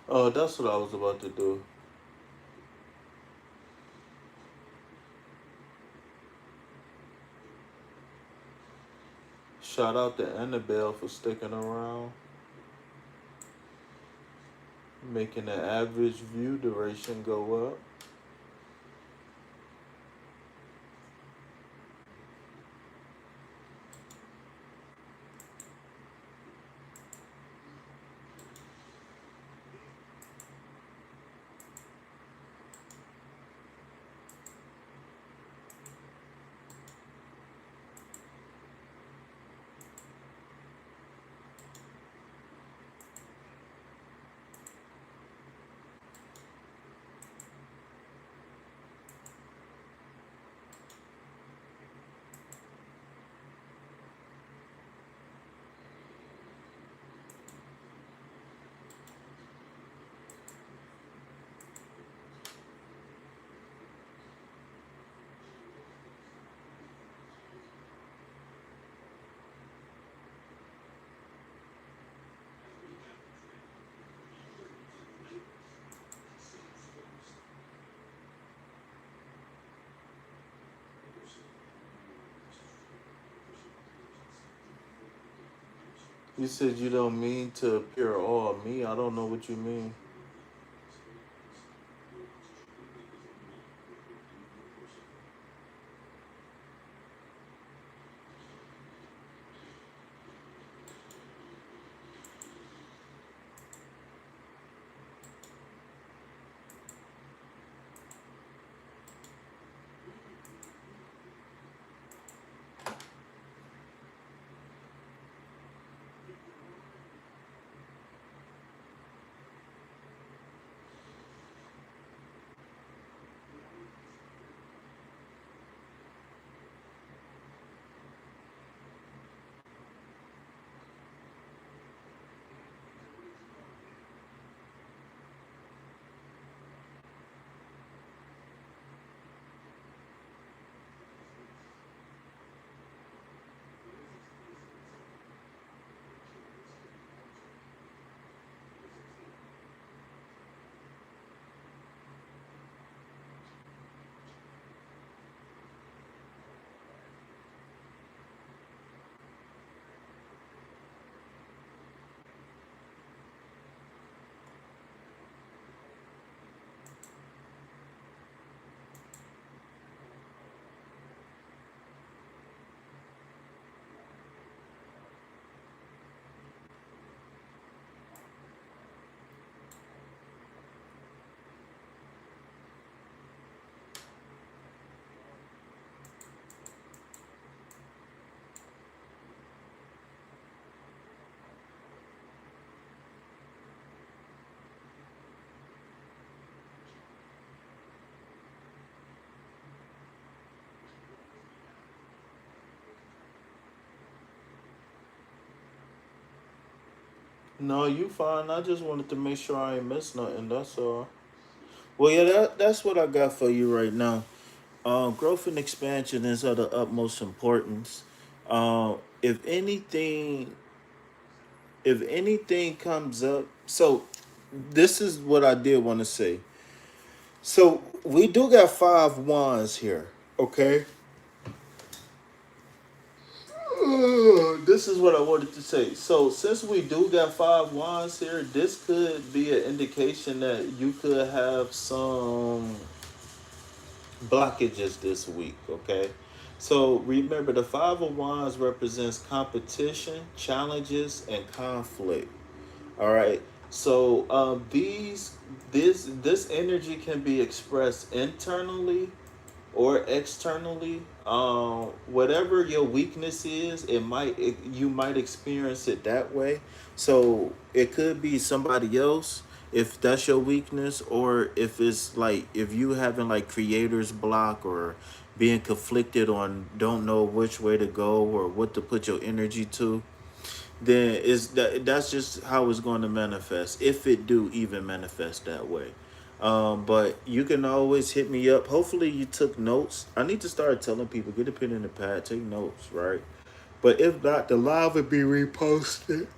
Oh, that's what I was about to do. Shout out to Annabelle for sticking around, making the average view duration go up. You said you don't mean to appear all me. I don't know what you mean. No, you fine. I just wanted to make sure I ain't miss nothing. That's all. Well, yeah, that's what I got for you right now. Growth and expansion is of the utmost importance. If anything, if anything comes up, so this is what I did want to say. So we do got 5 wands here. Okay. This is what I wanted to say. So since we do got 5 wands here, this could be an indication that you could have some blockages this week. Okay. So remember, the 5 of wands represents competition, challenges, and conflict. All right. So this energy can be expressed internally or externally. Whatever your weakness is, you might experience it that way. So it could be somebody else if that's your weakness, or if it's like if you having like creator's block, or being conflicted on don't know which way to go or what to put your energy to, then that's just how it's going to manifest, if it do even manifest that way. But you can always hit me up. Hopefully you took notes. I need to start telling people, get a pen and a pad, take notes, right? But if not, the live will be reposted.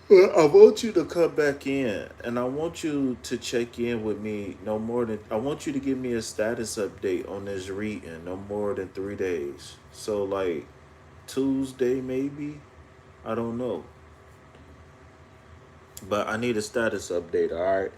Well, I want you to come back in, and I want you to check in with me no more than, I want you to give me a status update on this reading no more than 3 days. So like Tuesday maybe, I don't know. But I need a status update, all right?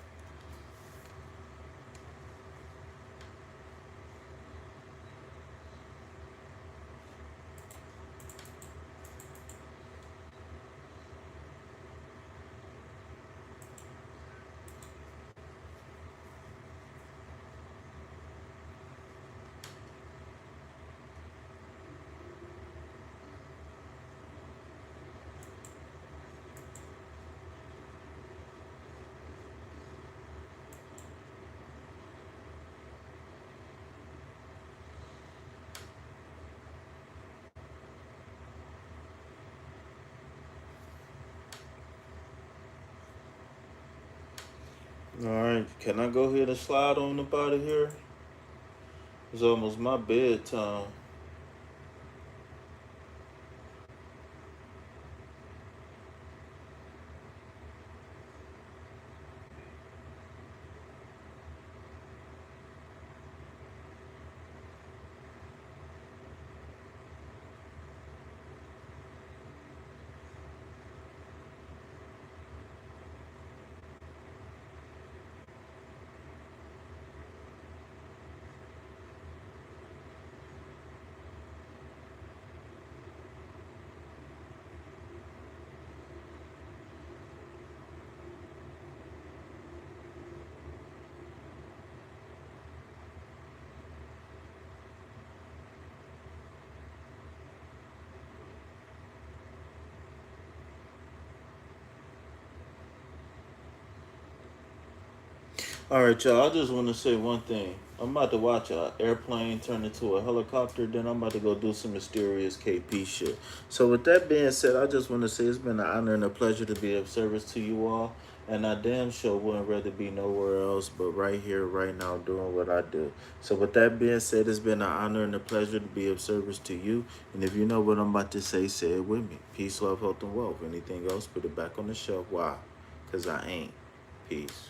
All right. Can I go ahead and slide on up out of here? It's almost my bedtime. All right, y'all. I just want to say one thing. I'm about to watch a airplane turn into a helicopter. Then I'm about to go do some mysterious KP shit. So with that being said, I just want to say it's been an honor and a pleasure to be of service to you all. And I damn sure wouldn't rather be nowhere else but right here, right now, doing what I do. So with that being said, it's been an honor and a pleasure to be of service to you. And if you know what I'm about to say it with me. Peace, love, health, and wealth. Anything else, put it back on the shelf. Why? Because I ain't. Peace.